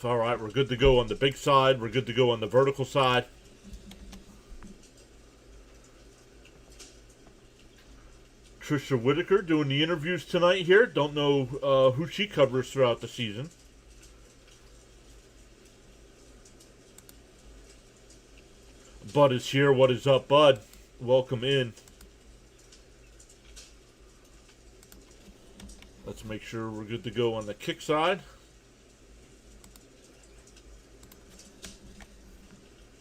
All right, we're good to go on the big side. We're good to go on the vertical side. Trisha Whitaker doing the interviews tonight here. Don't know who she covers throughout the season. Bud is here. What is up, Bud? Welcome in. Let's make sure we're good to go on the kick side.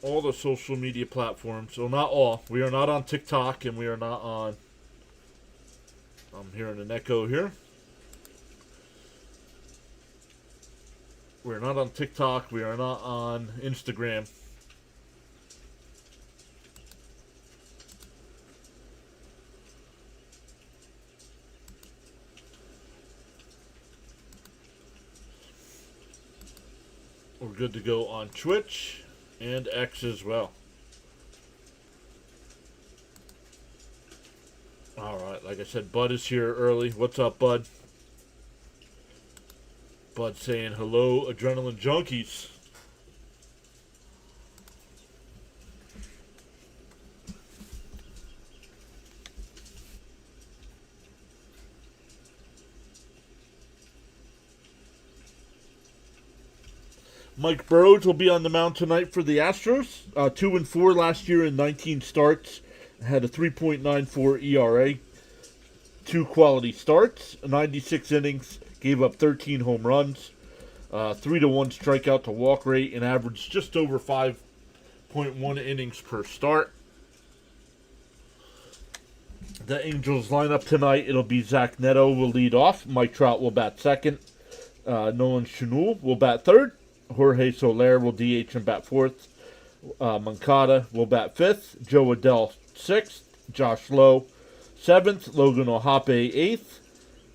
All the social media platforms. So not all. We are not on TikTok and we are not on... I'm hearing an echo here. We're not on TikTok. We are not on Instagram. We're good to go on Twitch and X as well. Alright, like I said, Bud is here early. What's up, Bud? Bud saying hello, Adrenaline Junkies. Mike Burrows will be on the mound tonight for the Astros. 2-4 last year in 19 starts. Had a 3.94 ERA. 2 quality starts. 96 innings. Gave up 13 home runs. 3-1 strikeout to walk rate. And averaged just over 5.1 innings per start. The Angels lineup tonight, it'll be Zach Neto will lead off. Mike Trout will bat second. Nolan Schanuel will bat third. Jorge Soler will DH and bat fourth. Moncada will bat fifth. Joe Adell sixth. Josh Lowe seventh. Logan Ohape eighth.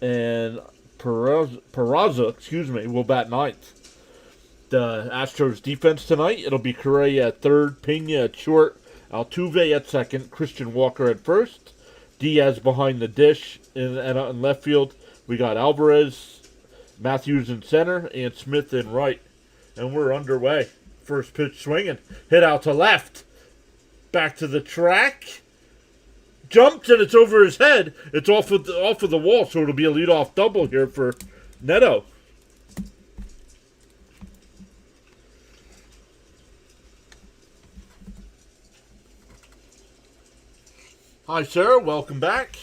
And Peraza, will bat ninth. The Astros defense tonight, it'll be Correa at third. Pena at short. Altuve at second. Christian Walker at first. Diaz behind the dish. And in left field, we got Alvarez, Matthews in center, and Smith in right. And we're underway. First pitch swinging. Hit out to left. Back to the track. Jumped and it's over his head. It's off of the wall, so it'll be a leadoff double here for Neto. Hi, Sarah. Welcome back.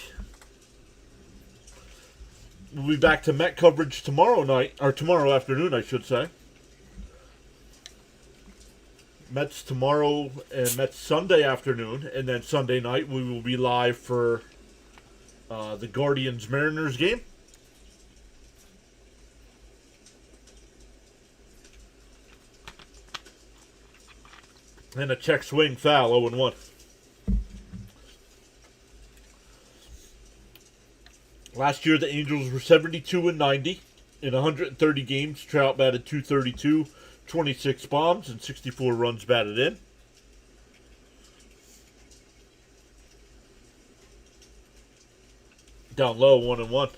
We'll be back to Met coverage tomorrow night, or tomorrow afternoon, I should say. Mets tomorrow and Mets Sunday afternoon, and then Sunday night we will be live for the Guardians-Mariners game. And a check swing foul, 0-1. Last year the Angels were 72-90 in 130 games. Trout batted .232. 26 bombs and 64 runs batted in. Down low, 1-1.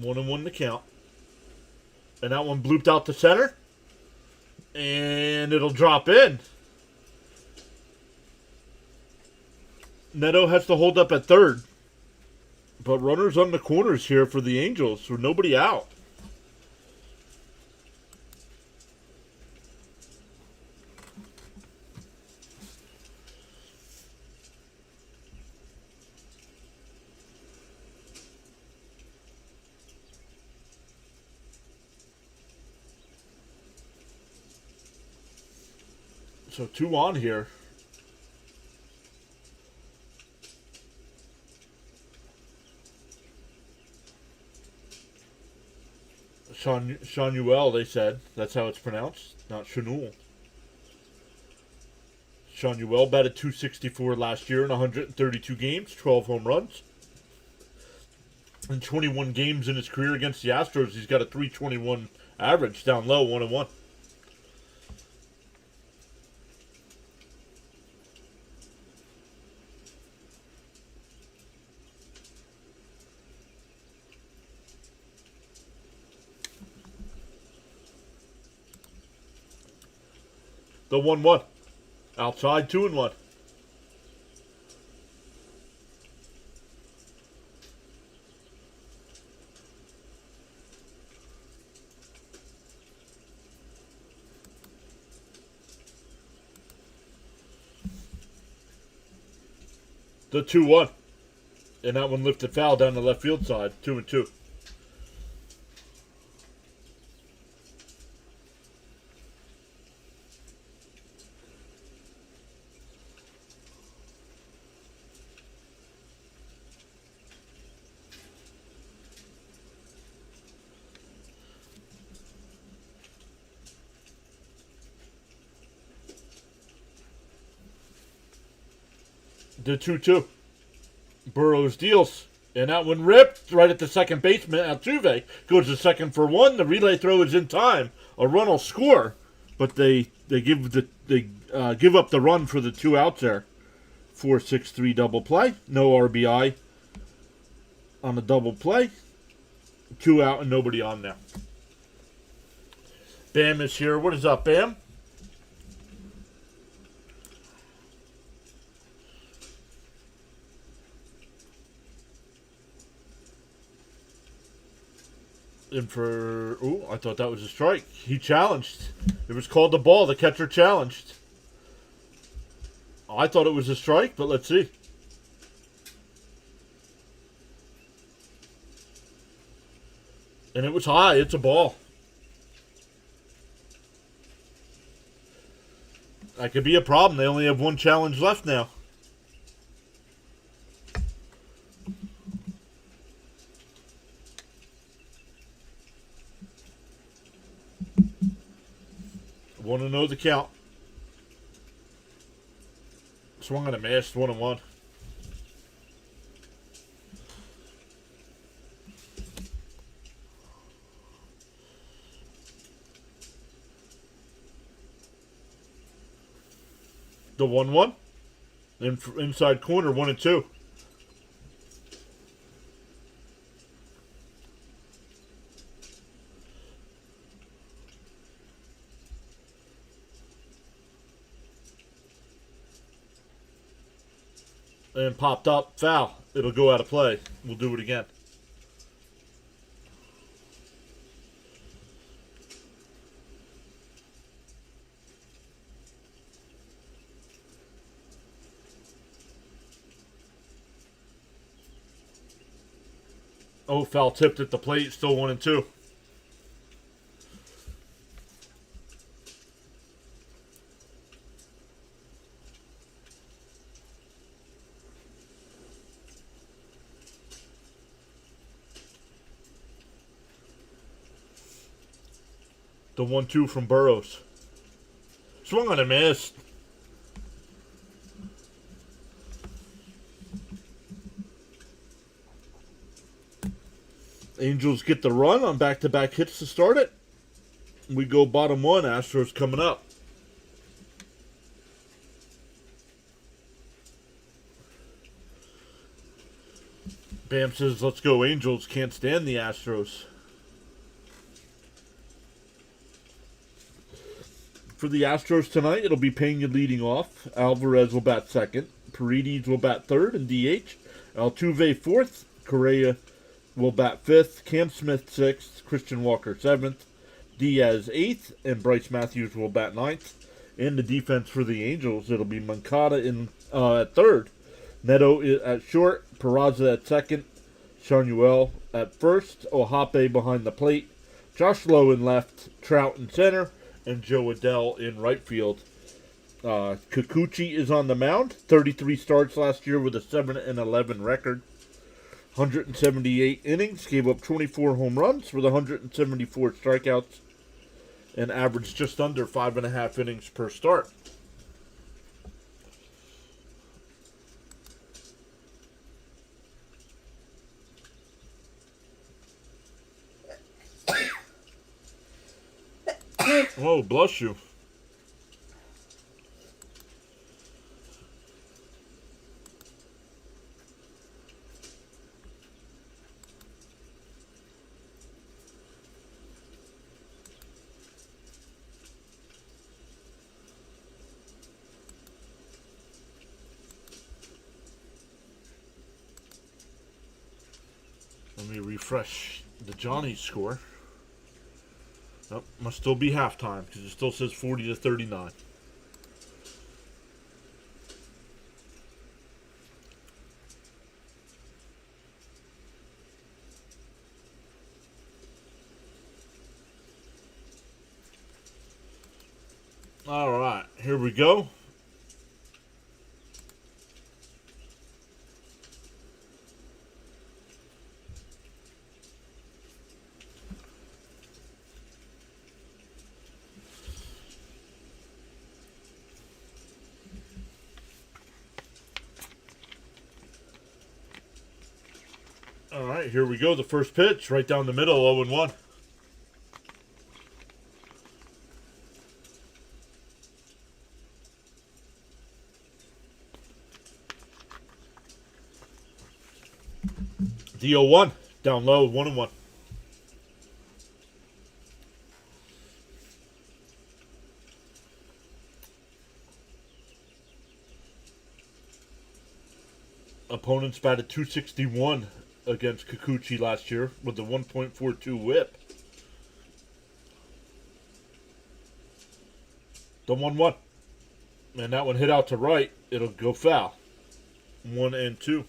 One and one to count. And that one blooped out to center. And it'll drop in. Neto has to hold up at third. But runners on the corners here for the Angels, so nobody out. So 2 on here. Schanuel, they said. That's how it's pronounced, not Schanuel. Schanuel batted .264 last year in 132 games, 12 home runs. In 21 games in his career against the Astros, he's got a .321 average, down low, 1-1. The 1-1. Outside 2-1. The 2-1. And that one lifted foul down the left field side. 2-2. The 2-2. Burrows deals. And that one ripped right at the second baseman. Altuve goes to second for one. The relay throw is in time. A run will score, but they give up the run for the 2 outs there. 4-6-3 double play. No RBI on the double play. 2 out and nobody on there. Bam is here. What is up, Bam? And for... Ooh, I thought that was a strike. He challenged. It was called the ball. The catcher challenged. I thought it was a strike, but let's see. And it was high. It's a ball. That could be a problem. They only have 1 challenge left now. Want to know the count. Swung on a miss, 1-1. The 1-1. Inside corner, 1-2. And popped up, foul. It'll go out of play. We'll do it again. Oh, foul tipped at the plate. Still 1-2. The 1-2 from Burrows. Swung on a miss. Angels get the run on back-to-back hits to start it. We go bottom 1. Astros coming up. Bam says, let's go Angels. Can't stand the Astros. For the Astros tonight, it'll be Pena leading off. Alvarez will bat second. Paredes will bat third and DH. Altuve fourth. Correa will bat fifth. Cam Smith sixth. Christian Walker seventh. Diaz eighth. And Bryce Matthews will bat ninth. In the defense for the Angels, it'll be Moncada at third. Neto at short. Peraza at second. Shanuel at first. Ohape behind the plate. Josh Lowe in left. Trout in center. And Joe Adell in right field. Kikuchi is on the mound. 33 starts last year with a 7-11 record. 178 innings. Gave up 24 home runs with 174 strikeouts. And averaged just under 5.5 innings per start. Oh, bless you. me refresh the Johnny score. Nope, must still be halftime because it still says 40-39. All right, here we go. All right, here we go. The first pitch, right down the middle, 0-1. The 0-1, down low, 1-1. Opponents batted .261 against Kikuchi last year with a 1.42 whip. The 1-1. And that one hit out to right. It'll go foul. 1-2.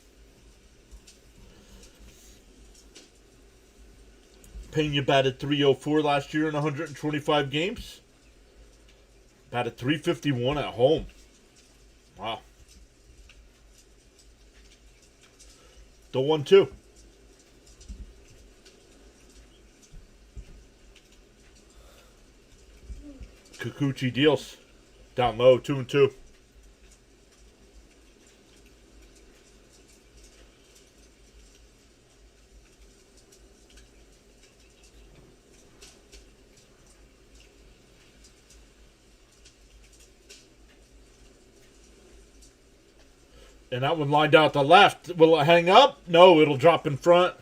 Pena batted .304 last year in 125 games. Batted .351 at home. Wow. The 1-2. Kikuchi deals. Down low, 2-2. And that one lined out the left. Will it hang up? No, it'll drop in front.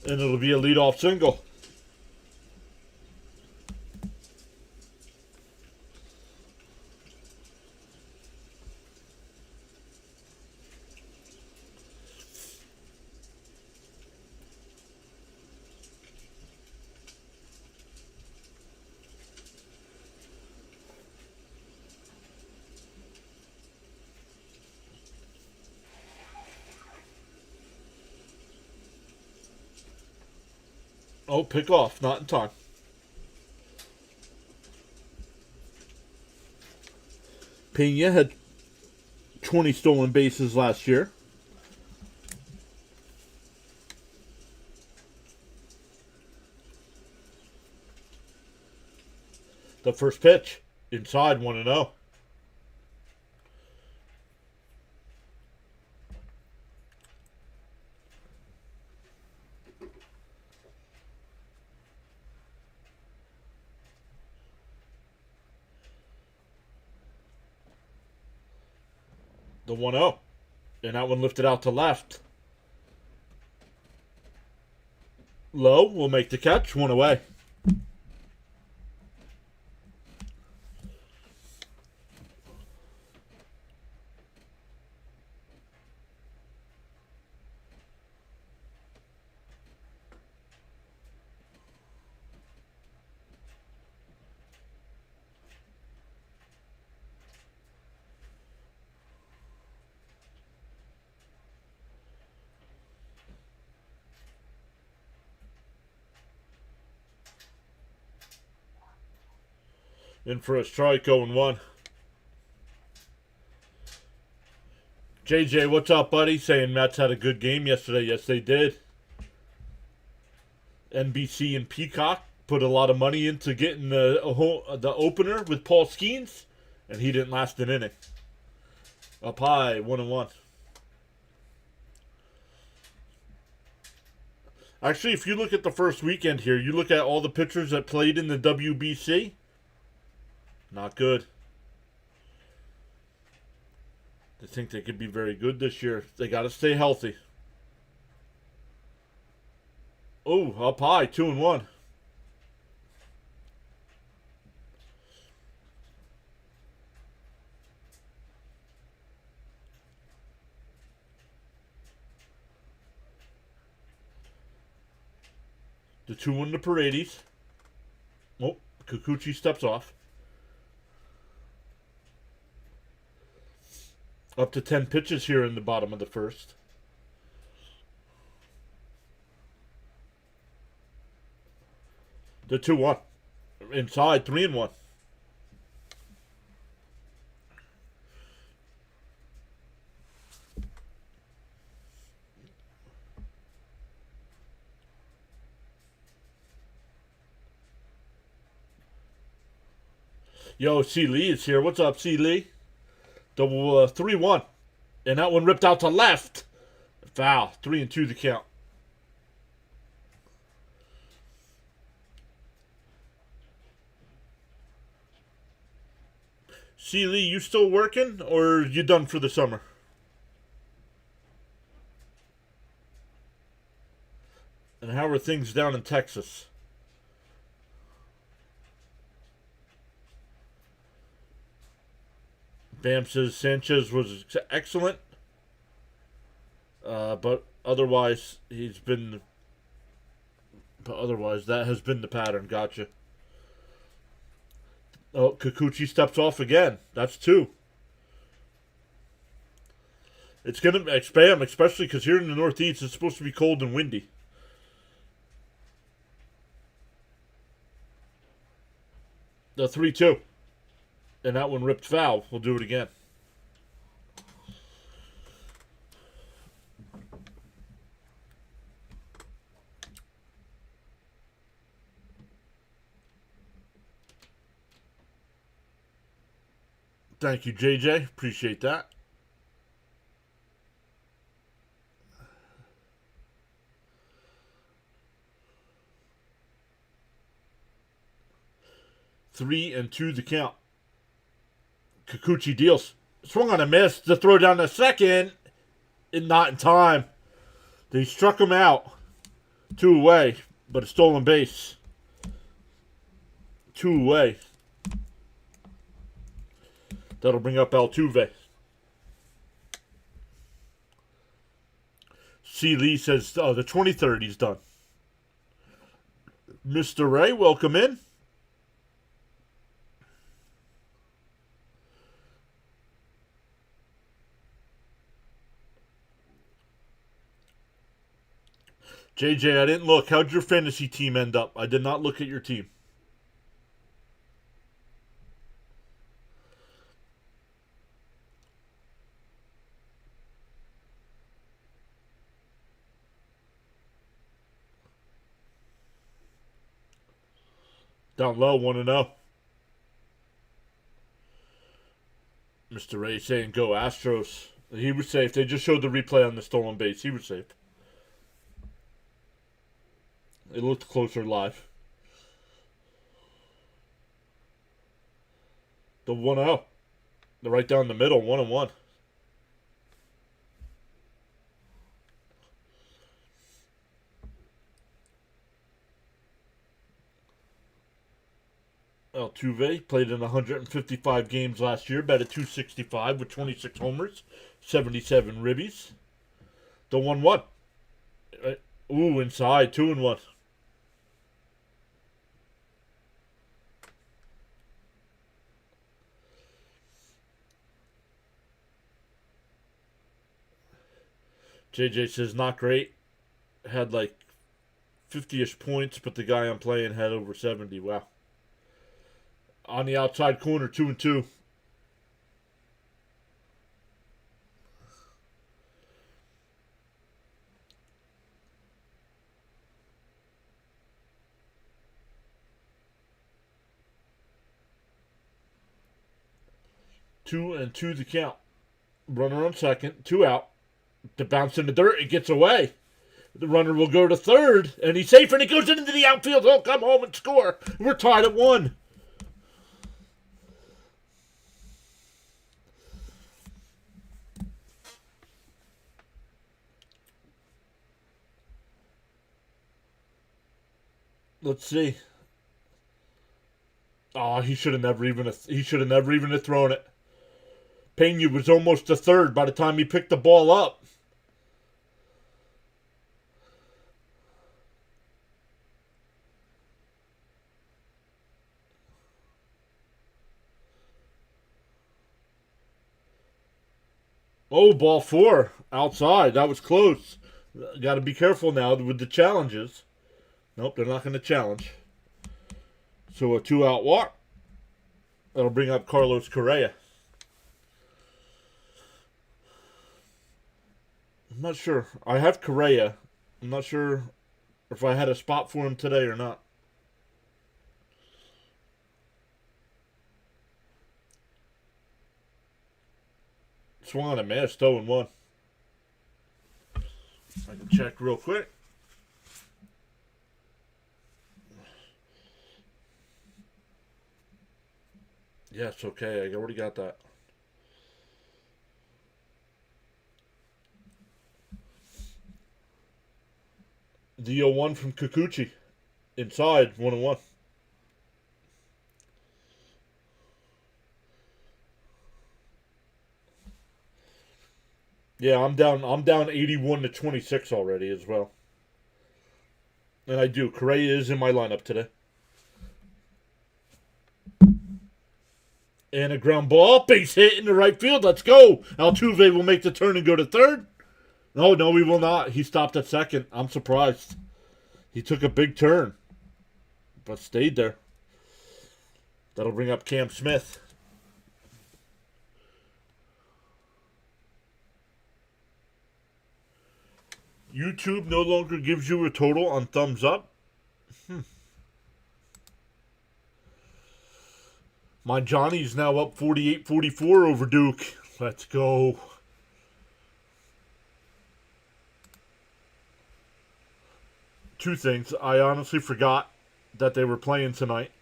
And it'll be a leadoff single. Oh, pick off. Not in time. Pena had 20 stolen bases last year. The first pitch, inside, 1-0. The 1-0. And that one lifted out to left. Low will make the catch. One away. In for a strike, 0-1. JJ, what's up, buddy? Saying Mets had a good game yesterday. Yes, they did. NBC and Peacock put a lot of money into getting the opener with Paul Skeens, and he didn't last an inning. Up high, 1-1. Actually, if you look at the first weekend here, you look at all the pitchers that played in the WBC. Not good. They think they could be very good this year. They got to stay healthy. Oh, up high, 2-1. The 2-1 to Paredes. Oh, Kikuchi steps off. Up to 10 pitches here in the bottom of the first. The 2-1. Inside, 3-1. Yo, C. Lee is here. What's up, C. Lee? Double 3-1. And that one ripped out to left. Foul. 3-2 the count. C. Lee, you still working or you done for the summer? And how are things down in Texas? Bam says Sanchez was excellent. But otherwise, that has been the pattern. Gotcha. Oh, Kikuchi steps off again. That's 2. It's going to expand, especially because here in the Northeast, it's supposed to be cold and windy. The 3-2. And that one ripped foul. We'll do it again. Thank you, JJ. Appreciate that. Three and 2 the count. Kikuchi deals. Swung on a miss to throw down the second. And not in time. They struck him out. 2 away. But a stolen base. 2 away. That'll bring up Altuve. C. Lee says the 23rd he's done. Mr. Ray, welcome in. JJ, I didn't look. How'd your fantasy team end up? I did not look at your team. Down low, 1-0. Mr. Ray saying go Astros. He was safe. They just showed the replay on the stolen base. He was safe. It looked closer live. The 1-0. They're right down the middle, 1-1. Altuve played in 155 games last year, batted .265 with 26 homers, 77 ribbies. The 1-1. Ooh, inside, 2-1. JJ says not great. Had like 50-ish points, but the guy I'm playing had over 70. Wow. On the outside corner, 2-2. Two and 2 the count. Runner on second, 2 out. The bounce in the dirt, it gets away. The runner will go to third, and he's safe, and he goes into the outfield. He'll come home and score. We're tied at 1. Let's see. Oh, he should have never even thrown it. Pena was almost to third by the time he picked the ball up. Oh, ball four. Outside. That was close. Got to be careful now with the challenges. Nope, they're not going to challenge. So a 2-out walk. That'll bring up Carlos Correa. I'm not sure. I have Correa. I'm not sure if I had a spot for him today or not. Swung on a miss, 0-1. I can check real quick. Yes, okay, I already got that. The 0-1 from Kikuchi. Inside, 1-1. Yeah, I'm down 81-26 already as well. And I do. Correa is in my lineup today. And a ground ball. Base hit in the right field. Let's go. Altuve will make the turn and go to third. No, he will not. He stopped at second. I'm surprised. He took a big turn, but stayed there. That'll bring up Cam Smith. YouTube no longer gives you a total on thumbs up. My Johnny's now up 48-44 over Duke. Let's go. Two things. I honestly forgot that they were playing tonight.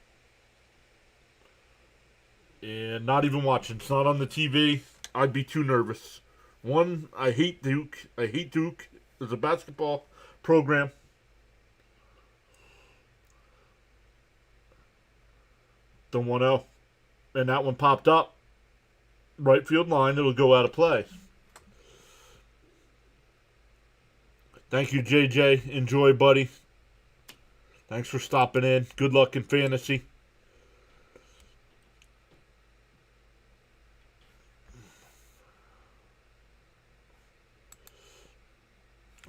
And not even watching. It's not on the TV. I'd be too nervous. One, I hate Duke. I hate Duke. There's a basketball program. The 1-0. And that one popped up. Right field line. It'll go out of play. Thank you, JJ. Enjoy, buddy. Thanks for stopping in. Good luck in fantasy.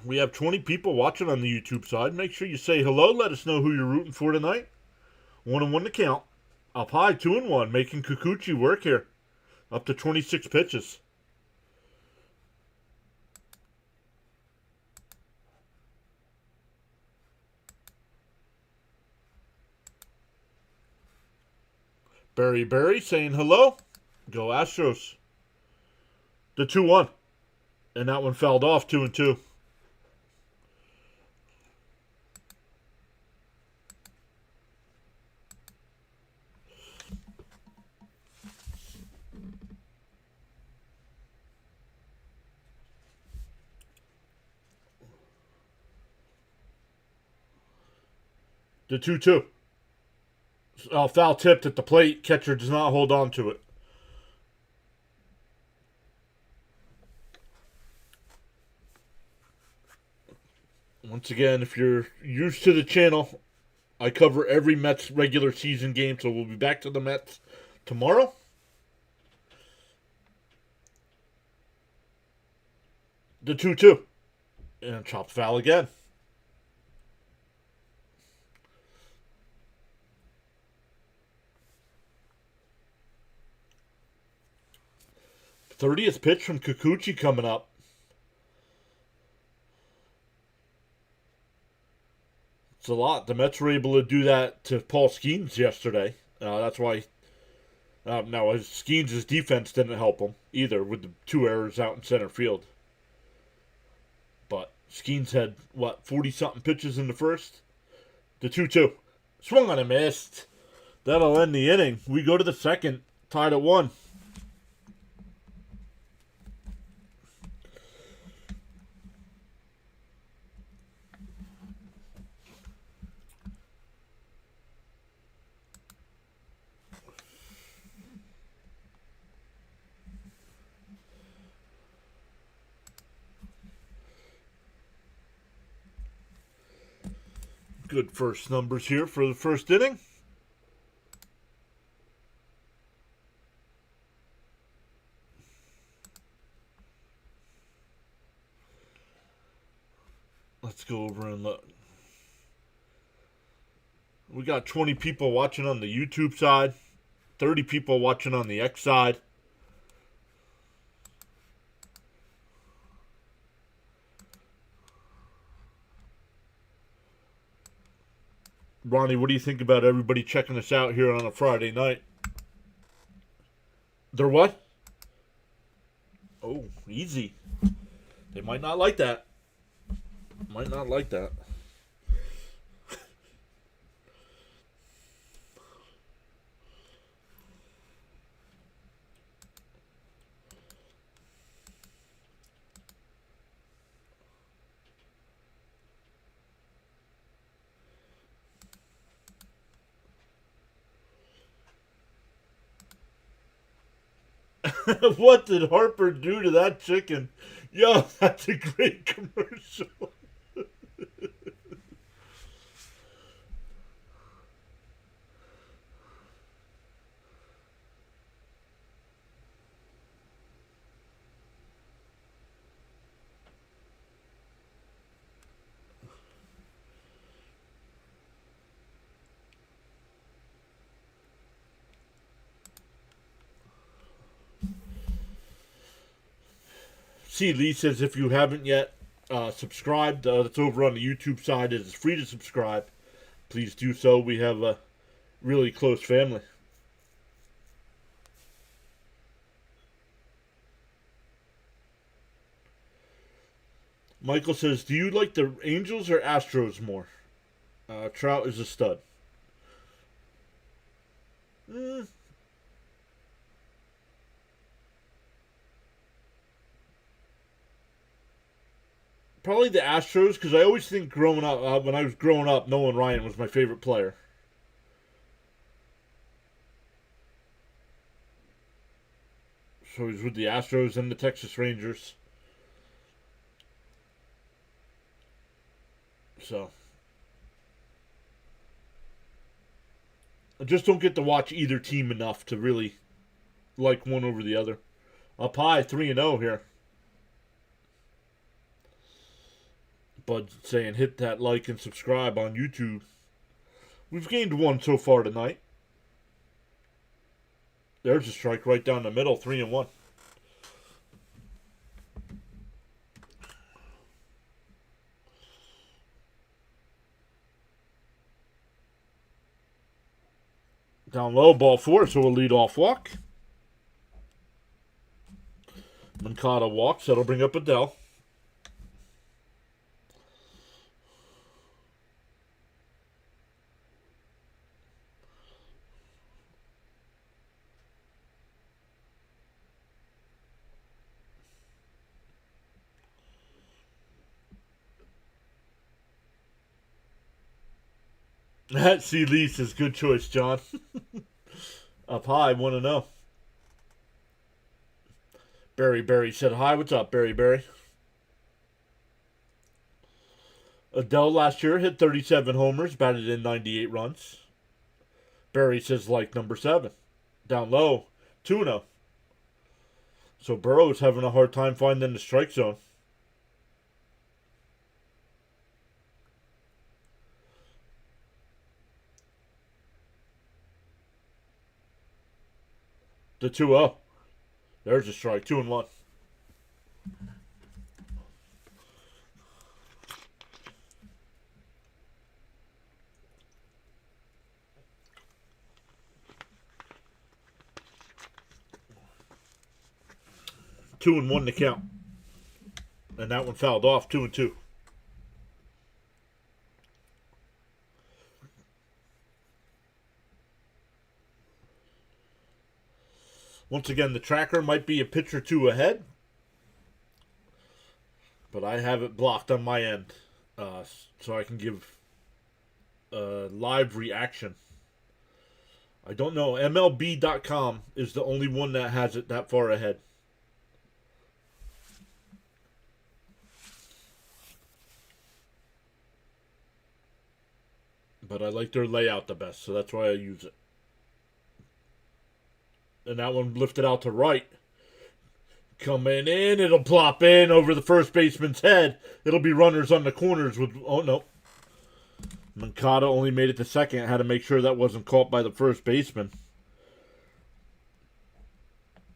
We have 20 people watching on the YouTube side. Make sure you say hello. Let us know who you're rooting for tonight. 1-1 to count. Up high, 2-1. Making Kikuchi work here. Up to 26 pitches. Berry saying hello. Go Astros. The 2-1. And that one fouled off, 2-2. The 2-2. Foul tipped at the plate. Catcher does not hold on to it. Once again, if you're used to the channel, I cover every Mets regular season game, so we'll be back to the Mets tomorrow. The 2-2. And chopped foul again. '30th pitch from Kikuchi coming up. It's a lot. The Mets were able to do that to Paul Skeens yesterday. That's why. Now, Skeens' defense didn't help him either with the 2 errors out in center field. But Skeens had, 40-something pitches in the first? The 2-2. Swung on a missed. That'll end the inning. We go to the second, tied at 1. Good first numbers here for the first inning. Let's go over and look. We got 20 people watching on the YouTube side, 30 people watching on the X side. Ronnie, what do you think about everybody checking us out here on a Friday night? They're what? Oh, easy. They might not like that. Might not like that. What did Harper do to that chicken? Yo, that's a great commercial. See, Lee says if you haven't yet subscribed, that's over on the YouTube side. It is free to subscribe. Please do so. We have a really close family. Michael says, do you like the Angels or Astros more? Trout is a stud. Probably the Astros, because I always think growing up, when I was growing up, Nolan Ryan was my favorite player. So he's with the Astros and the Texas Rangers. So I just don't get to watch either team enough to really like one over the other. Up high, 3-0 here. Bud saying hit that like and subscribe on YouTube. We've gained one so far tonight. There's a strike right down the middle, 3-1. Down low, ball four, so a lead-off walk. Mancada walks, that'll bring up Adele. That C. Lee says, good choice, John. Up high, 1-0. Barry said hi. What's up, Barry? Adele last year hit 37 homers, batted in 98 runs. Barry says like number 7. Down low, 2-0. So Burrow's having a hard time finding the strike zone. The 2-0. There's a strike, 2-1. Two and 1 to count. And that one fouled off, 2-2. Once again, the tracker might be a pitch or two ahead, but I have it blocked on my end, so I can give a live reaction. I don't know. MLB.com is the only one that has it that far ahead. But I like their layout the best, so that's why I use it. And that one lifted out to right. Coming in, it'll plop in over the first baseman's head. It'll be runners on the corners with. Oh no. Mancada only made it to second. Had to make sure that wasn't caught by the first baseman.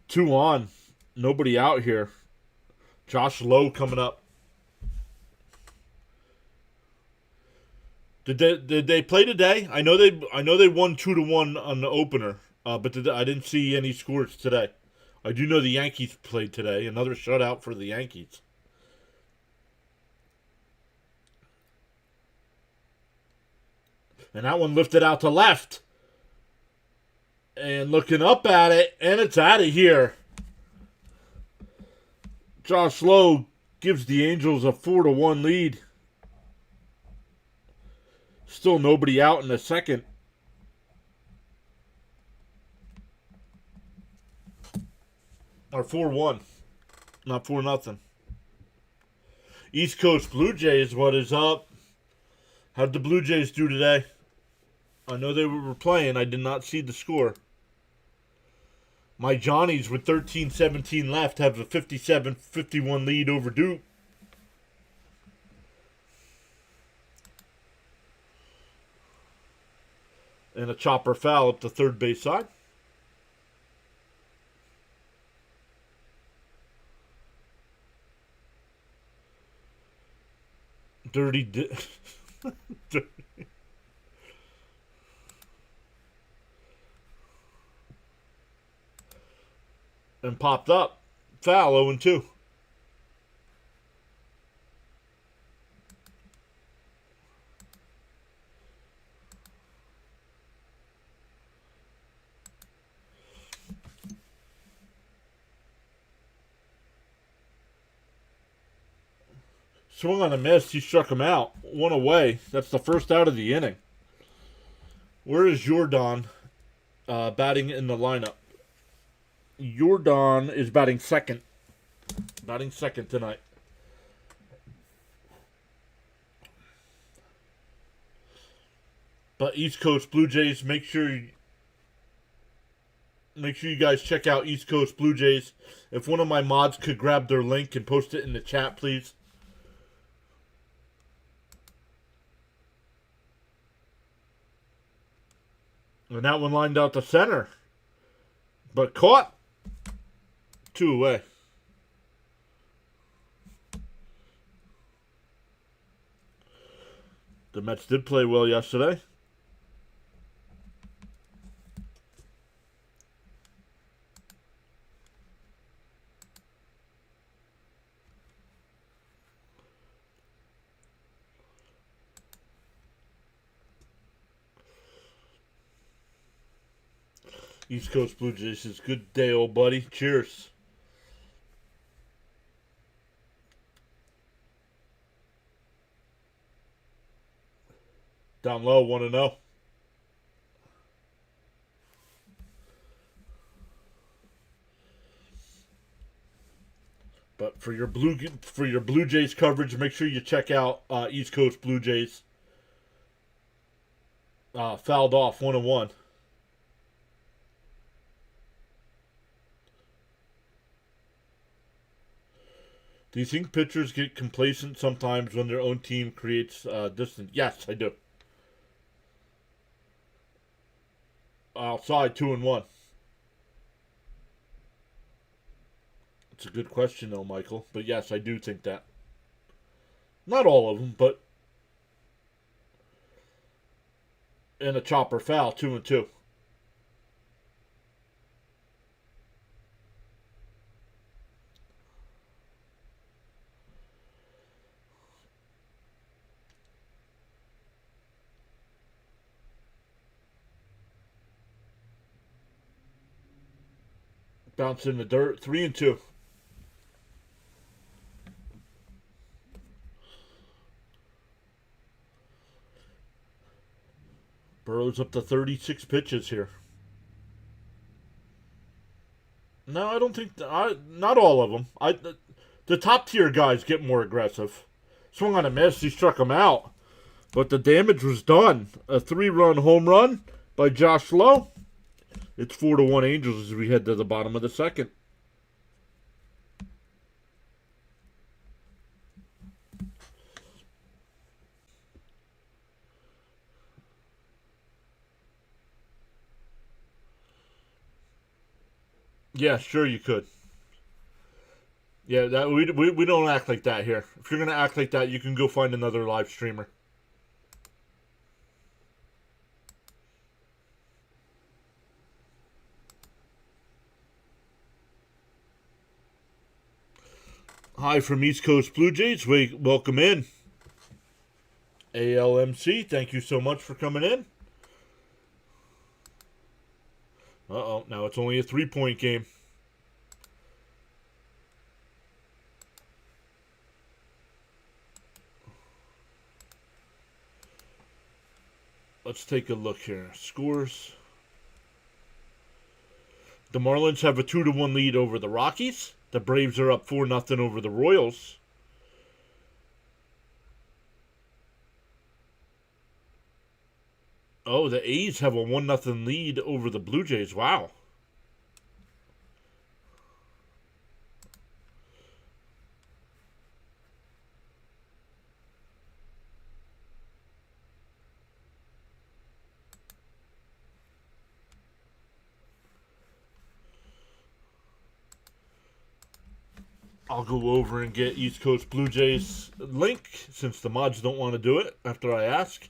2 on. Nobody out here. Josh Lowe coming up. Did they play today? I know they won 2-1 on the opener, but I didn't see any scores today. I do know the Yankees played today. Another shutout for the Yankees. And that one lifted out to left. And looking up at it, and it's out of here. Josh Lowe gives the Angels a 4-1 lead. Still nobody out in the second. Or 4-1. Not 4-0. East Coast Blue Jays, what is up? How'd the Blue Jays do today? I know they were playing. I did not see the score. My Johnnies with 13-17 left have a 57-51 lead over Duke. And a chopper foul up the third base side. Dirty. And popped up. Foul 0-2. Swung on a miss. He struck him out. One away. That's the first out of the inning. Where is Jordan batting in the lineup? Jordan is batting second. Batting second tonight. But East Coast Blue Jays, make sure you guys check out East Coast Blue Jays. If one of my mods could grab their link and post it in the chat, please. And that one lined out to center. But caught. 2 away. The Mets did play well yesterday. East Coast Blue Jays says, good day, old buddy. Cheers. Down low, 1-0. But for your Blue Jays coverage, make sure you check out East Coast Blue Jays. Fouled off 1-1. Do you think pitchers get complacent sometimes when their own team creates distance? Yes, I do. Outside 2-1. It's a good question, though, Michael. But yes, I do think that. Not all of them, but. And a chopper foul, 2-2. Bounce in the dirt, 3-2. Burrow's up to 36 pitches here. No, I don't think not all of them. The top tier guys get more aggressive. Swung on a miss, he struck him out, but the damage was done. A 3-run home run by Josh Lowe. It's 4-1 Angels as we head to the bottom of the second. Yeah, sure you could. Yeah, that we don't act like that here. If you're gonna act like that, you can go find another live streamer. Hi from East Coast Blue Jays. Welcome in. ALMC, thank you so much for coming in. Uh-oh, now it's only a 3-point game. Let's take a look here. Scores. The Marlins have a 2-1 lead over the Rockies. The Braves are up 4-0 over the Royals. Oh, the A's have a 1-0 lead over the Blue Jays. Wow. I'll go over and get East Coast Blue Jays link since the mods don't want to do it after I ask.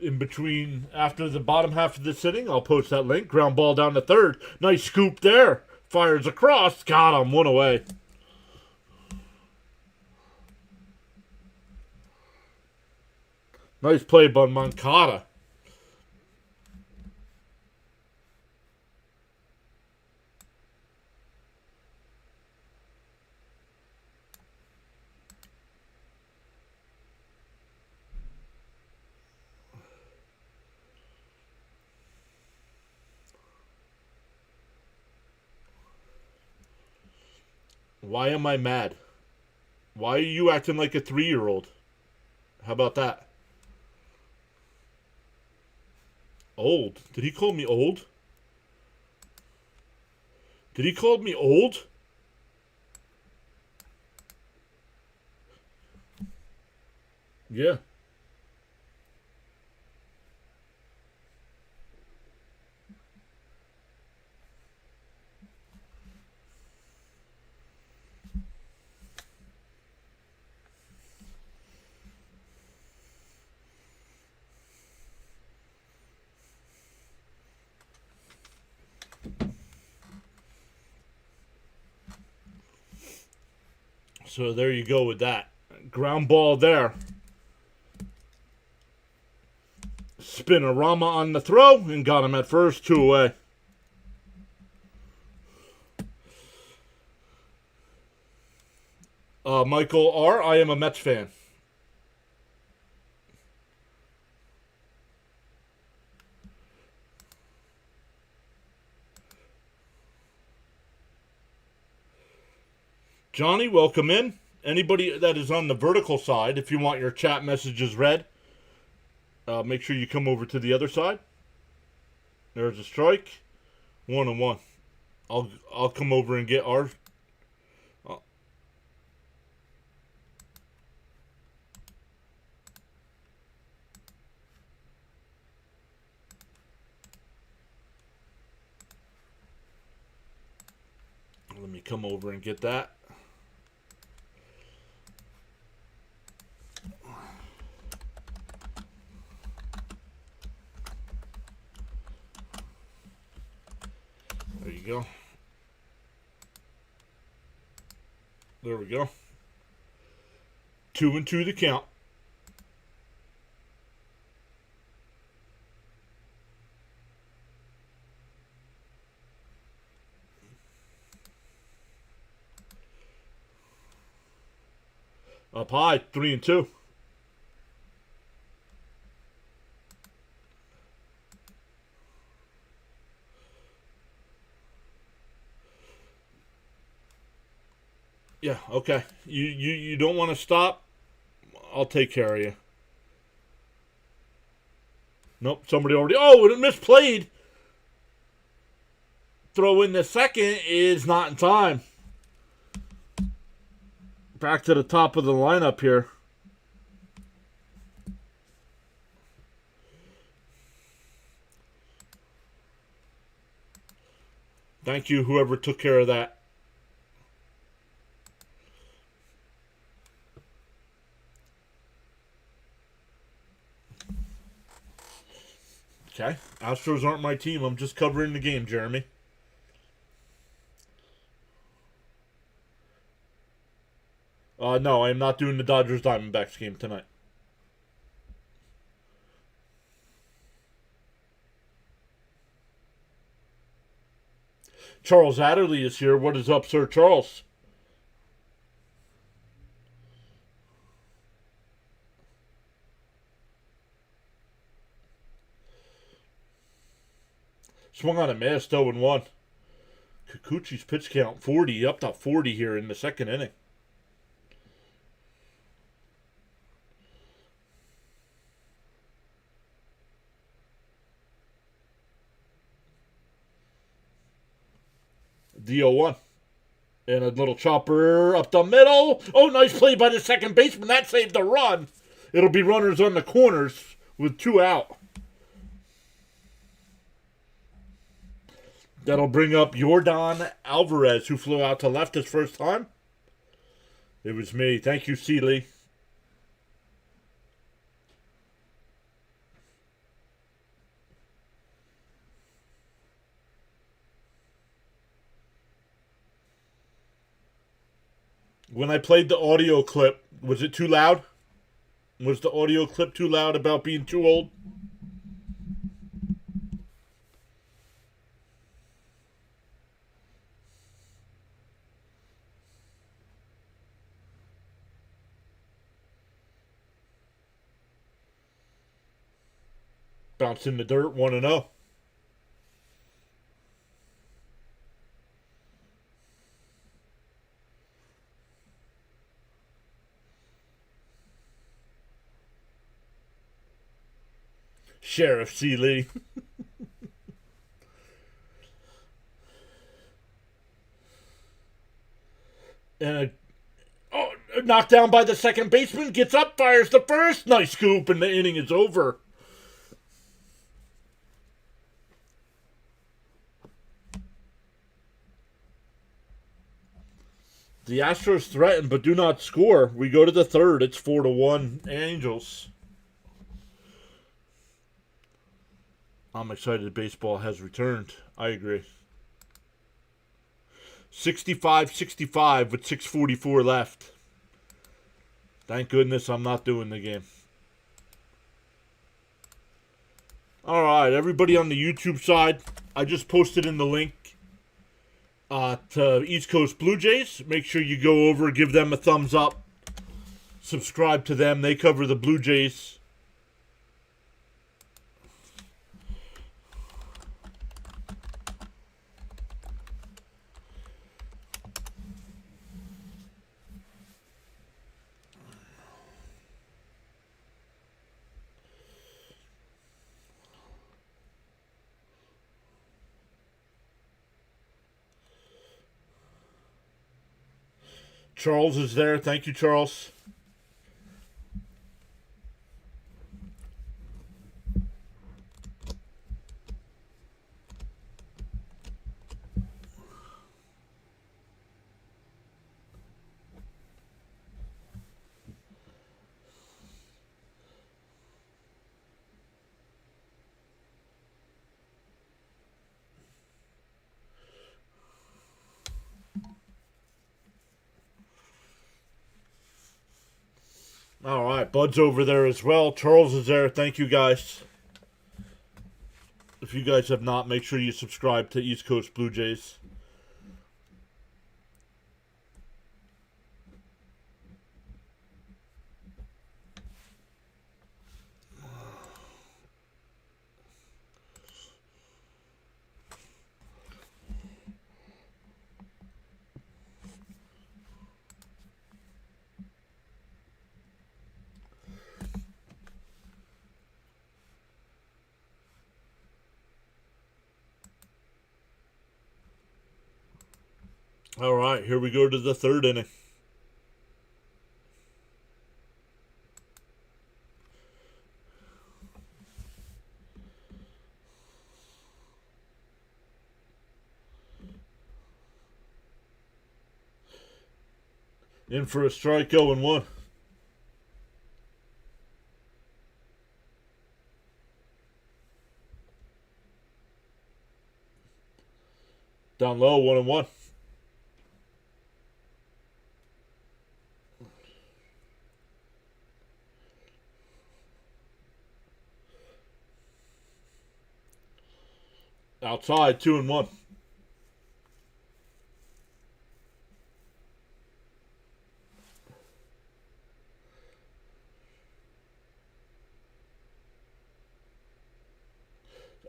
In between, after the bottom half of this inning, I'll post that link. Ground ball down to third. Nice scoop there. Fires across. Got him. 1 away. Nice play by Moncada. Why am I mad? Why are you acting like a 3-year-old? How about that? Old? Did he call me old? Did he call me old? Yeah. So there you go with that. Ground ball there. Spinorama on the throw and got him at first. 2 away. Michael R., I am a Mets fan. Johnny, welcome in. Anybody that is on the vertical side, if you want your chat messages read, make sure you come over to the other side. There's a strike. 1-1. I'll come over and get ours. Let me come over and get that. There you go. There we go. 2-2 the count. Up high, 3-2. Yeah, okay. You don't want to stop? I'll take care of you. Nope, somebody already. Oh, it misplayed. Throw in the second is not in time. Back to the top of the lineup here. Thank you, whoever took care of that. Okay. Astros aren't my team. I'm just covering the game, Jeremy. No, I am not doing the Dodgers Diamondbacks game tonight. Charles Adderley is here. What is up, Sir Charles? Swung on a miss, 0-1. Kikuchi's pitch count 40, up to 40 here in the second inning. D-0-1. And a little chopper up the middle. Oh, nice play by the second baseman. That saved the run. It'll be runners on the corners with 2 out. That'll bring up Yordan Alvarez, who flew out to left his first time. It was me. Thank you, Seeley. When I played the audio clip, was it too loud? Was the audio clip too loud about being too old? Bounce in the dirt, 1-0. Sheriff Seeley. And knocked down by the second baseman. Gets up, fires the first. Nice scoop, and the inning is over. The Astros threaten but do not score. We go to the third. It's 4-1 Angels. I'm excited baseball has returned. I agree. 65-65 with 6:44 left. Thank goodness I'm not doing the game. All right, everybody on the YouTube side, I just posted in the link to East Coast Blue Jays. Make sure you go over, give them a thumbs up, subscribe to them. They cover the Blue Jays. Charles is there. Thank you, Charles. All right, Bud's over there as well. Charles is there. Thank you, guys. If you guys have not, make sure you subscribe to East Coast Blue Jays. All right, here we go to the third inning. In for a strike, 0-1. Down low, 1-1. Outside, 2-1.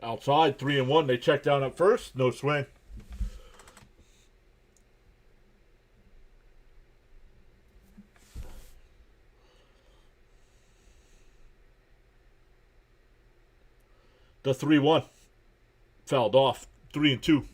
Outside, 3-1. They check down at first. No swing. The 3-1. Fouled off. 3-2.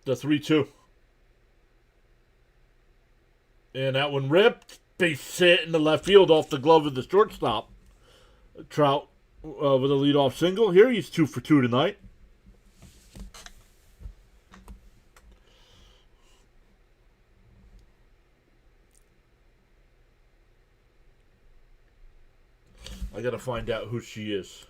The 3-2. And that one ripped. Base hit in the left field off the glove of the shortstop. Trout with a leadoff single. Here he's 2 for 2 tonight. I gotta find out who she is.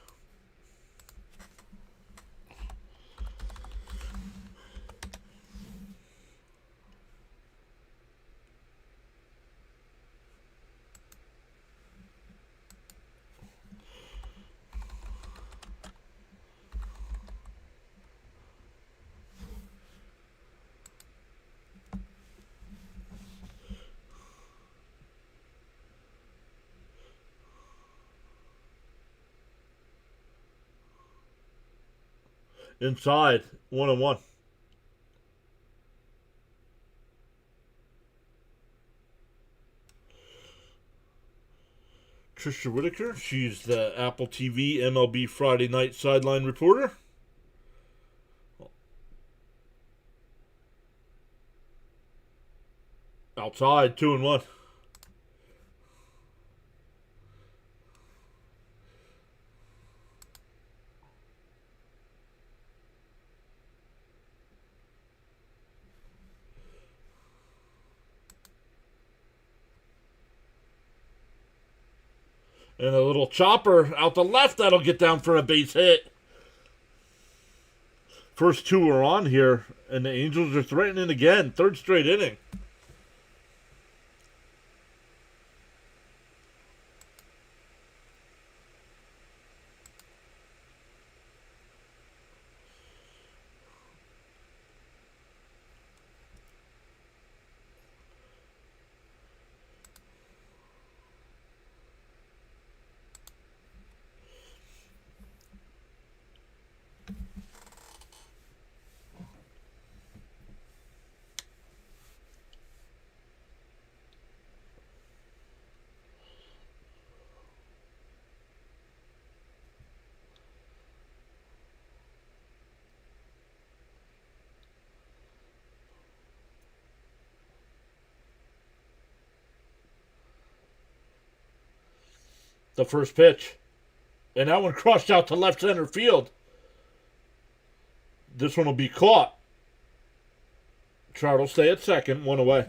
Inside, 1-1. Trisha Whitaker, she's the Apple TV MLB Friday night sideline reporter. Outside, 2-1. And a little chopper out the left that'll get down for a base hit. First two are on here, and the Angels are threatening again. Third straight inning. The first pitch. And that one crushed out to left center field. This one will be caught. Trout will stay at second, 1 away.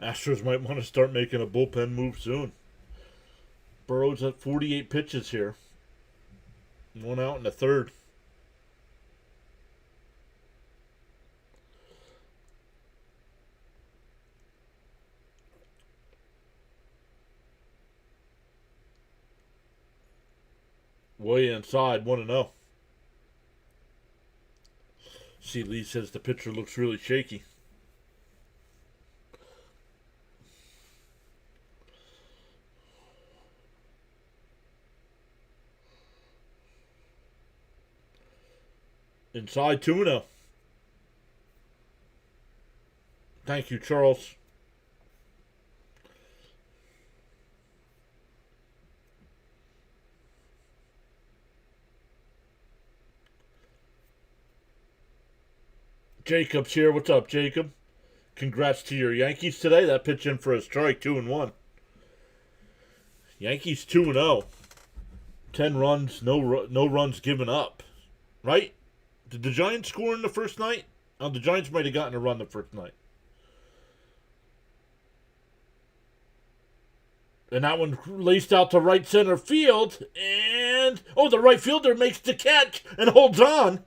Astros might want to start making a bullpen move soon. Burrow's at 48 pitches here. 1 out in the third. Way inside, 1-0. See, Lee says the pitcher looks really shaky. Inside 2-0. Thank you, Charles. Jacob's here. What's up, Jacob? Congrats to your Yankees today. That pitch in for a strike, 2-1. Yankees 2-0. 10 runs, no runs given up. Right? Did the Giants score in the first night? Oh, the Giants might have gotten a run the first night. And that one laced out to right center field. And, the right fielder makes the catch and holds on.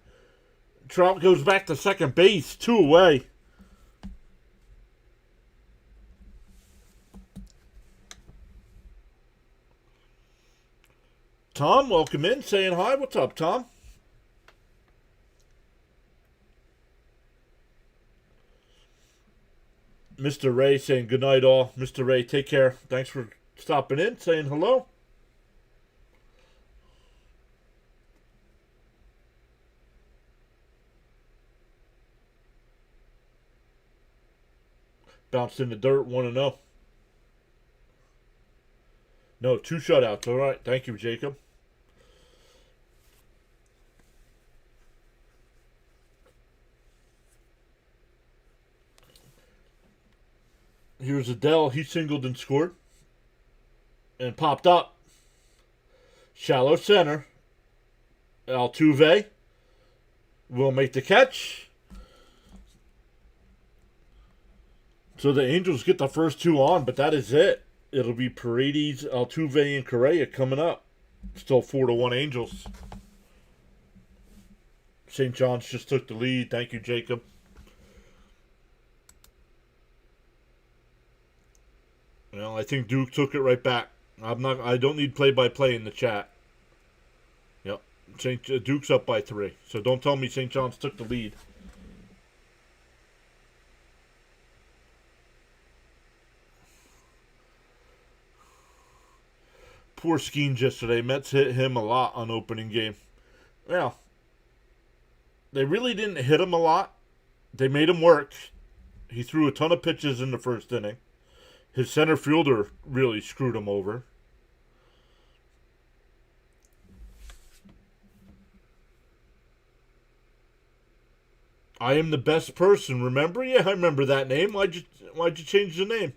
Trout goes back to second base, 2 away. Tom, welcome in, saying hi. What's up, Tom? Mr. Ray saying good night, all. Mr. Ray, take care. Thanks for stopping in, saying hello. Bounced in the dirt, 1-0. No, 2 shutouts. All right. Thank you, Jacob. Here's Adele. He singled and scored. And popped up. Shallow center. Altuve will make the catch. So the Angels get the first 2 on, but that is it. It'll be Paredes, Altuve, and Correa coming up. Still 4-1 Angels. St. John's just took the lead. Thank you, Jacob. Well, I think Duke took it right back. I don't need play-by-play in the chat. Yep. Duke's up by 3. So don't tell me St. John's took the lead. Poor Skeens yesterday. Mets hit him a lot on opening game. Well, they really didn't hit him a lot. They made him work. He threw a ton of pitches in the first inning. His center fielder really screwed him over. I am the best person, remember? Yeah, I remember that name. Why'd you change the name?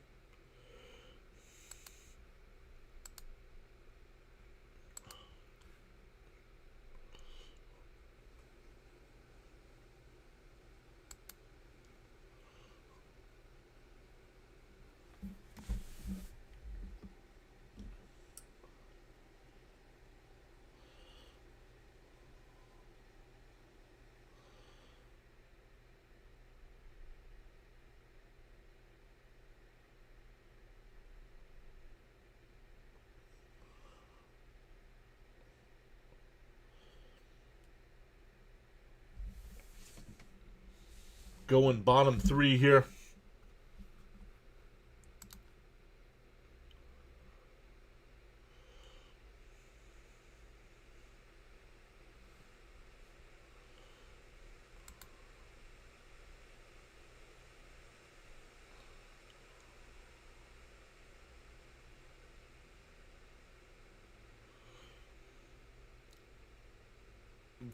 Going bottom 3 here.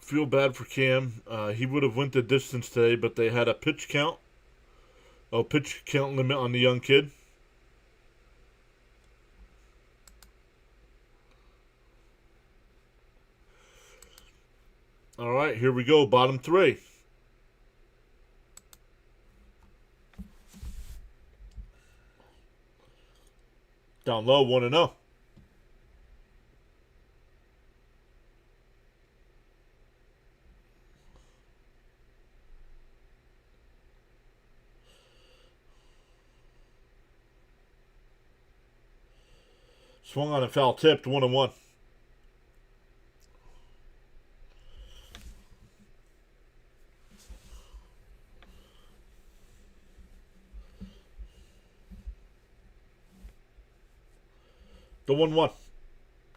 Feel bad for Cam. He would have went the distance today, but they had a pitch count limit on the young kid. All right, here we go. Bottom 3. Down low, 1-0. Swung on a foul tipped, 1-1. The 1-1.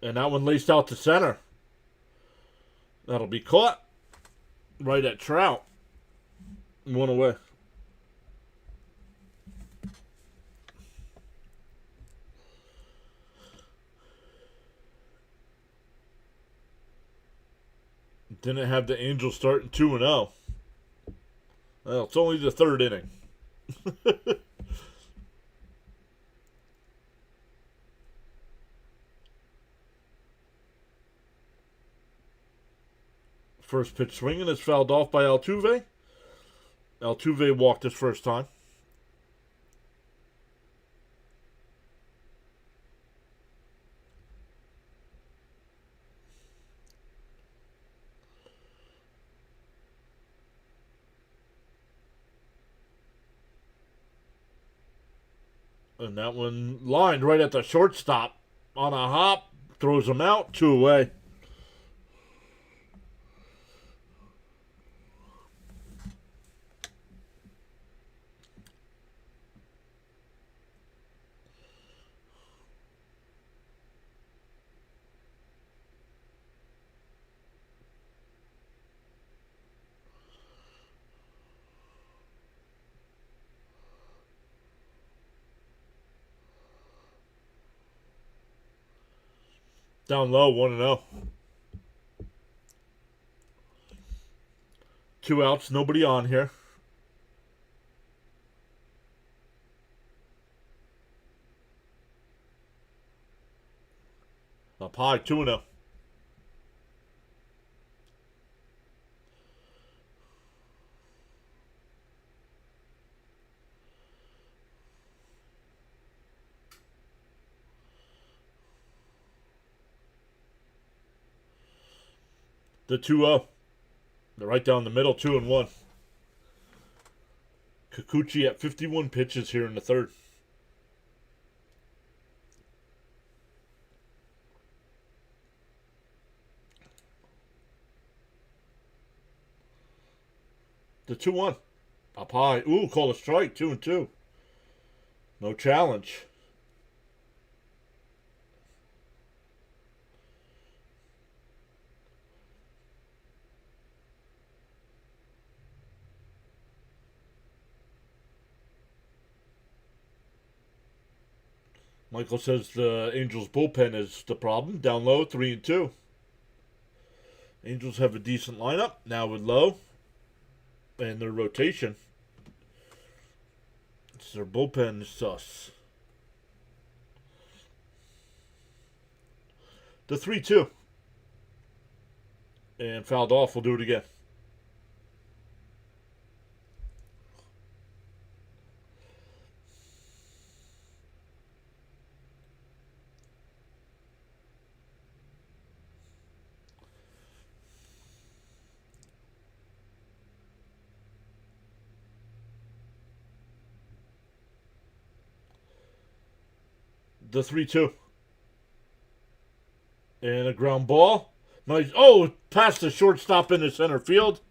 And that one laced out to center. That'll be caught. Right at Trout. One away. Didn't have the Angels starting 2-0. Well, it's only the third inning. First pitch swinging is fouled off by Altuve. Altuve walked his first time. And that one lined right at the shortstop on a hop. Throws him out. 2 away. Down low, 1-0. 2 outs, nobody on here. Up high, 2-0. The 2-0. They're right down the middle, 2-1. Kikuchi at 51 pitches here in the third. The 2-1. Up high. Ooh, call a strike. 2-2. No challenge. Michael says the Angels bullpen is the problem. Down low, 3-2. Angels have a decent lineup now with Lowe and their rotation. It's their bullpen is sus. The 3-2. And fouled off. We'll do it again. The 3-2. And a ground ball. Nice. Oh, past the shortstop into center field.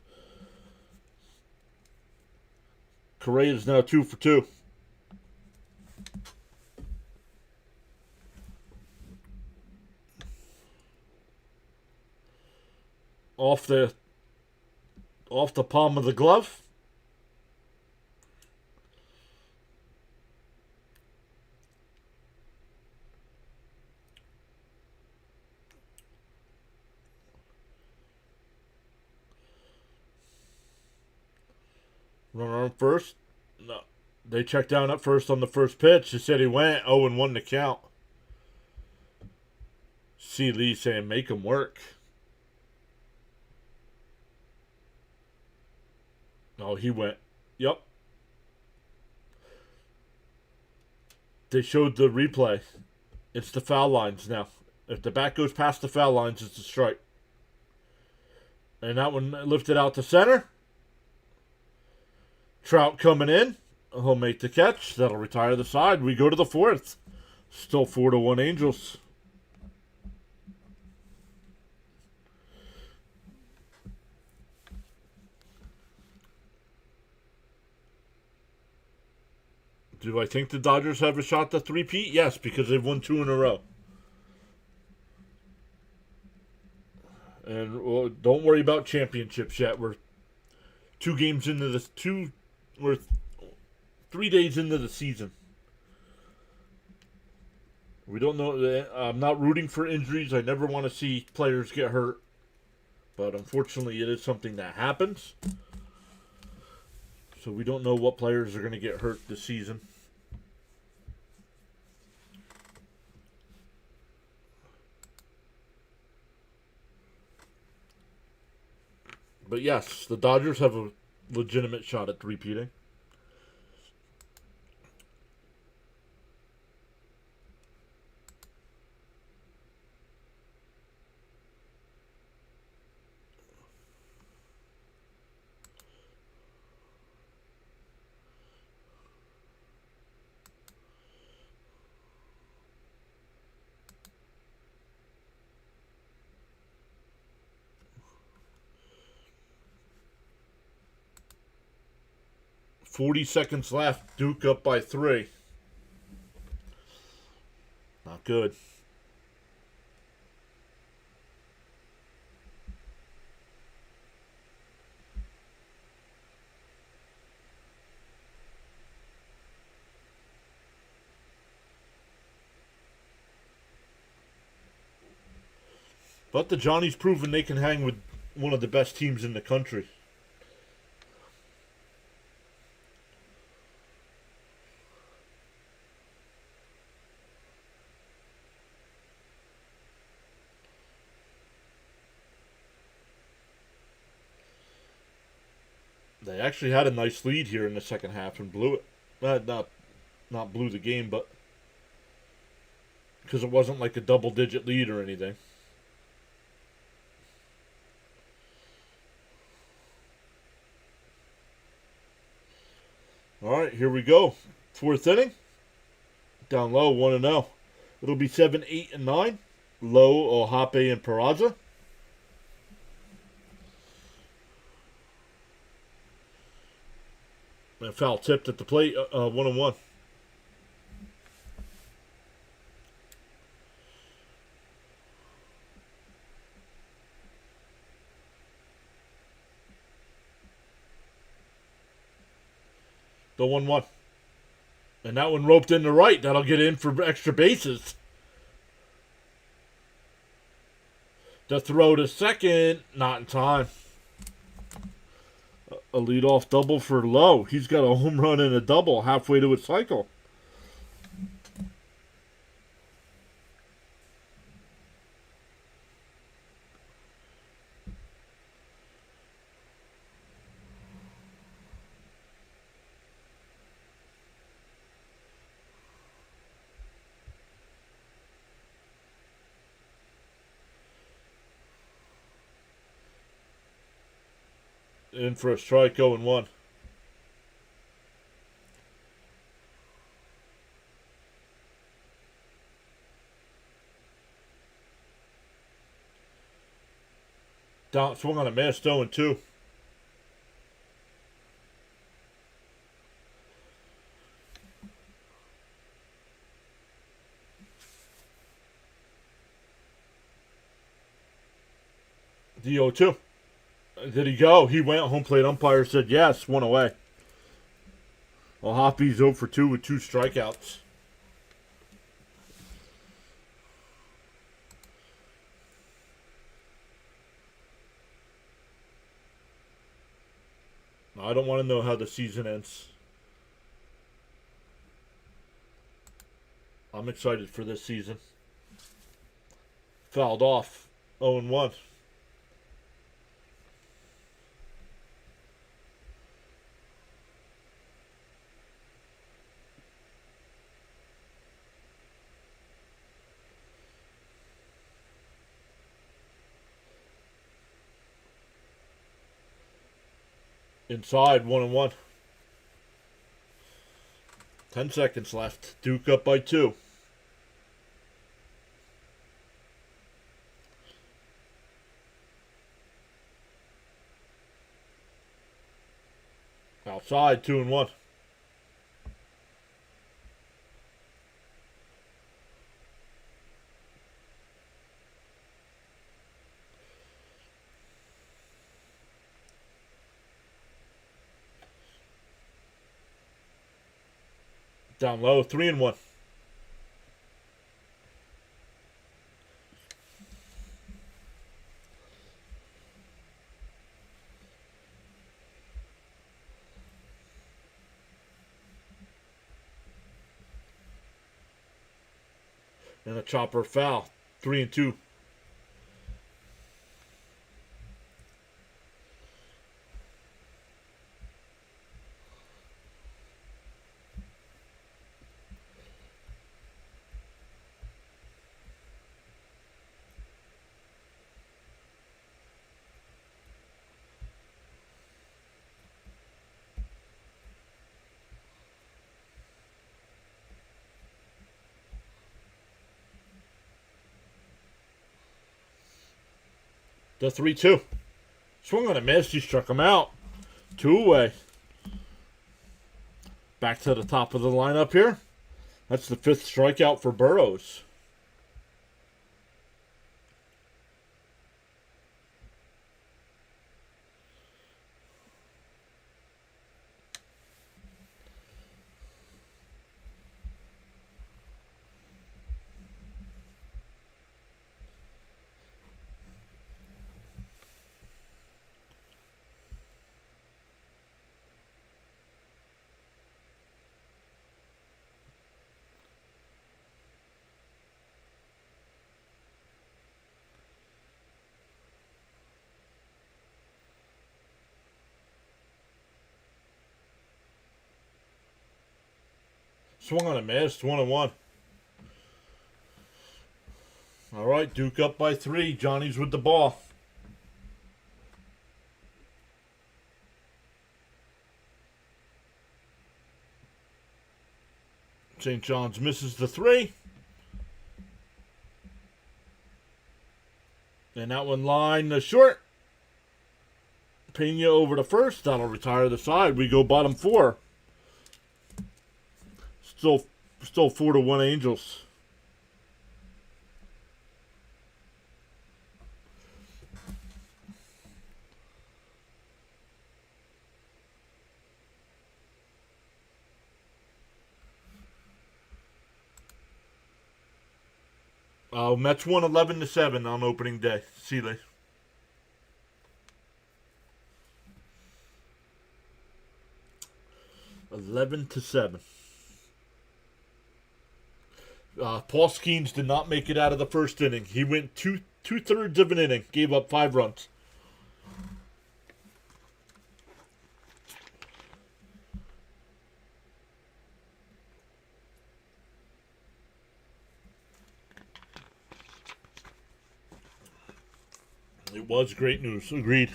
Correa is now 2 for 2. Off the palm of the glove. Runner on first. No. They checked down at first on the first pitch. They said he went 0-1 to count. C. Lee saying make him work. Oh, he went. Yep. They showed the replay. It's the foul lines now. If the bat goes past the foul lines, it's a strike. And that one lifted out to center. Trout coming in. He'll make the catch. That'll retire the side. We go to the fourth. Still 4-1 Angels. Do I think the Dodgers have a shot to three-peat? Yes, because they've won 2 in a row. And well, don't worry about championships yet. We're 2 games into the 3 days into the season. We don't know. I'm not rooting for injuries. I never want to see players get hurt. But unfortunately, it is something that happens. So we don't know what players are going to get hurt this season. But yes, the Dodgers have a legitimate shot at repeating. $40 left. Duke up by 3. Not good. But the Johnny's proven they can hang with one of the best teams in the country. They actually had a nice lead here in the second half and blew it. Not blew the game, but because it wasn't like a double-digit lead or anything. All right, here we go. 4th inning. Down low, 1-0. It'll be 7, 8, and 9. Low, Ohape, and Peraza. And foul tipped at the plate, 1-1. The 1-1. And that one roped in the right. That'll get in for extra bases. The throw to second, not in time. A leadoff double for Lowe. He's got a home run and a double halfway to his cycle. In for a strike, 0-1. Down, swung on a miss, 0-2. The 0-2. Did he go? He went. Home plate umpire said yes. 1 away. Well, Hoppy's 0 for 2 with 2 strikeouts. I don't want to know how the season ends. I'm excited for this season. Fouled off. 0-1. Inside, 1-1. 10 seconds left. Duke up by 2. Outside, 2-1. Down low, 3-1. And a chopper foul, 3-2. The 3-2. Swung on a miss. He struck him out. 2 away. Back to the top of the lineup here. That's the 5th strikeout for Burrows. Swung on a miss. 1-1. All right, Duke up by 3. Johnny's with the ball. St. John's misses the 3. And that one line short. Pena over to first. That'll retire the side. We go bottom 4. Still 4-1 Angels. Mets won 11-7 on opening day. Seeley. 11-7. Paul Skeens did not make it out of the first inning. He went two-thirds of an inning, gave up 5 runs. It was great news. Agreed.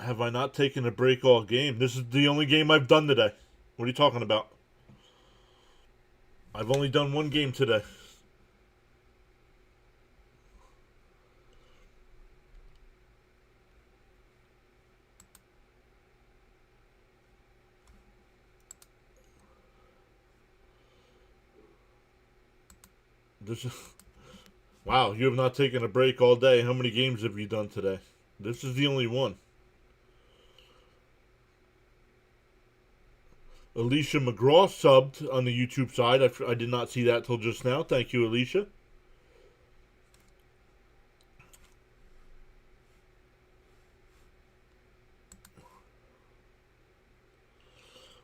Have I not taken a break all game? This is the only game I've done today. What are you talking about? I've only done 1 game today. Wow, you have not taken a break all day. How many games have you done today? This is the only one. Alicia McGraw subbed on the YouTube side. I did not see that till just now. Thank you, Alicia.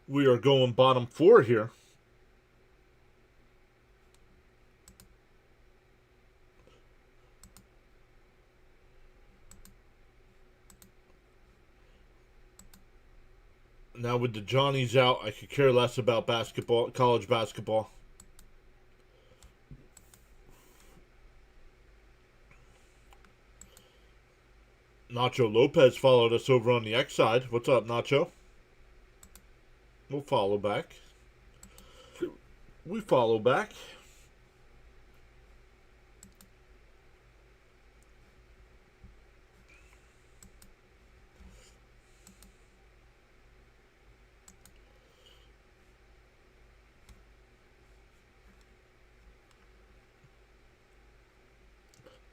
We are going bottom 4 here. Now with the Johnnies out, I could care less about basketball, college basketball. Nacho Lopez followed us over on the X side. What's up, Nacho? We'll follow back. We follow back.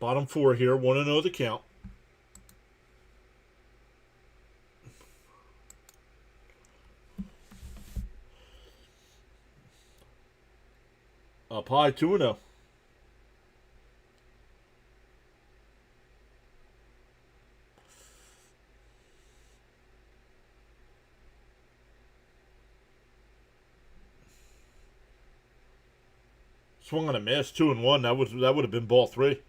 Bottom four here. 1-0 the count. Up high, 2-0. Swung on a miss, 2-1. That would have been ball three.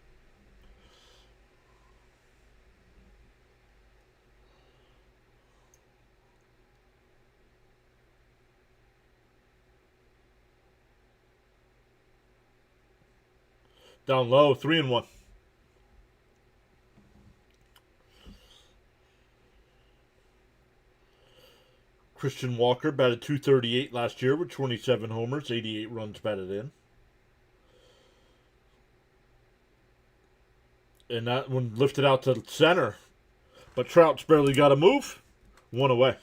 Down low, 3-1. Christian Walker batted .238 last year with 27 homers, 88 runs batted in. And that one lifted out to center. But Trout's barely got a move. One away.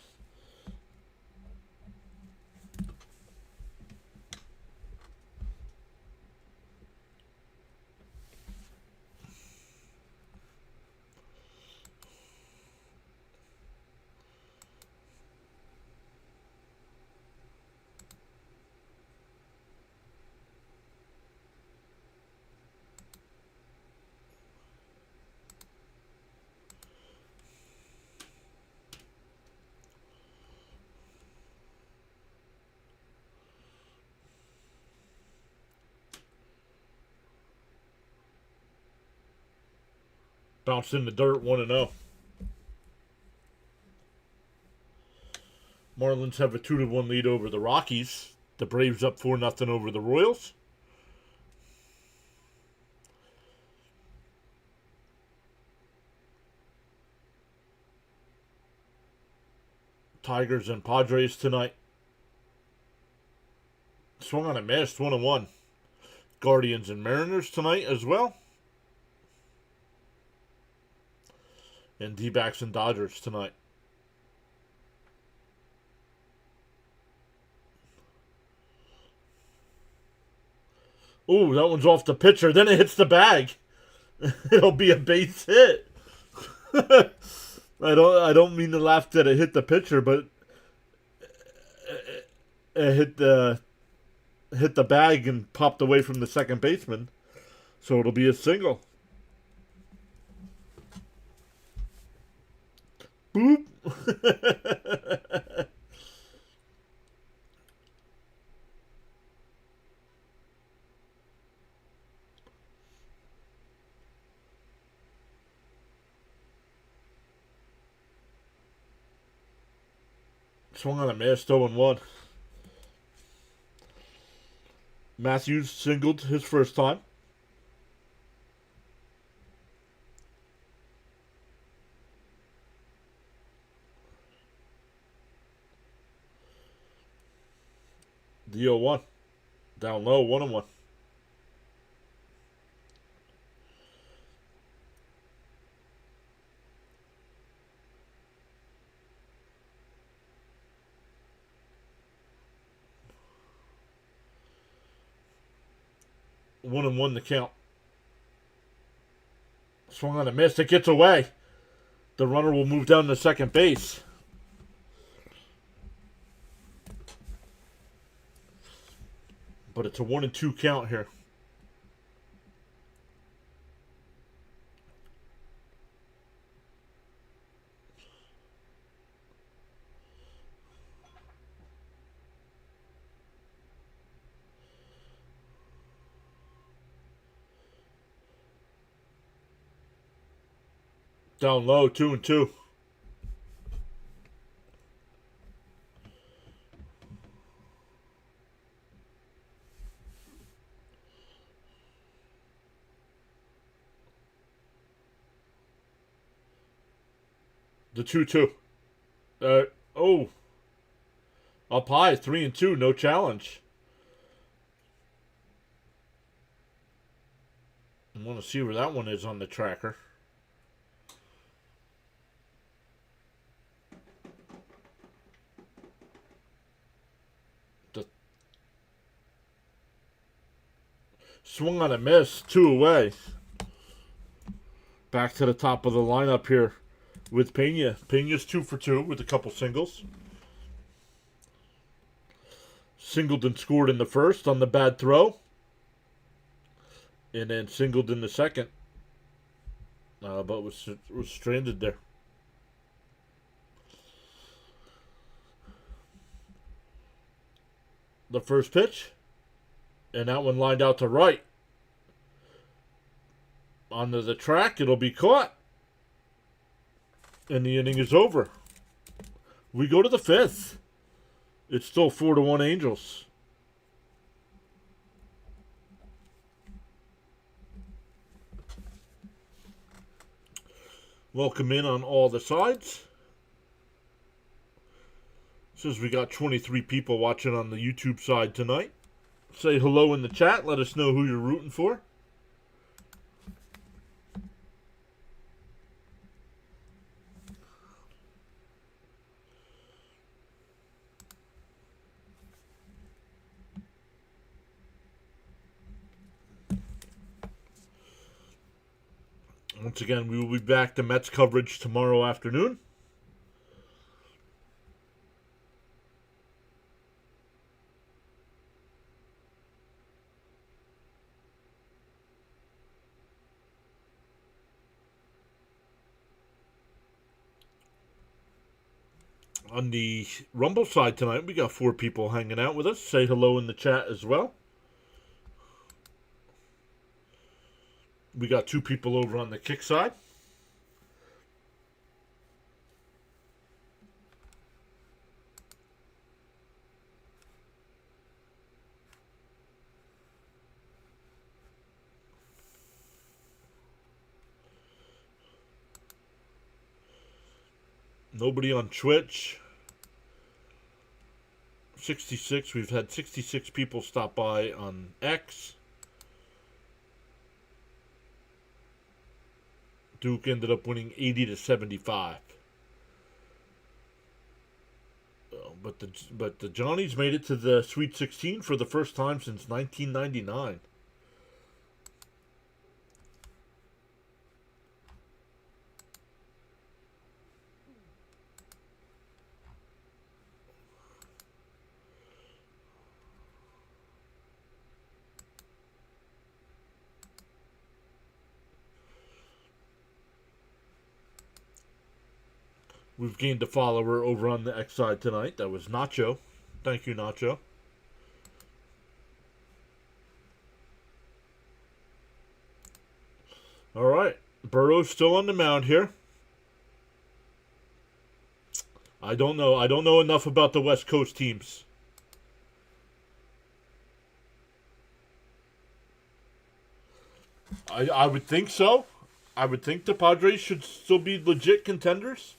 Bounced in the dirt, 1-0. Marlins have a 2-1 lead over the Rockies. The Braves up 4-0 over the Royals. Tigers and Padres tonight. Swung on a miss, 1-1. Guardians and Mariners tonight as well. And D-backs and Dodgers tonight. Ooh, that one's off the pitcher. Then it hits the bag. It'll be a base hit. I don't mean to laugh that it hit the pitcher, but it hit the bag and popped away from the second baseman. So it'll be a single. Boop. Swung on a miss, 0-1. Matthews singled his first time. The 0-1. Down low, 1-1. One and one the count. Swung on a miss. It gets away. The runner will move down to second base. But it's a 1-2 count here. Down low, 2-2. The 2-2. Up high, 3-2, no challenge. I want to see where that one is on the tracker. Swung on a miss, 2 away. Back to the top of the lineup here with Pena. Pena's 2 for 2 with a couple singles. Singleton scored in the first on the bad throw. And then singled in the second. But was stranded there. The first pitch. And that one lined out to right. Onto the track. It'll be caught. And the inning is over. We go to the fifth. It's still 4-1 Angels. Welcome in on all the sides. Says we got 23 people watching on the YouTube side tonight. Say hello in the chat. Let us know who you're rooting for. Once again, we will be back to Mets coverage tomorrow afternoon. On the Rumble side tonight, we got 4 people hanging out with us. Say hello in the chat as well. We got 2 people over on the kick side. Nobody on Twitch. 66. We've had 66 people stop by on X. Duke ended up winning 80-75. But the Johnnies made it to the Sweet 16 for the first time since 1999. We've gained a follower over on the X side tonight. That was Nacho. Thank you, Nacho. All right. Burrow's still on the mound here. I don't know. I don't know enough about the West Coast teams. I would think so. I would think the Padres should still be legit contenders.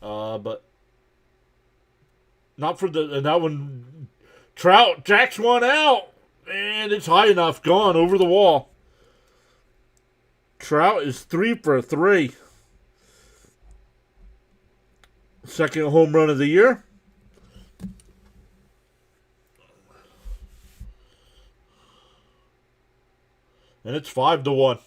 But not for that one. Trout jacks one out, and it's high enough, gone over the wall. Trout is 3 for 3. Second home run of the year. And it's 5-1.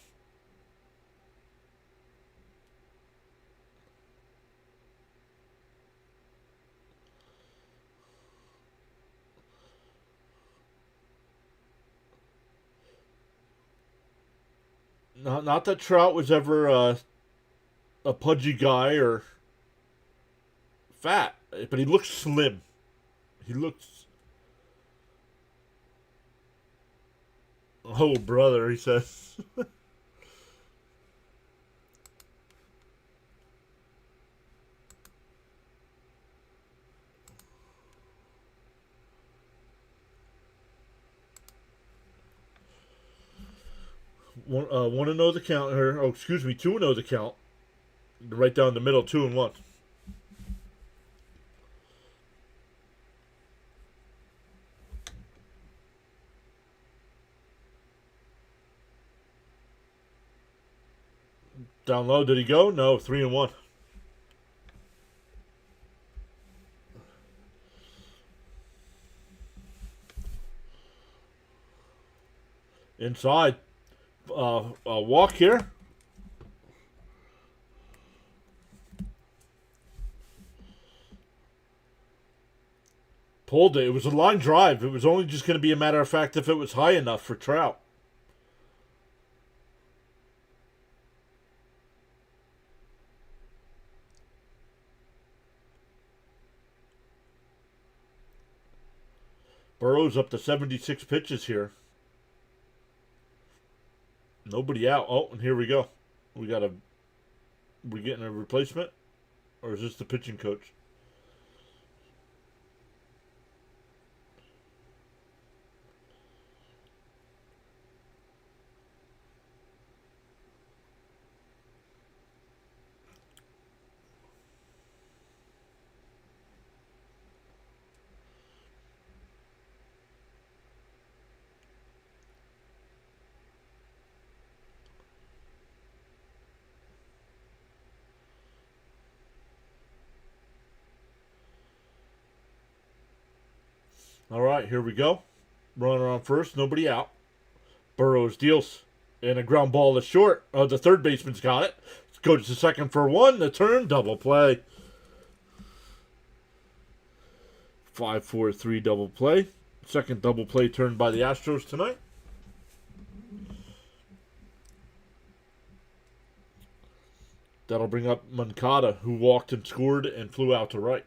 Not that Trout was ever a pudgy guy or fat, but he looks slim. He looks... Oh, brother, he says. Want to know the count here? Oh, excuse me, 2-0 the count. Right down the middle, 2-1. Down low, did he go? No, 3-1. Inside. A walk here. Pulled it. It was a line drive. It was only just going to be a matter of fact if it was high enough for Trout. Burrow's up to 76 pitches here. Nobody out. Oh, and here we go. We getting a replacement? Or is this the pitching coach? All right, here we go. Runner on first, nobody out. Burrows deals. And a ground ball is short. Oh, the third baseman's got it. Goes to second for one. The turn, double play. 5-4-3 double play. Second double play turned by the Astros tonight. That'll bring up Moncada, who walked and scored and flew out to right.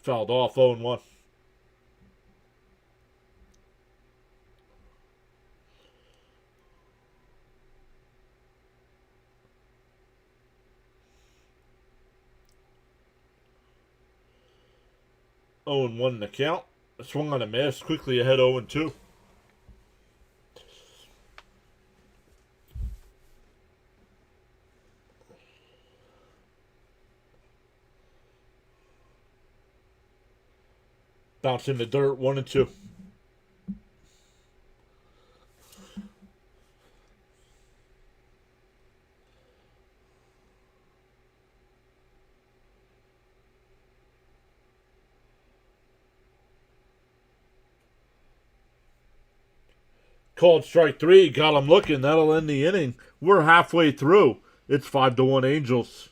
Fouled off 0-1. Oh and 1 in the count. Swung on a miss. Quickly ahead 0-2. Bounce in the dirt. 1-2. Called strike 3. Got him looking. That'll end the inning. We're halfway through. It's 5-1 Angels.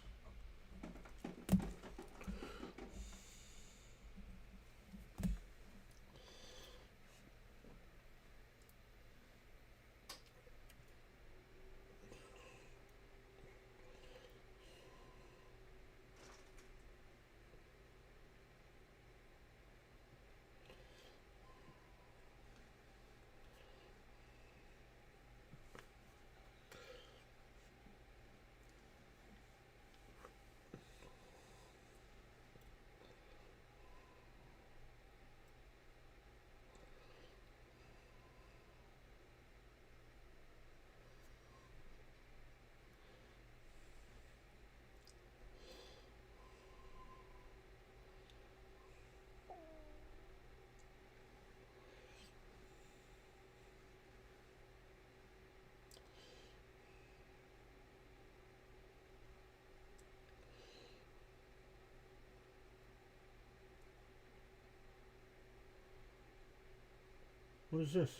What is this?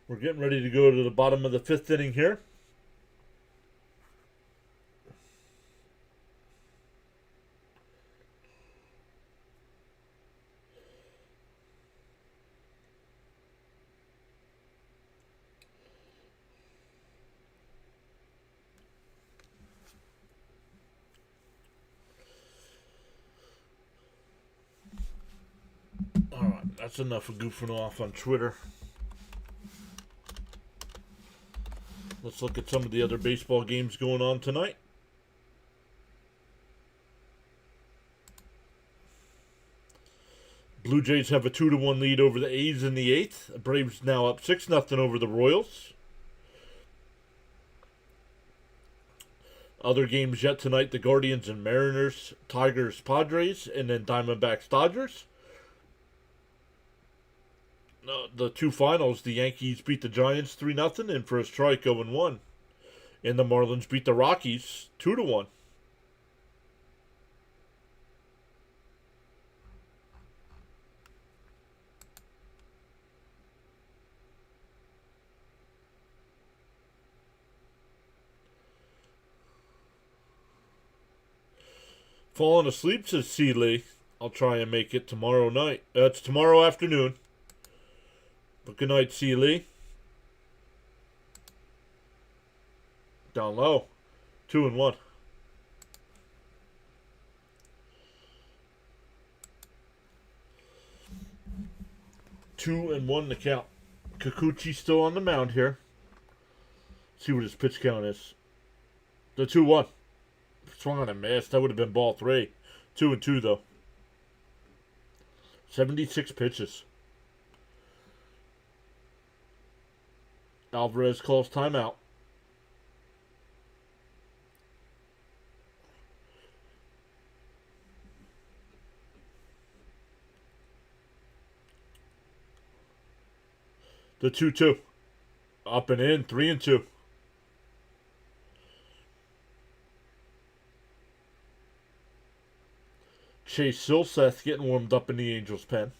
We're getting ready to go to the bottom of the 5th inning here. Alright, that's enough of goofing off on Twitter. Let's look at some of the other baseball games going on tonight. Blue Jays have a 2-1 lead over the A's in the 8th. Braves now up 6-0 over the Royals. Other games yet tonight, the Guardians and Mariners, Tigers, Padres, and then Diamondbacks, Dodgers. The two finals, the Yankees beat the Giants 3-0 and for a strike 0-1. And the Marlins beat the Rockies 2-1. Falling asleep, says C. Lee. I'll try and make it tomorrow night. It's tomorrow afternoon. But good night, C. Lee. Down low. 2-1. Two and one to count. Kikuchi still on the mound here. See what his pitch count is. The 2-1. Swung on a miss. That would have been ball 3. 2-2 though. 76 pitches. Alvarez calls timeout. The 2-2. Up and in. 3-2. Chase Silseth getting warmed up in the Angels' pen.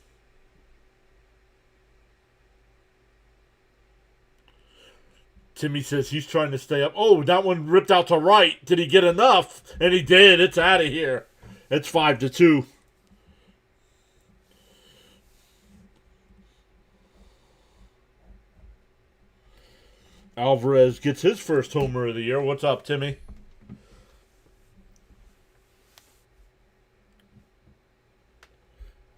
Timmy says he's trying to stay up. Oh, that one ripped out to right. Did he get enough? And he did. It's out of here. It's 5-2. Alvarez gets his first homer of the year. What's up, Timmy?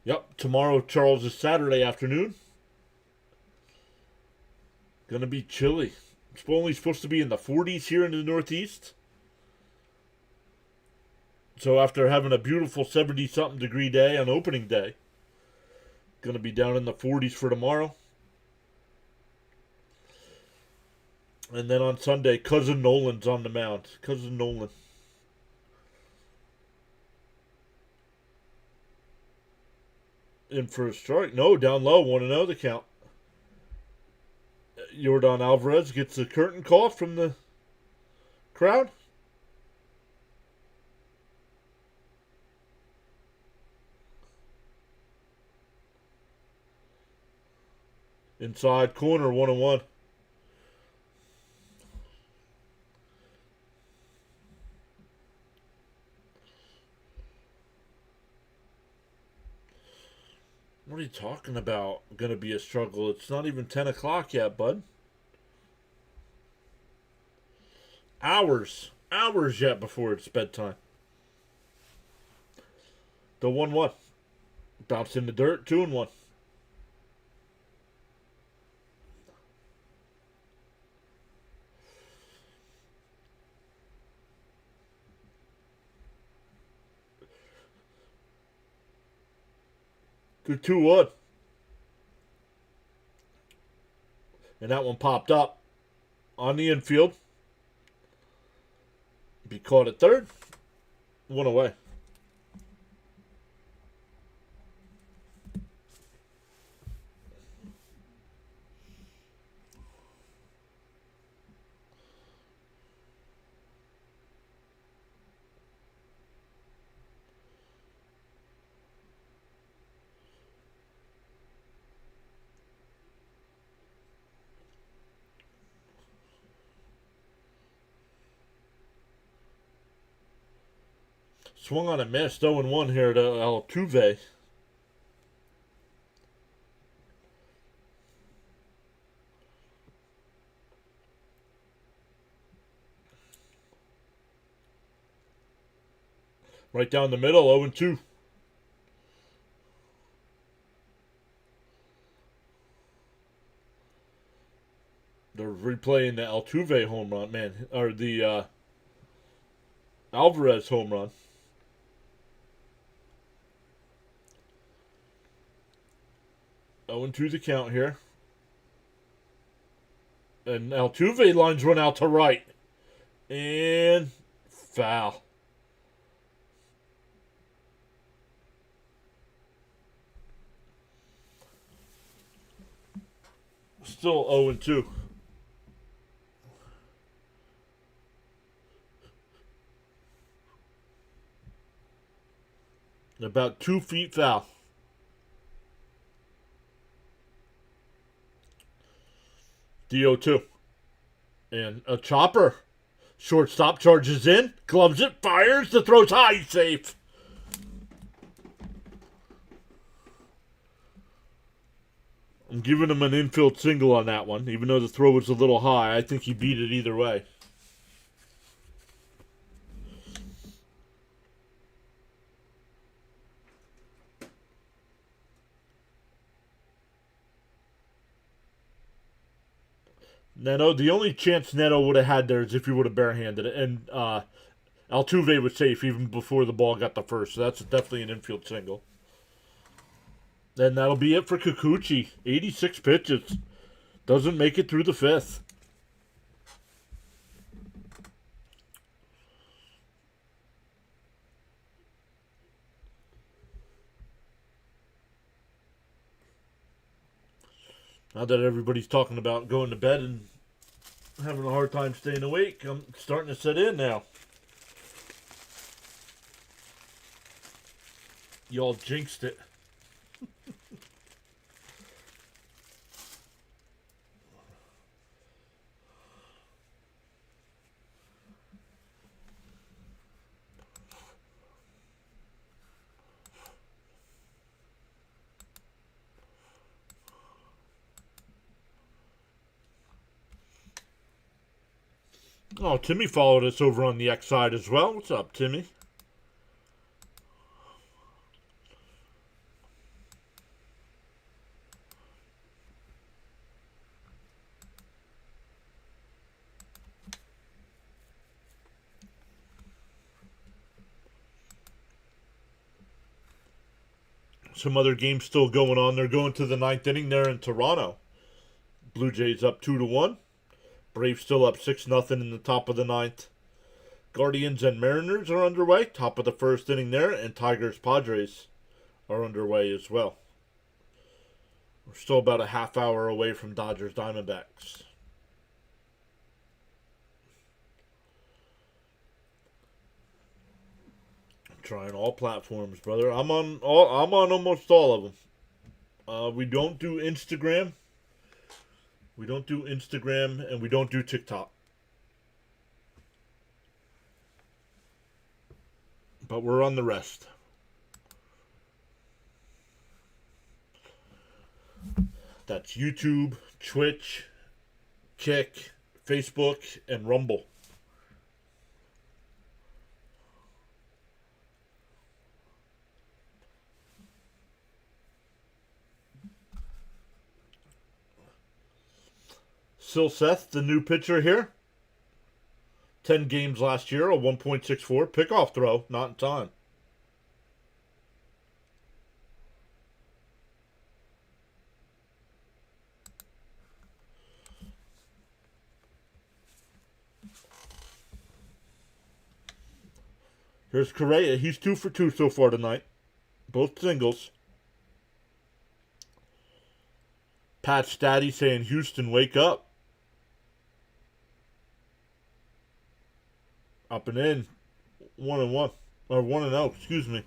Yep, tomorrow, Charles, is Saturday afternoon. Gonna be chilly. It's only supposed to be in the 40s here in the Northeast. So after having a beautiful 70-something degree day on opening day, gonna be down in the 40s for tomorrow. And then on Sunday, Cousin Nolan's on the mound. Cousin Nolan. In for a strike. No, down low. 1-0 the count. Yordan Alvarez gets the curtain call from the crowd. Inside corner, 1-1. What are you talking about? Gonna be a struggle. It's not even 10 o'clock yet, bud. Hours yet before it's bedtime. The 1-1. Bounce in the dirt, 2-1. The 2-1. And that one popped up on the infield. Be caught at third. 1 away. Swung on a miss, 0-1 here to Altuve. Right down the middle, 0-2. They're replaying the Altuve home run, man, or the Alvarez home run. 0-2 the count here. And Altuve lines one out to right. And Foul. Still 0-2. About 2 feet foul. DO2. And a chopper. Shortstop charges in, gloves it, fires, the throw's high, safe. I'm giving him an infield single on that one, even though the throw was a little high. I think he beat it either way. Neto, the only chance Neto would have had there is if he would have barehanded it. And Altuve was safe even before the ball got the first. So that's definitely an infield single. And that'll be it for Kikuchi. 86 pitches. Doesn't make it through the fifth. Now that everybody's talking about going to bed and having a hard time staying awake, I'm starting to set in now. Y'all jinxed it. Oh, Timmy followed us over on the X side as well. What's up, Timmy? Some other games still going on. They're going to the ninth inning there in Toronto. Blue Jays up 2-1. Braves still up 6-0 in the top of the ninth. Guardians and Mariners are underway. Top of the first inning there. And Tigers Padres are underway as well. We're still about a half hour away from Dodgers Diamondbacks. I'm trying all platforms, brother. I'm on almost all of them. We don't do Instagram. We don't do Instagram, and we don't do TikTok. But we're on the rest. That's YouTube, Twitch, Kick, Facebook, and Rumble. Sil Seth, the new pitcher here. 10 games last year, a 1.64. Pickoff throw, not in time. Here's Correa. He's 2 for 2 so far tonight. Both singles. Pat Statty saying, Houston, wake up. Up and in. 1-1. Or 1-0, excuse me.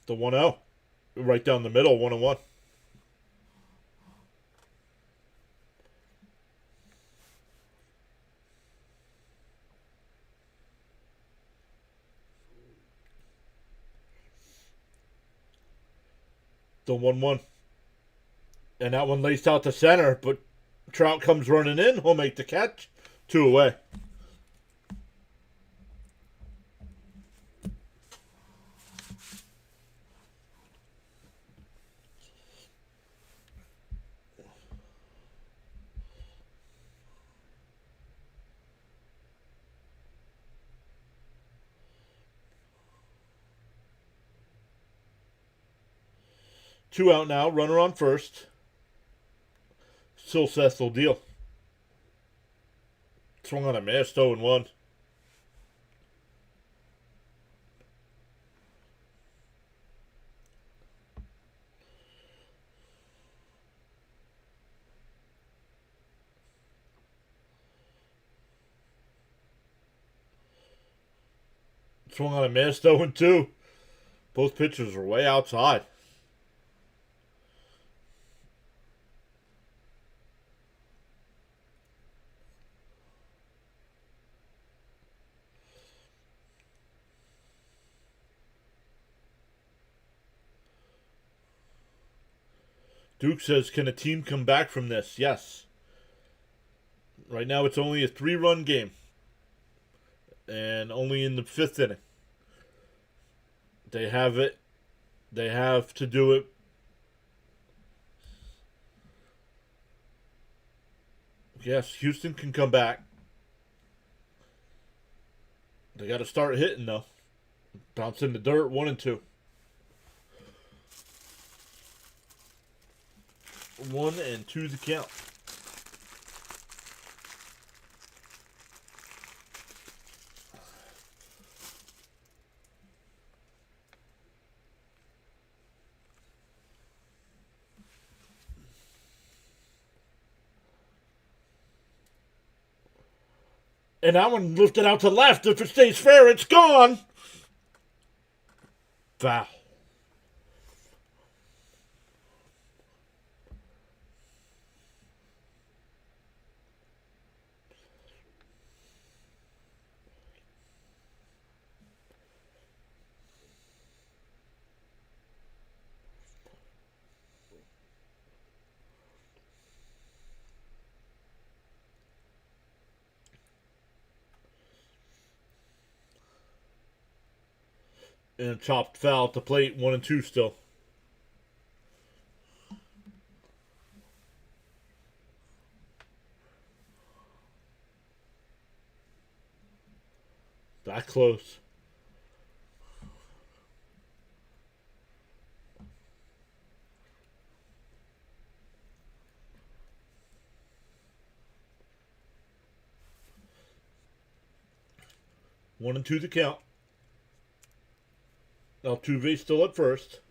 The 1-0. Right down the middle, 1-1. The 1-1. And that one laced out to center, but Trout comes running in. He'll make the catch. 2 away. 2 out now. Runner on first. Still Seth will deal. Swung on a miss. 0-1. Swung on a miss. 0-2. Both pitchers are way outside. Duke says, can a team come back from this? Yes. Right now it's only a 3-run game. And only in the 5th inning. They have it. They have to do it. Yes, Houston can come back. They got to start hitting, though. Bounce in the dirt, 1-2. 1-2 the count. And that one lifted out to left. If it stays fair, it's gone. Foul. And a chopped foul at the plate, 1-2 still. That close. One and two the count. Altuve still at first.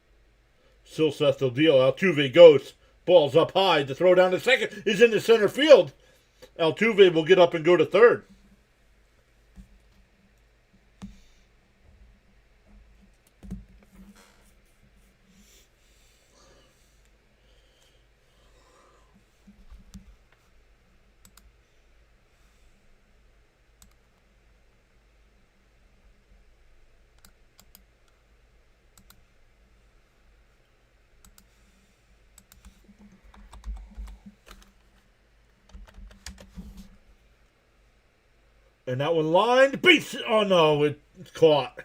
Still Seth will deal. Altuve goes. Ball's up high. The throw down to second is in the center field. Altuve will get up and go to third. And that one lined. Beats it. Oh, no. It's caught.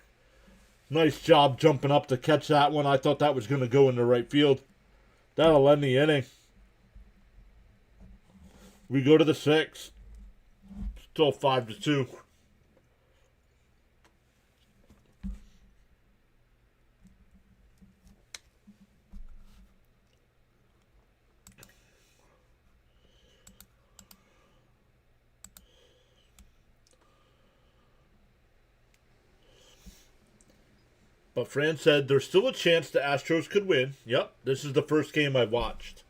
Nice job jumping up to catch that one. I thought that was going to go into right field. That'll end the inning. We go to the 6th. Still 5-2. But Fran said there's still a chance the Astros could win. Yep, this is the first game I watched.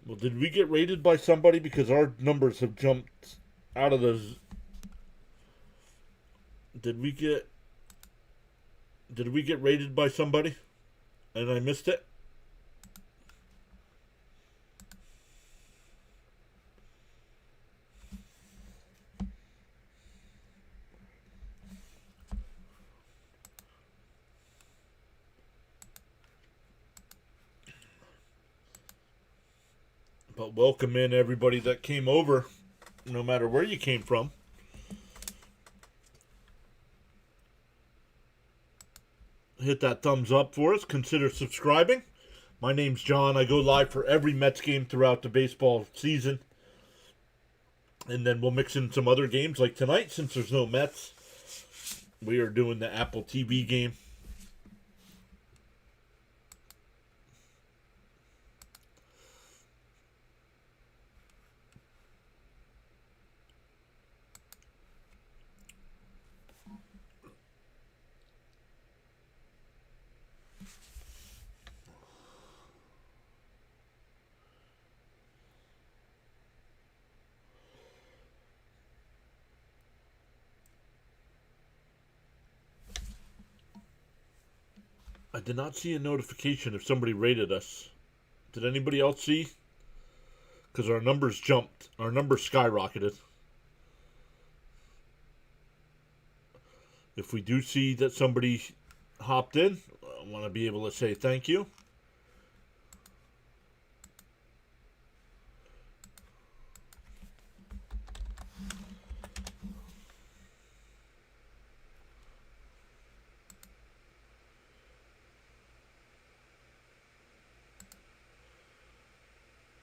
Well, did we get rated by somebody? Because our numbers have jumped out of the... Did we get rated by somebody? And I missed it? But welcome in everybody that came over, no matter where you came from. Hit that thumbs up for us. Consider subscribing. My name's John. I go live for every Mets game throughout the baseball season. And then we'll mix in some other games like tonight since there's no Mets. We are doing the Apple TV game. I did not see a notification if somebody rated us. Did anybody else see? Because our numbers jumped. Our numbers skyrocketed. If we do see that somebody hopped in, I want to be able to say thank you.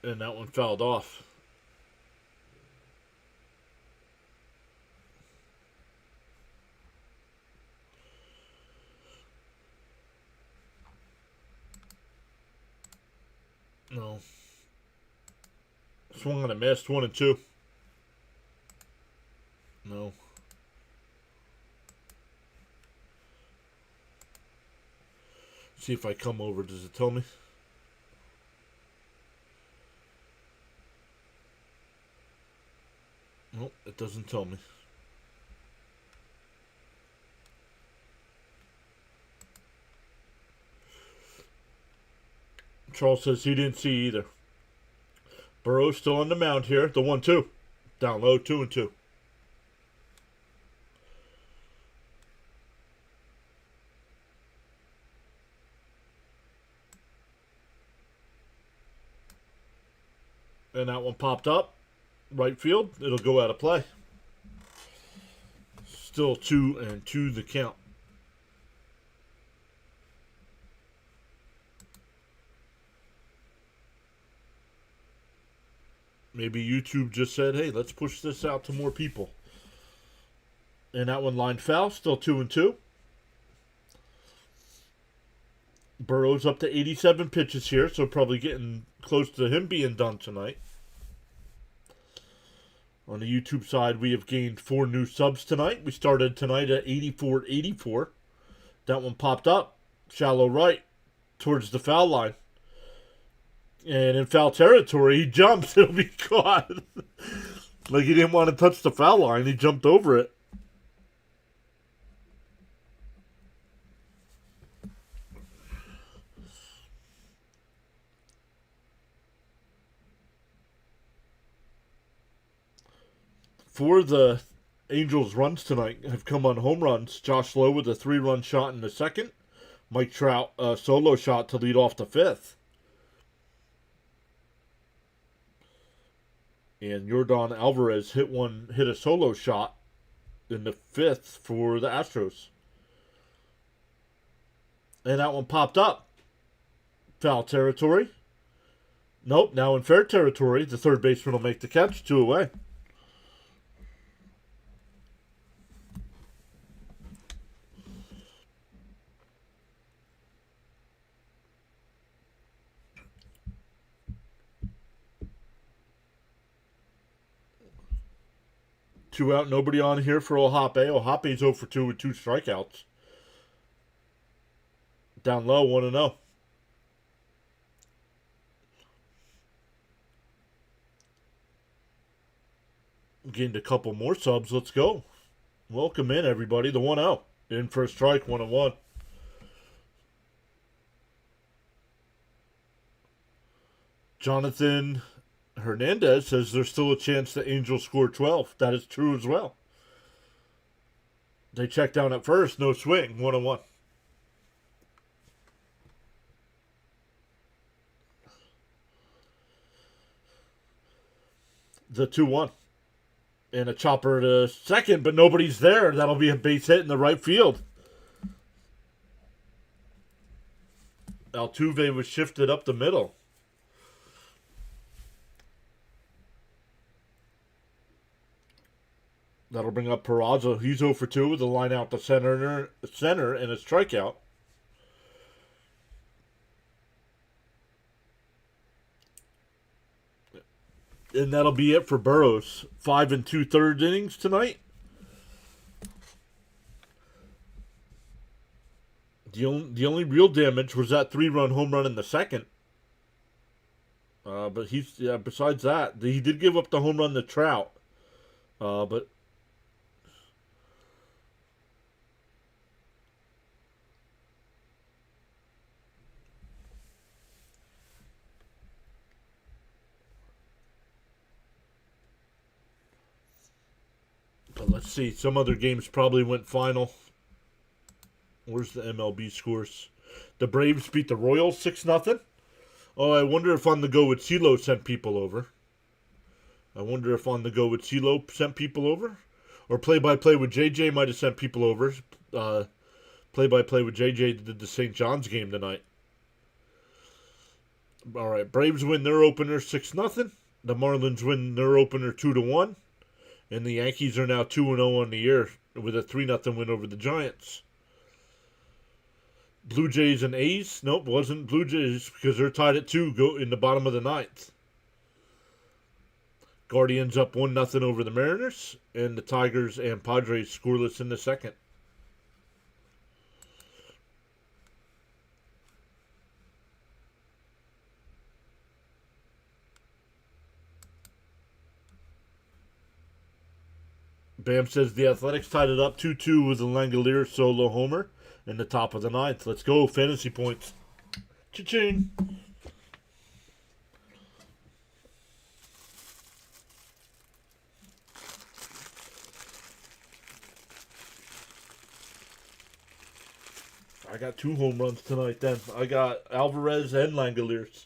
And that one fouled off. No. Swung on a missed 1-2. No. See if I come over. Does it tell me? Nope, it doesn't tell me. Charles says he didn't see either. Burrow's still on the mound here. The 1-2. Down low, 2-2. And that one popped up. Right field. It'll go out of play. Still 2-2 the count. Maybe YouTube just said, hey, let's push this out to more people. And that one lined foul. Still 2-2. Burrow's up to 87 pitches here, so probably getting close to him being done tonight. On the YouTube side, we have gained 4 new subs tonight. We started tonight at 84. That one popped up. Shallow right towards the foul line. And in foul territory, he jumps. It'll be caught. Like he didn't want to touch the foul line. He jumped over it. For the Angels' runs tonight have come on home runs. Josh Lowe with a 3-run shot in the second. Mike Trout a solo shot to lead off the 5th. And Yordan Alvarez hit a solo shot in the 5th for the Astros. And that one popped up. Foul territory. Nope, now in fair territory. The third baseman will make the catch. 2 away. Two out, nobody on here for Ohape. Ohape's 0 for 2 with 2 strikeouts. Down low, 1-0. Gained a couple more subs. Let's go. Welcome in, everybody. The 1-0. In for a strike, 1-1. Jonathan Hernandez says there's still a chance the Angels score 12. That is true as well. They checked down at first. No swing. 1-1. The 2-1. And a chopper to second, but nobody's there. That'll be a base hit in the right field. Altuve was shifted up the middle. That'll bring up Peraza. He's 0 for 2 with a line out to center and a strikeout. And that'll be it for Burrows. 5 2/3 innings tonight. The only real damage was that 3-run home run in the second. But besides that, he did give up the home run to Trout. But let's see. Some other games probably went final. Where's the MLB scores? The Braves beat the Royals 6-0. Oh, I wonder if On the Go with CeeLo sent people over. Or Play-by-Play with JJ might have sent people over. Play-by-Play with JJ did the St. John's game tonight. All right, Braves win their opener 6-0. The Marlins win their opener 2-1. And the Yankees are now 2-0 on the year with a 3-0 win over the Giants. Blue Jays and A's? Nope, wasn't Blue Jays because they're tied at 2 go in the bottom of the ninth. Guardians up 1-0 over the Mariners, and the Tigers and Padres scoreless in the second. Bam says the Athletics tied it up 2-2 with a Langolier solo homer in the top of the ninth. Let's go, fantasy points. Cha-ching. I got 2 home runs tonight then. I got Alvarez and Langoliers.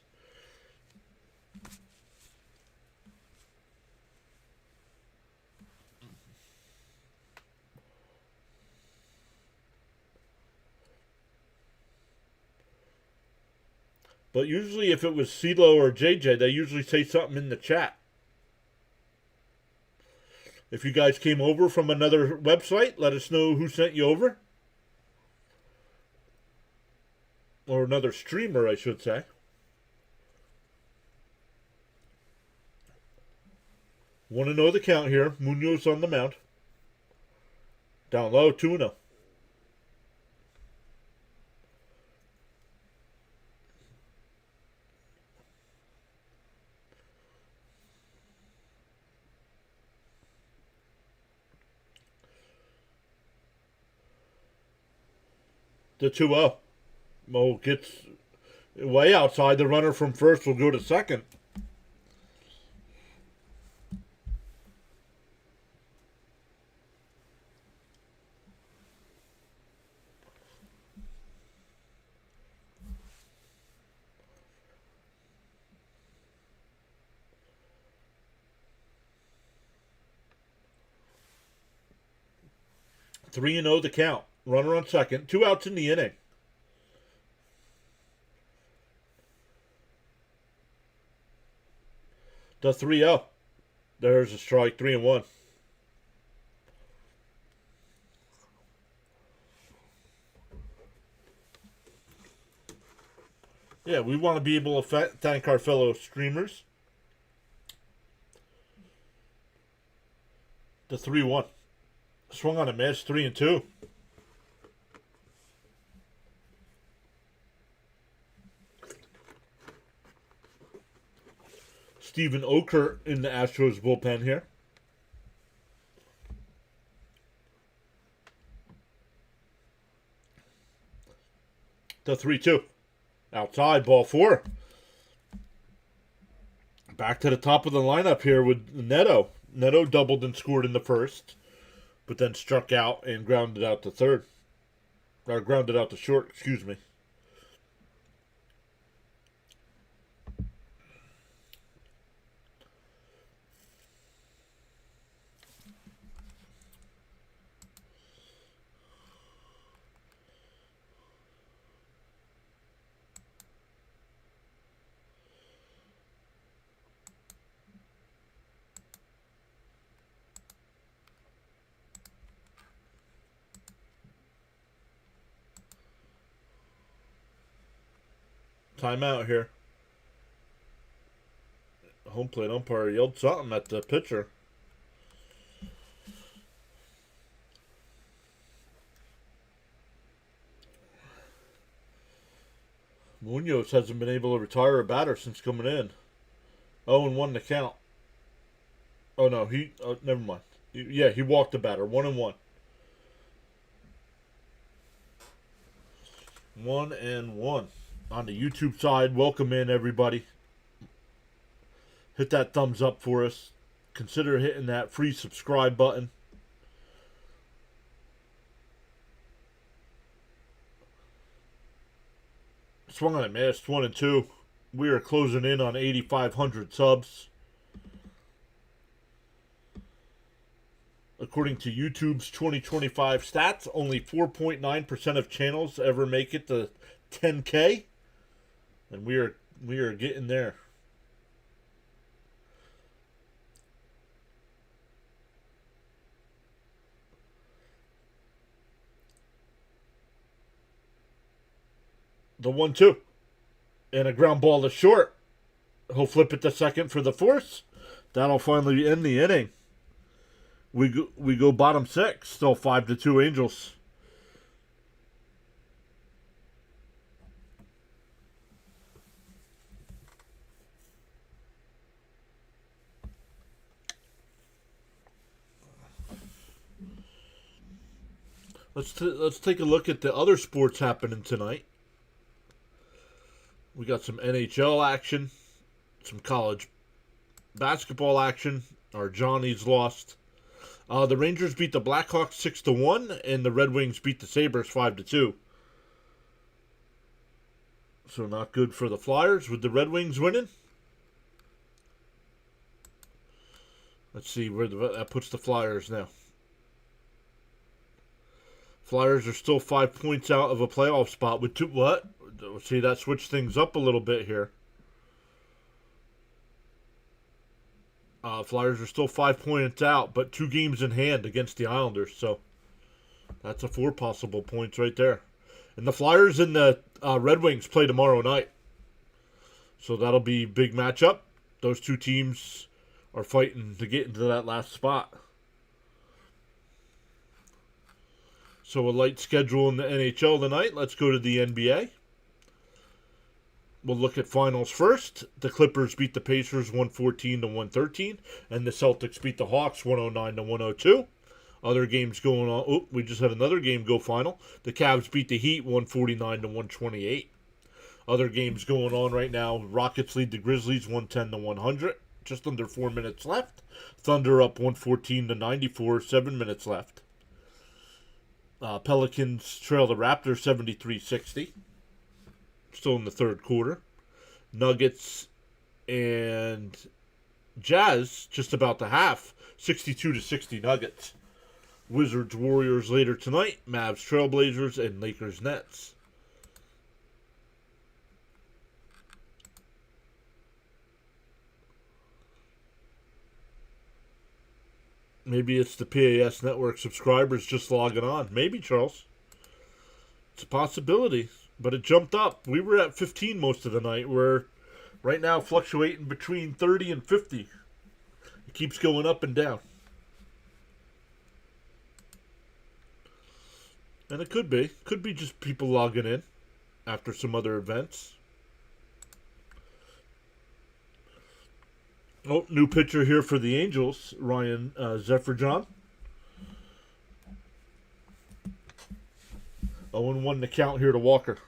But usually if it was CeeLo or JJ, they usually say something in the chat. If you guys came over from another website, let us know who sent you over. Or another streamer, I should say. Want to know the count here. Munoz on the mound. Down low, 2-0. The 2-0. Mo gets way outside. The runner from first will go to second. Three and 0 the count. Runner on second. 2 outs in the inning. The 3-0. There's a strike. 3-1. Yeah, we want to be able to thank our fellow streamers. The 3-1. Swung on a miss. 3-2. Stephen Oker in the Astros bullpen here. The 3-2. Outside, ball 4. Back to the top of the lineup here with Neto. Neto doubled and scored in the first, but then struck out and grounded out to third. Or grounded out to short, excuse me. Timeout here. Home plate umpire yelled something at the pitcher. Munoz hasn't been able to retire a batter since coming in. 0-1 to count. Oh no, never mind. Yeah, he walked the batter. 1-1. 1-1. On the YouTube side, welcome in everybody. Hit that thumbs up for us. Consider hitting that free subscribe button. Swung on a missed. 1-2. We are closing in on 8,500 subs. According to YouTube's 2025 stats, only 4.9% of channels ever make it to 10K. And we are getting there. The 1-2. And a ground ball to short. He'll flip it to second for the force. That'll finally end the inning. We go bottom six. Still 5-2 Angels. Let's take a look at the other sports happening tonight. We got some NHL action, some college basketball action. Our Johnnies lost. The Rangers beat the Blackhawks 6-1, and the Red Wings beat the Sabres 5-2. So not good for the Flyers with the Red Wings winning. Let's see where that puts the Flyers now. Flyers are still 5 points out of a playoff spot with two. What? See, that switched things up a little bit here. Flyers are still 5 points out, but 2 games in hand against the Islanders. So that's 4 possible points right there. And the Flyers and the Red Wings play tomorrow night. So that'll be a big matchup. Those two teams are fighting to get into that last spot. So a light schedule in the NHL tonight. Let's go to the NBA. We'll look at finals first. The Clippers beat the Pacers 114-113, and the Celtics beat the Hawks 109-102. Other games going on. Oh, we just had another game go final. The Cavs beat the Heat 149-128. Other games going on right now. Rockets lead the Grizzlies 110-100. Just under 4 minutes left. Thunder up 114-94. 7 minutes left. Pelicans trail the Raptors 73-60. Still in the third quarter. Nuggets and Jazz just about the half. 62-60 Nuggets. Wizards Warriors later tonight. Mavs Trailblazers and Lakers Nets. Maybe it's the PAS Network subscribers just logging on. Maybe, Charles. It's a possibility. But it jumped up. We were at 15 most of the night. We're right now fluctuating between 30 and 50. It keeps going up and down. And it could be. Could be just people logging in after some other events. Oh, new pitcher here for the Angels, Ryan Zephyrdon. 0-1 to count here to Walker.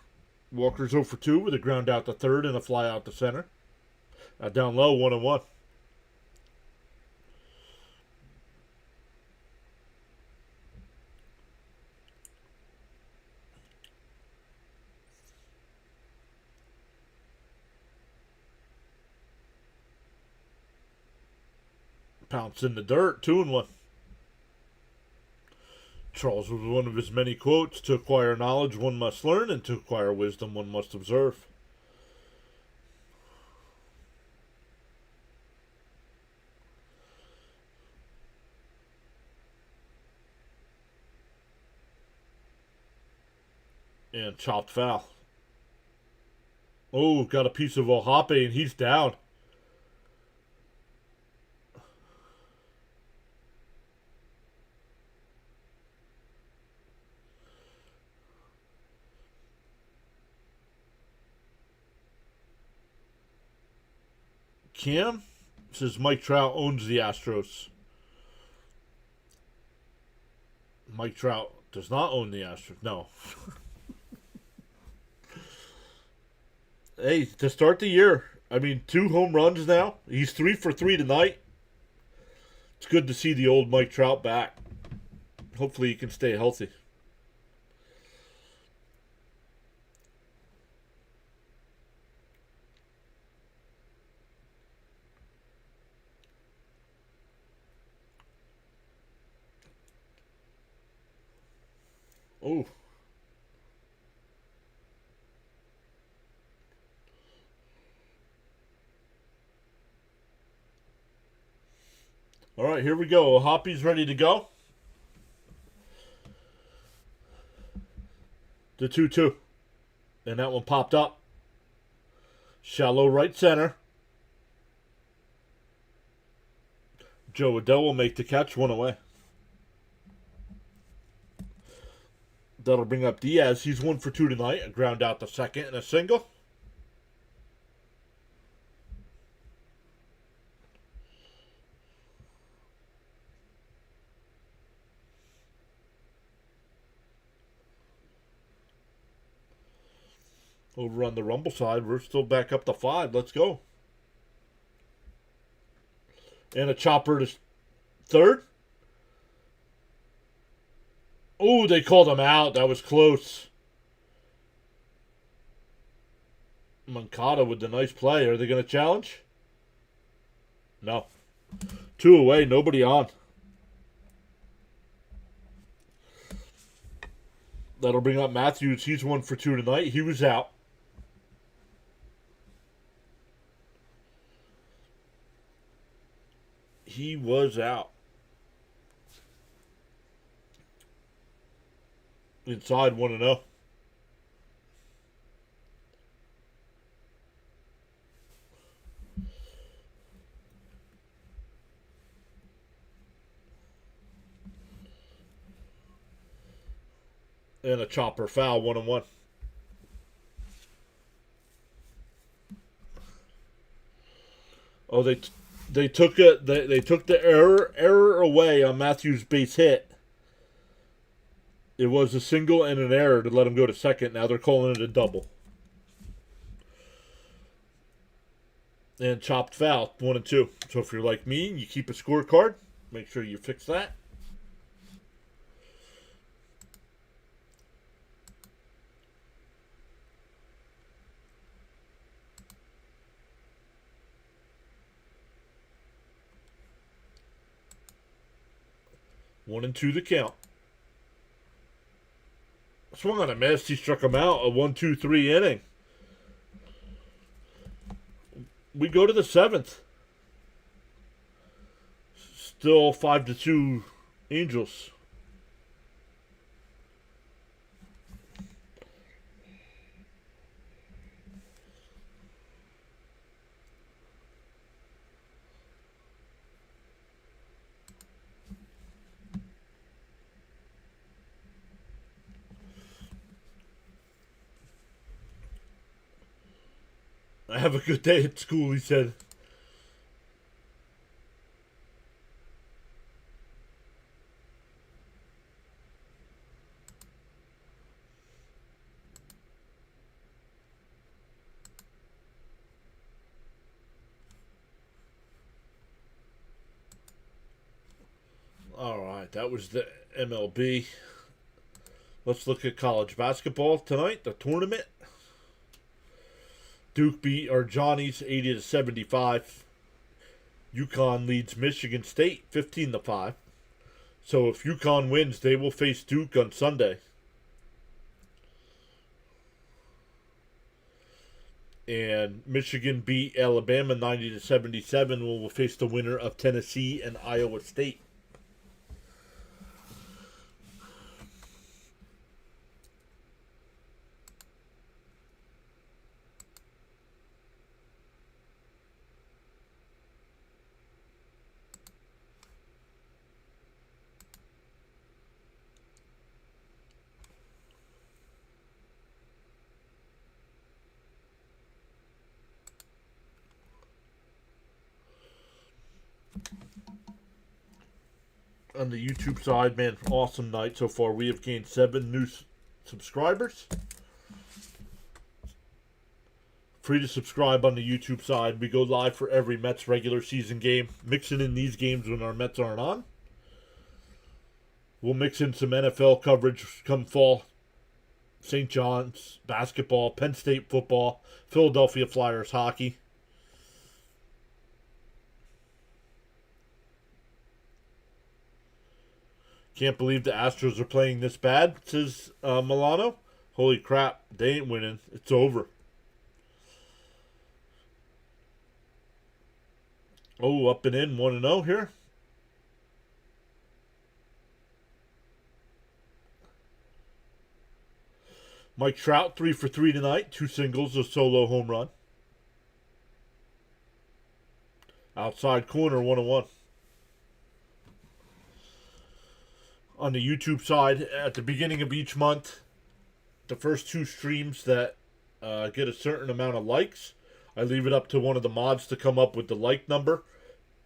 Walker's 0 for 2 with a ground out to third and a fly out to center. Down low, 1-1. Pounce in the dirt, 2-1. Charles was one of his many quotes, to acquire knowledge one must learn, and to acquire wisdom one must observe. And chopped foul. Oh, got a piece of Ohape, and he's down. Cam says Mike Trout owns the Astros. Mike Trout does not own the Astros. No. Hey, to start the year, I mean, 2 home runs now. He's 3 for 3 tonight. It's good to see the old Mike Trout back. Hopefully he can stay healthy. Oh. All right, here we go. Hoppy's ready to go. The 2-2. And that one popped up. Shallow right center. Joe Adell will make the catch, 1 away. That'll bring up Diaz. He's 1 for 2 tonight. A ground out to second and a single. Over on the Rumble side, we're still back up to 5. Let's go. And a chopper to third. Oh, they called him out. That was close. Moncada with the nice play. Are they going to challenge? No. 2 away. Nobody on. That'll bring up Matthews. He's 1 for 2 tonight. He was out. He was out. Inside 1-0. And a chopper foul, 1-1. Oh, they took it. They took the error away on Matthews' base hit. It was a single and an error to let him go to second. Now they're calling it a double. And chopped foul, 1-2. So if you're like me and you keep a scorecard, make sure you fix that. One and 2 the count. Swung on a miss. He struck him out. A 1-2-3 inning. We go to the 7th. Still 5-2 Angels. I have a good day at school, he said. All right, that was the MLB. Let's look at college basketball tonight, the tournament. Duke beat our Johnnies 80-75. UConn leads Michigan State 15-5. So if UConn wins, they will face Duke on Sunday. And Michigan beat Alabama 90-77. Will face the winner of Tennessee and Iowa State. On the YouTube side, man, awesome night so far. We have gained 7 new subscribers. Free to subscribe on the YouTube side. We go live for every Mets regular season game, mixing in these games when our Mets aren't on. We'll mix in some NFL coverage come fall. St. John's basketball, Penn State football, Philadelphia Flyers hockey. Can't believe the Astros are playing this bad, says Milano. Holy crap, they ain't winning. It's over. Oh, up and in, 1-0 here. Mike Trout, 3 for 3 tonight. 2 singles, a solo home run. Outside corner, 1-1. On the YouTube side, at the beginning of each month, the first 2 streams that get a certain amount of likes, I leave it up to one of the mods to come up with the like number.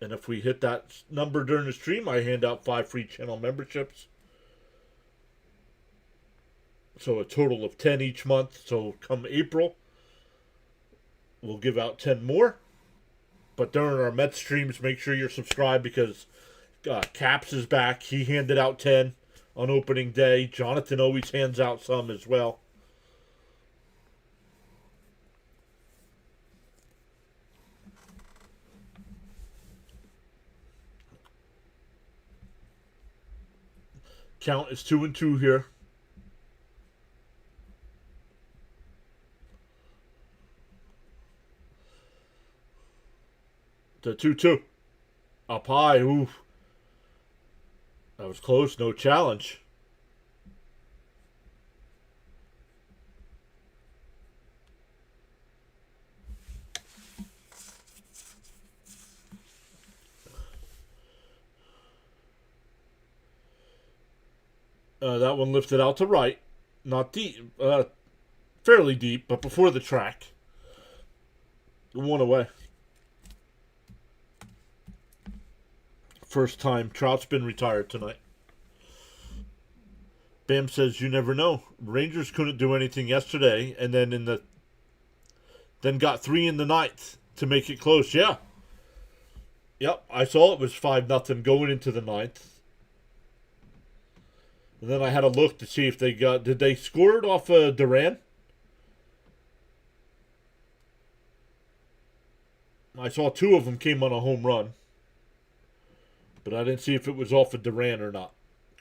And if we hit that number during the stream, I hand out 5 free channel memberships. So a total of 10 each month. So come April, we'll give out 10 more. But during our Mets streams, make sure you're subscribed because Caps is back. He handed out 10 on opening day. Jonathan always hands out some as well. Count is 2-2 here. The 2-2. Up high. Ooh. That was close. No challenge. That one lifted out to right. Not deep. Fairly deep, but before the track. 1 away. First time Trout's been retired tonight. Bam says you never know. Rangers couldn't do anything yesterday, and then got 3 in the ninth to make it close. Yeah. Yep, I saw it was 5-0 going into the ninth. And then I had a look to see if did they score it off Duran? I saw 2 of them came on a home run. But I didn't see if it was off of Duran or not.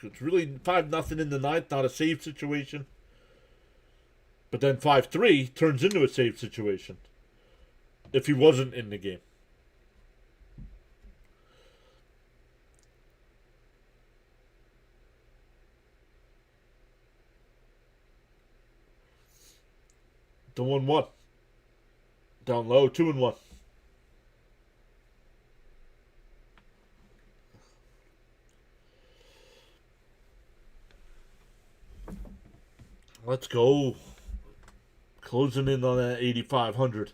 It's really 5-0 in the ninth, not a save situation. But then 5-3 turns into a save situation. If he wasn't in the game. The 1-1. Down low, 2-1. Let's go. Closing in on that 8,500.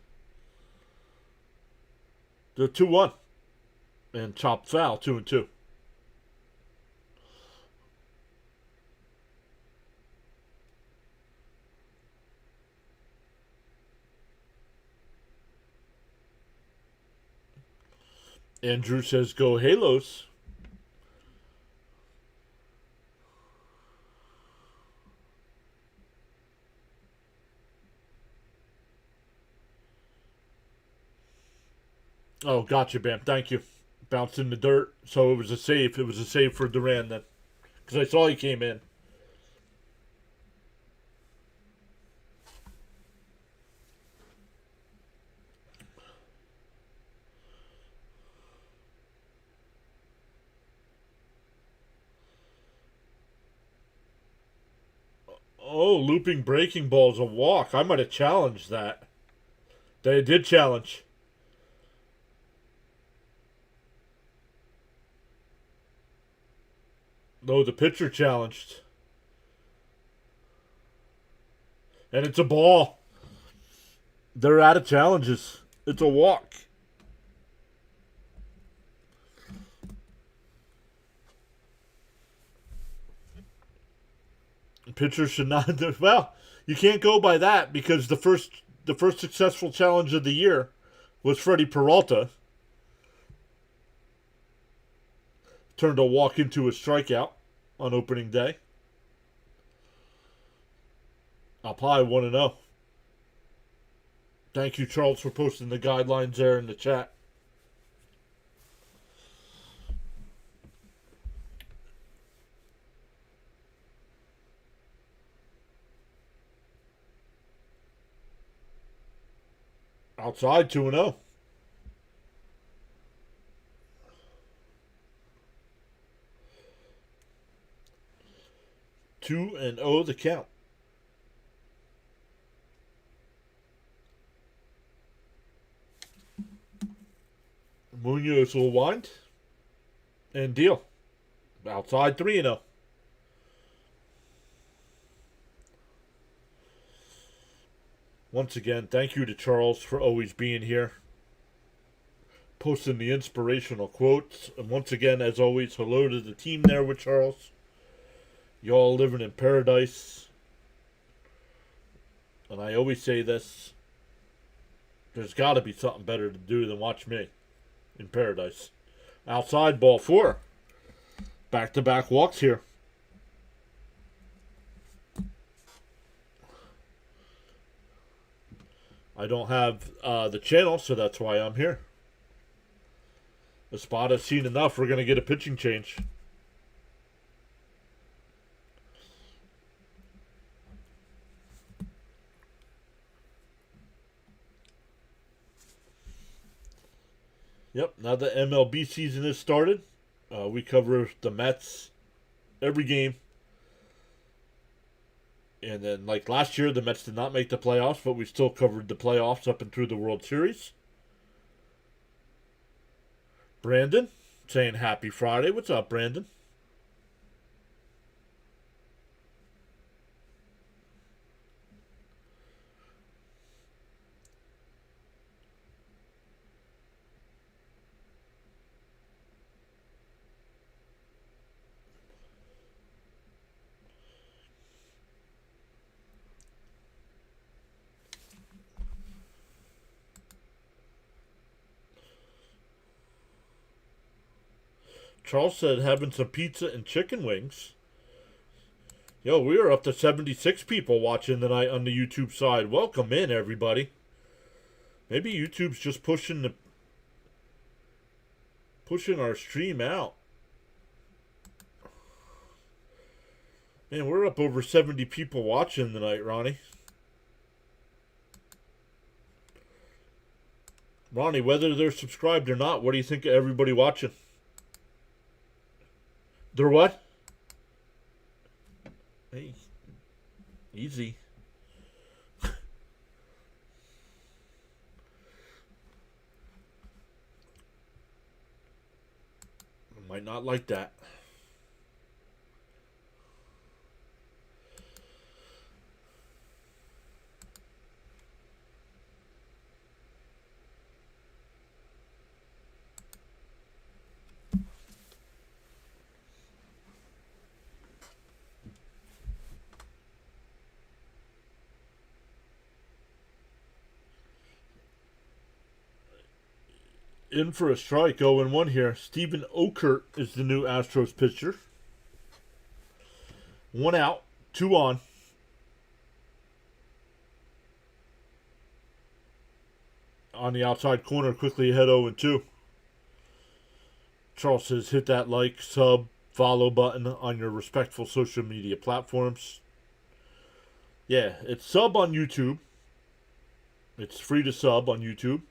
The 2-1. And chopped foul, 2-2. Andrew says go Halos. Oh, gotcha, Bam. Thank you. Bounced in the dirt, so it was a save. It was a save for Duran then. Because I saw he came in. Oh, looping breaking ball is a walk. I might have challenged that. They did challenge. No, the pitcher challenged. And it's a ball. They're out of challenges. It's a walk. Pitchers should not. Well, you can't go by that because the first successful challenge of the year was Freddie Peralta. Turned a walk into a strikeout on opening day. I'll probably want to know. Thank you, Charles, for posting the guidelines there in the chat. Outside 2-0. 2-0 the count. Munoz will wind and deal. Outside 3-0. Once again, thank you to Charles for always being here, posting the inspirational quotes. And once again, as always, hello to the team there with Charles. Y'all living in paradise. And I always say this, there's got to be something better to do than watch me in paradise. Outside, ball 4. Back-to-back walks here. I don't have the channel, so that's why I'm here. The spot has seen enough. We're going to get a pitching change. Yep, now the MLB season has started. We cover the Mets every game. And then, like last year, the Mets did not make the playoffs, but we still covered the playoffs up and through the World Series. Brandon saying happy Friday. What's up, Brandon? Charles said having some pizza and chicken wings. Yo, we are up to 76 people watching tonight on the YouTube side. Welcome in, everybody. Maybe YouTube's just pushing our stream out. Man, we're up over 70 people watching tonight, Ronnie. Ronnie, whether they're subscribed or not, what do you think of everybody watching? They're what? Hey, easy. Might not like that. In for a strike, 0-1 here. Stephen Okert is the new Astros pitcher. 1 out, 2 on. On the outside corner, quickly ahead 0-2. Charles says hit that like, sub, follow button on your respectful social media platforms. Yeah, it's sub on YouTube. It's free to sub on YouTube.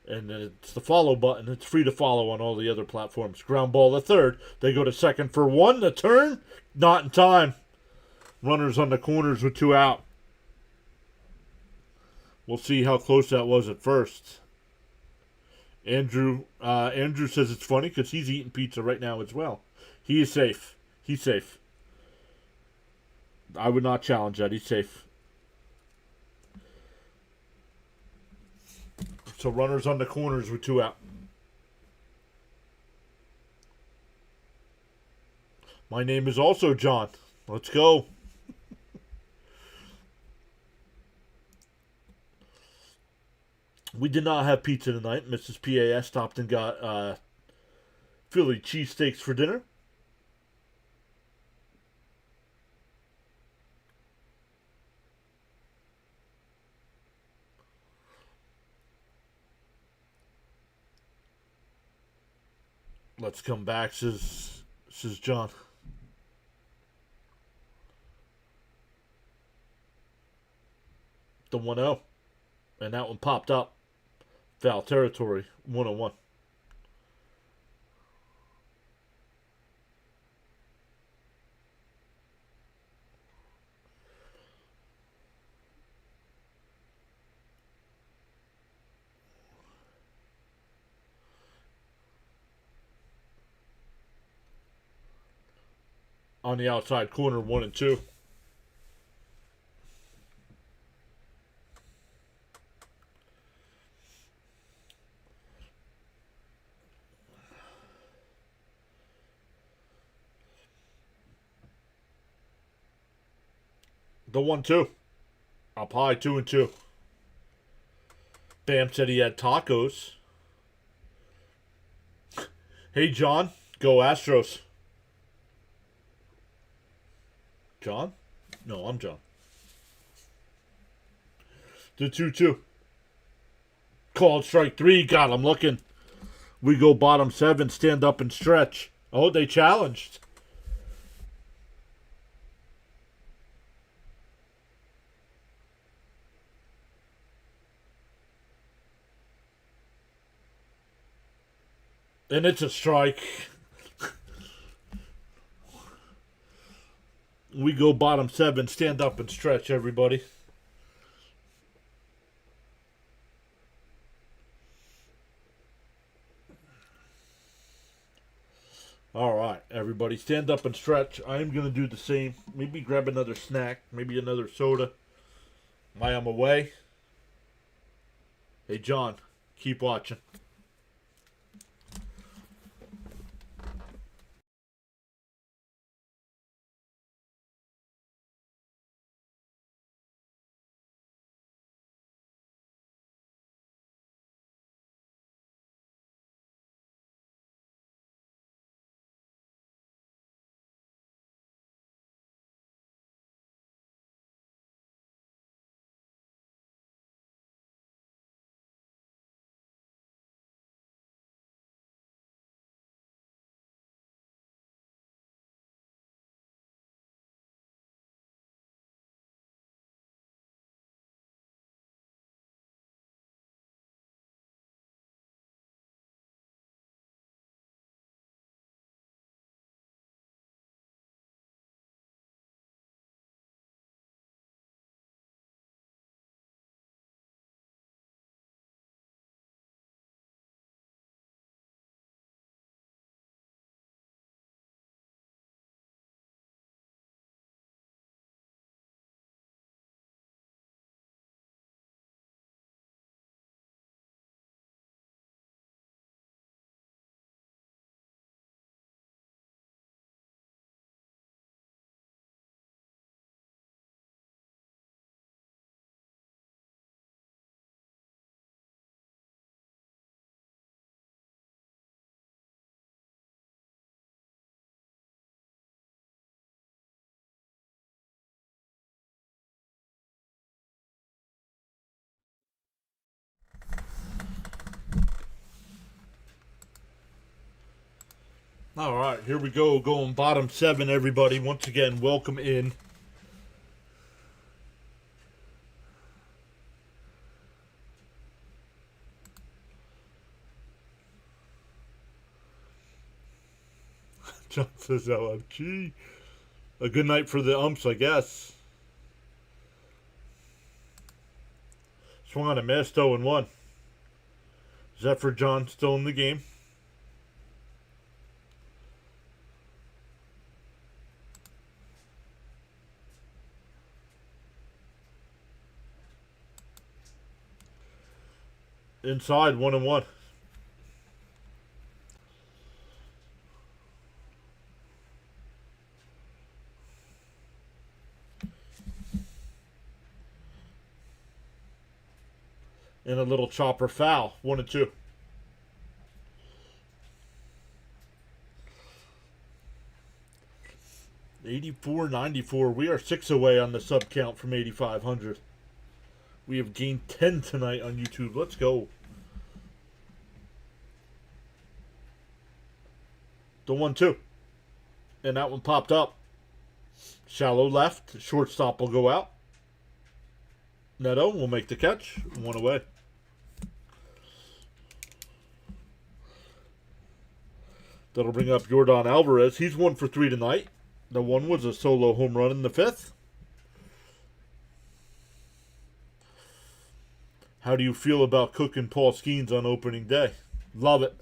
And then it's the follow button. It's free to follow on all the other platforms. Ground ball to third. They go to second for 1. The turn, not in time. Runners on the corners with 2 out. We'll see how close that was at first. Andrew says it's funny because he's eating pizza right now as well. He is safe. He's safe. I would not challenge that. He's safe. So runners on the corners with 2 out. My name is also John. Let's go. We did not have pizza tonight. Mrs. PAS stopped and got Philly cheesesteaks for dinner. Let's come back, says John. The 1-0. And that one popped up. Foul territory, 101. On the outside corner, 1-2. The 1-2. Up high, 2-2. Bam said he had tacos. Hey, John. Go Astros. John? No, I'm John. The 2-2. Called strike 3. God, I'm looking. We go bottom 7. Stand up and stretch. Oh, they challenged. And it's a strike. We go bottom 7. Stand up and stretch, everybody. All right, everybody. Stand up and stretch. I am going to do the same. Maybe grab another snack. Maybe another soda. While I'm away. Hey, John. Keep watching. All right, here we go. Going bottom 7, everybody. Once again, welcome in. John says LFG. A good night for the umps, I guess. Swung on a missed 0-1. Zephyr John still in the game. Inside, 1-1. And a little chopper foul. 1-2. $84.94. We are 6 away on the sub count from 8,500. We have gained 10 tonight on YouTube. Let's go. The 1-2. And that one popped up. Shallow left. Shortstop will go out. Neto will make the catch. 1 away. That'll bring up Jordan Alvarez. He's 1 for 3 tonight. The one was a solo home run in the 5th. How do you feel about Cook and Paul Skeens on opening day? Love it.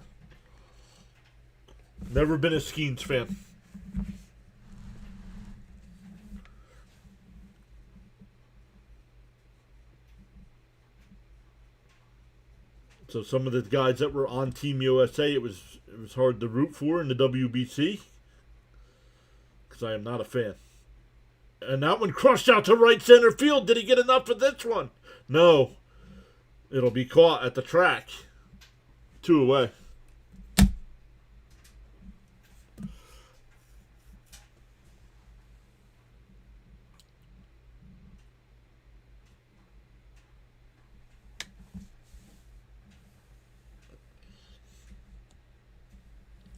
Never been a Skeens fan. So some of the guys that were on Team USA, it was hard to root for in the WBC. Because I am not a fan. And that one crushed out to right center field. Did he get enough for this one? No. It'll be caught at the track. 2 away.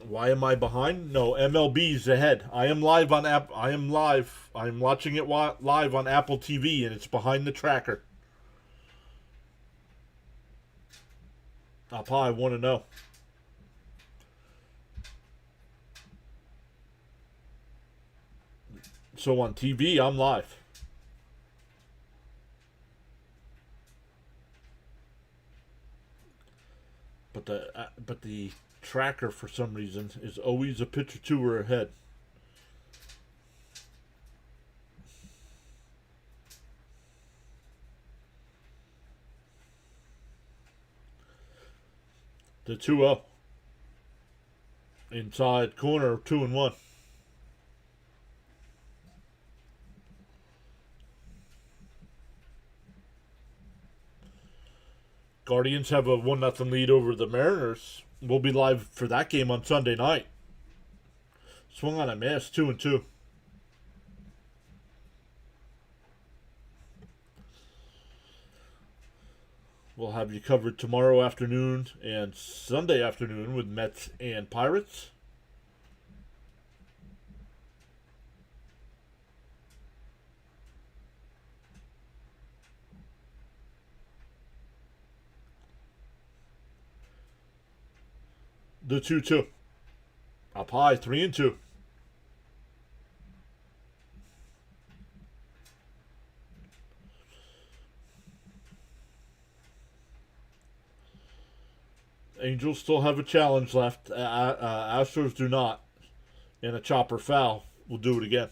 Why am I behind? No, MLB's ahead. I am live on I am live. I'm watching it live on Apple TV, and it's behind the tracker. Up high, 1-0. So on TV, I'm live. But the tracker, for some reason, is always a pitch or two or ahead. The 2-0. Inside corner, 2-1. Guardians have a 1-0 lead over the Mariners. We'll be live for that game on Sunday night. Swung on a miss, 2-2. We'll have you covered tomorrow afternoon and Sunday afternoon with Mets and Pirates. The 2-2. Up high, 3-2. Angels still have a challenge left. Astros do not. And a chopper foul will do it again.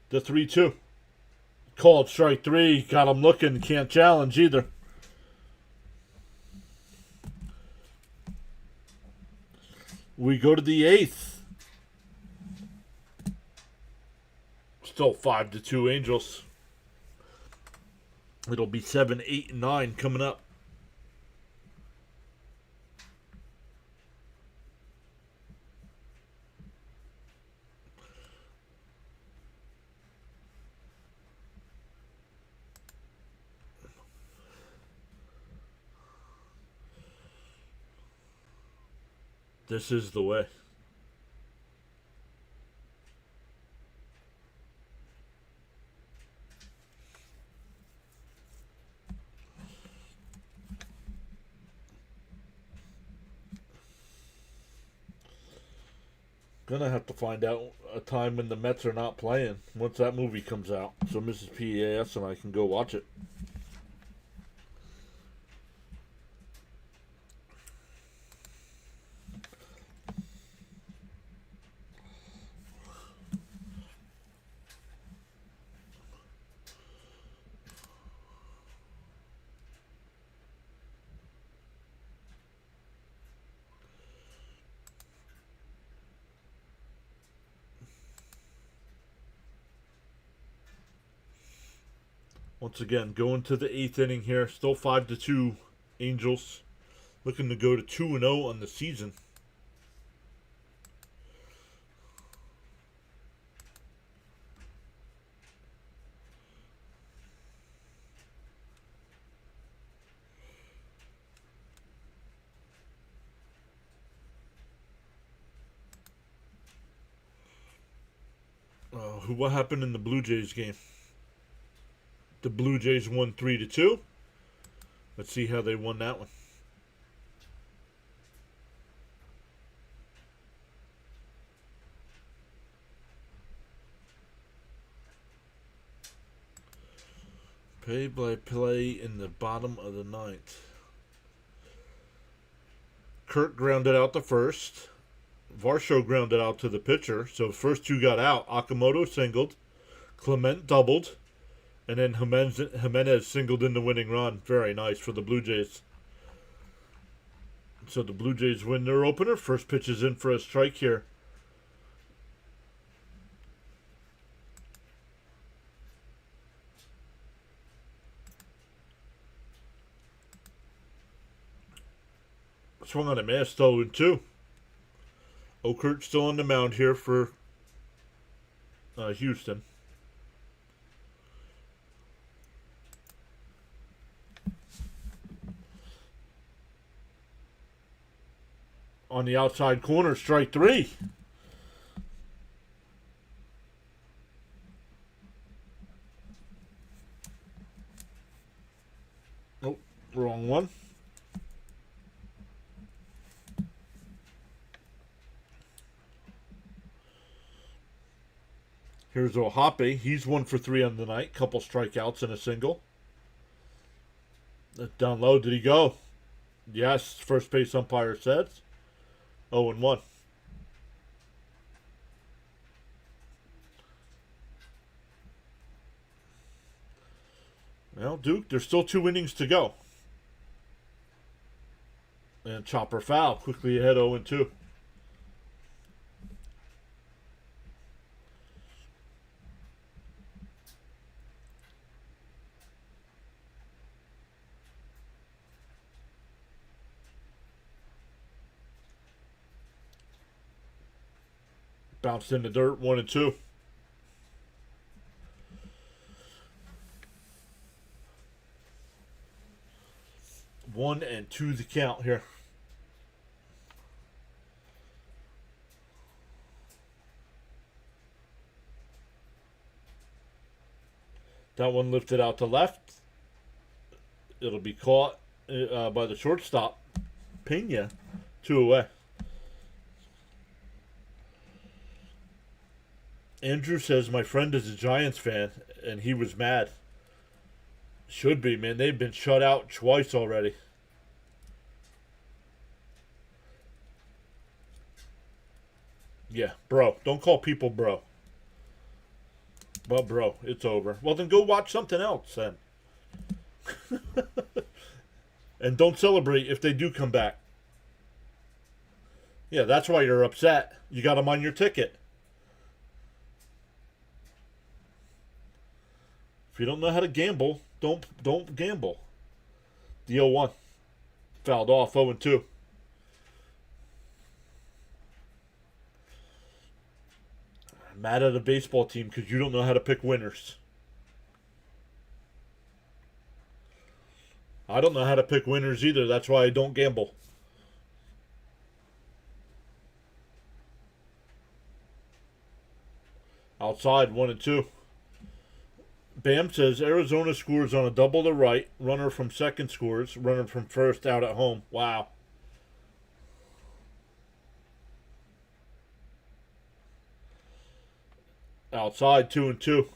The 3-2. Called strike 3. Got him looking. Can't challenge either. We go to the 8th. Still 5-2 Angels. It'll be 7, 8, and 9 coming up. This is the way. Gonna have to find out a time when the Mets are not playing once that movie comes out, so Mrs. PAS and I can go watch it. Once again, going to the 8th inning here. Still 5-2 Angels. Looking to go to 2-0 on the season. What happened in the Blue Jays game? The Blue Jays won 3-2. Let's see how they won that one. Play in the bottom of the 9th. Kurt grounded out the first. Varsho grounded out to the pitcher. So first two got out. Akamoto singled. Clement doubled. And then Jimenez singled in the winning run. Very nice for the Blue Jays. So the Blue Jays win their opener. First pitch is in for a strike here. Swung on a miss, 0-2. Okert still on the mound here for Houston. On the outside corner, strike 3. Oh, wrong one. Here's Ohape. He's 1 for 3 on the night. Couple strikeouts and a single. Down low, did he go? Yes, first base umpire says. 0-1. Well, Duke, there's still 2 innings to go. And chopper foul, quickly ahead 0-2. Bounced in the dirt, 1-2. 1-2 the count here. That one lifted out to left. It'll be caught by the shortstop, Pena, 2 away. Andrew says my friend is a Giants fan, and he was mad. Should be, man. They've been shut out twice already. Yeah, bro. Don't call people bro. But, bro, it's over. Well, then go watch something else, then. And don't celebrate if they do come back. Yeah, that's why you're upset. You got them on your ticket. If you don't know how to gamble, don't gamble. The 0-1. Fouled off, 0-2. I'm mad at a baseball team because you don't know how to pick winners. I don't know how to pick winners either. That's why I don't gamble. Outside, 1-2. Bam says Arizona scores on a double to right. Runner from second scores. Runner from first out at home. Wow. Outside, 2-2.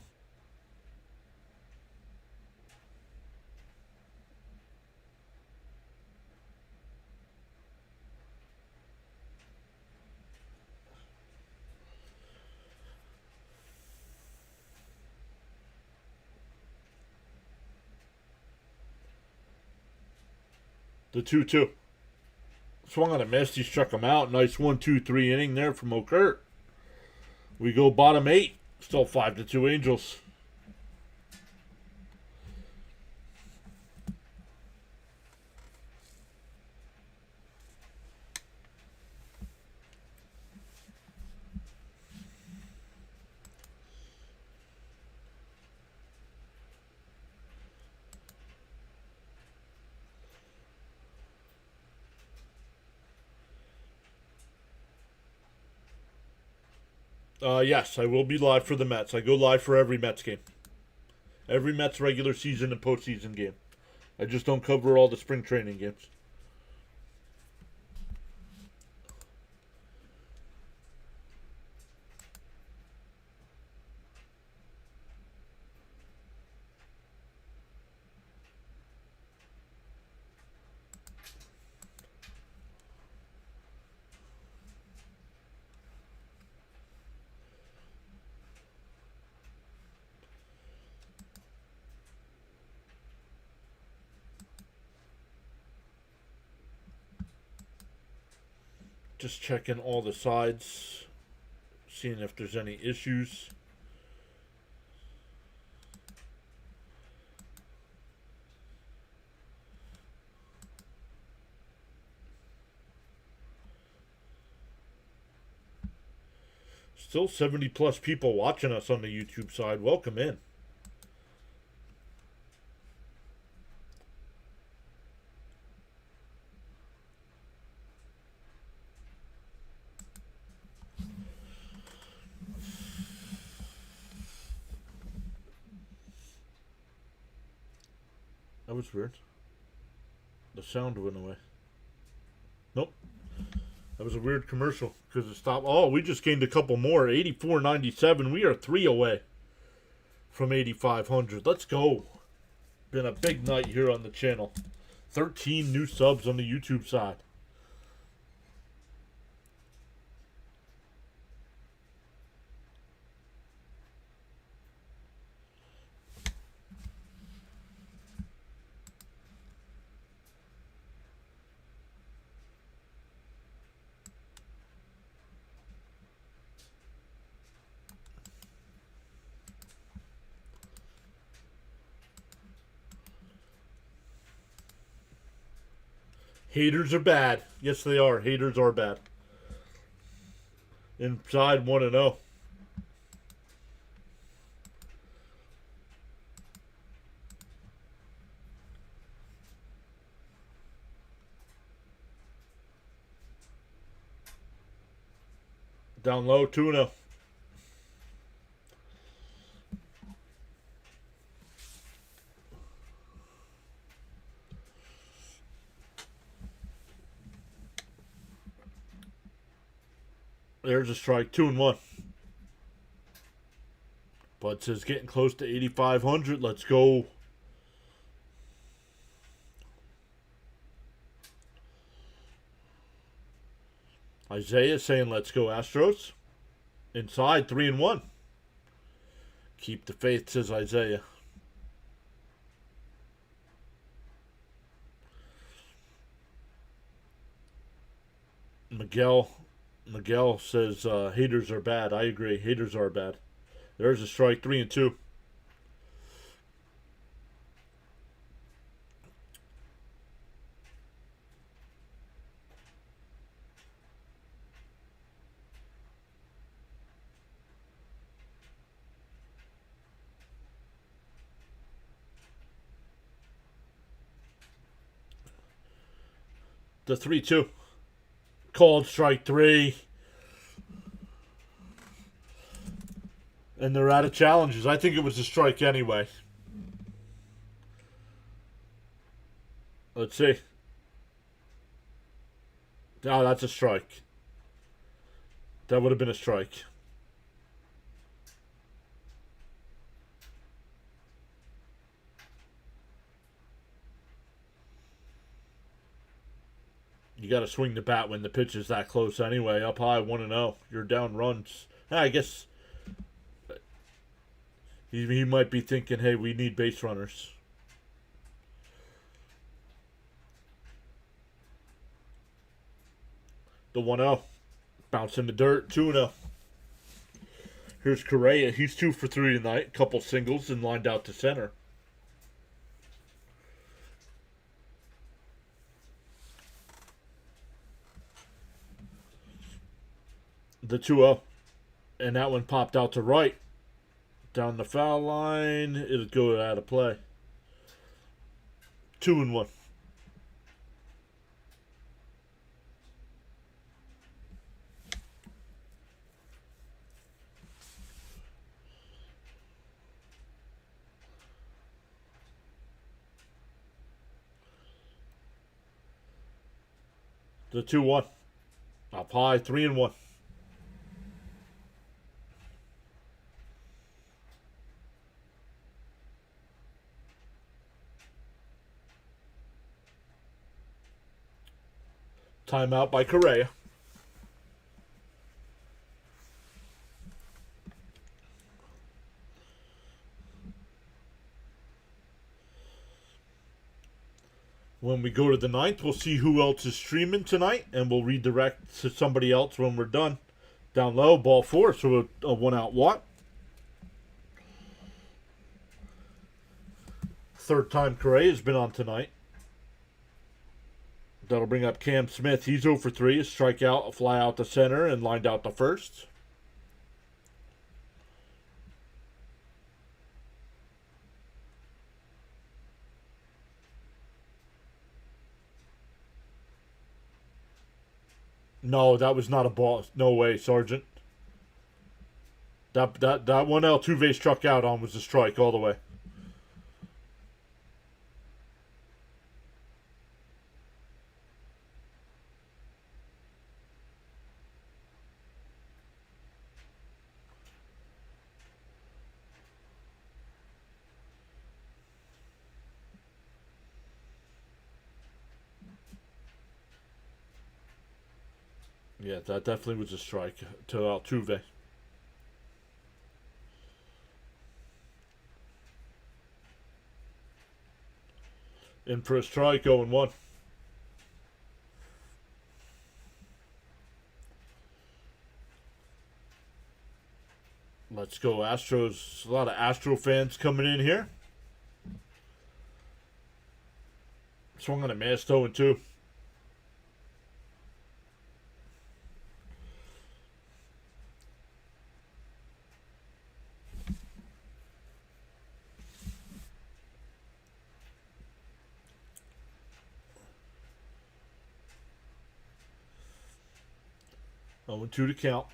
The 2-2. Swung on a miss. He struck him out. Nice 1-2-3 inning there from Okert. We go bottom 8. Still 5-2 Angels. Yes, I will be live for the Mets. I go live for every Mets game. Every Mets regular season and postseason game. I just don't cover all the spring training games. Just checking all the sides, seeing if there's any issues. Still 70 plus people watching us on the YouTube side. Welcome in. That was weird. The sound went away. Nope. That was a weird commercial because it stopped. Oh, we just gained a couple more. 84.97. We are 3 away from 8,500. Let's go. Been a big night here on the channel. 13 new subs on the YouTube side. Haters are bad. Yes, they are. Haters are bad. Inside 1-0. Down low 2-0. There's a strike. 2-1. Bud says getting close to 8,500. Let's go. Isaiah saying let's go Astros. Inside 3-1. Keep the faith, says Isaiah. Miguel says haters are bad. I agree. Haters are bad. There's a strike. 3-2. The 3-2. Called strike 3. And they're out of challenges. I think it was a strike anyway. Let's see. Oh, that's a strike. That would have been a strike. You got to swing the bat when the pitch is that close anyway. Up high, 1-0. You're down runs. I guess he might be thinking, hey, we need base runners. The 1-0. Bounce in the dirt, 2-0. Here's Correa. He's 2 for 3 tonight. Couple singles and lined out to center. The 2-0. And that one popped out to right. Down the foul line. It'll go out of play. 2-1. The 2-1. Up high, 3-1. Timeout by Correa. When we go to the ninth, we'll see who else is streaming tonight, and we'll redirect to somebody else when we're done. Down low, ball 4, so a 1-out walk. Third time Correa has been on tonight. That'll bring up Cam Smith. He's 0 for 3. A strikeout, a fly out to center, and lined out to first. No, that was not a ball. No way, Sergeant. That one Altuve struck out on was a strike all the way. Yeah, that definitely was a strike to Altuve. In for a strike, 0-1. Let's go Astros. A lot of Astro fans coming in here. Swung on a miss, 0-2. Oh, 2 to count.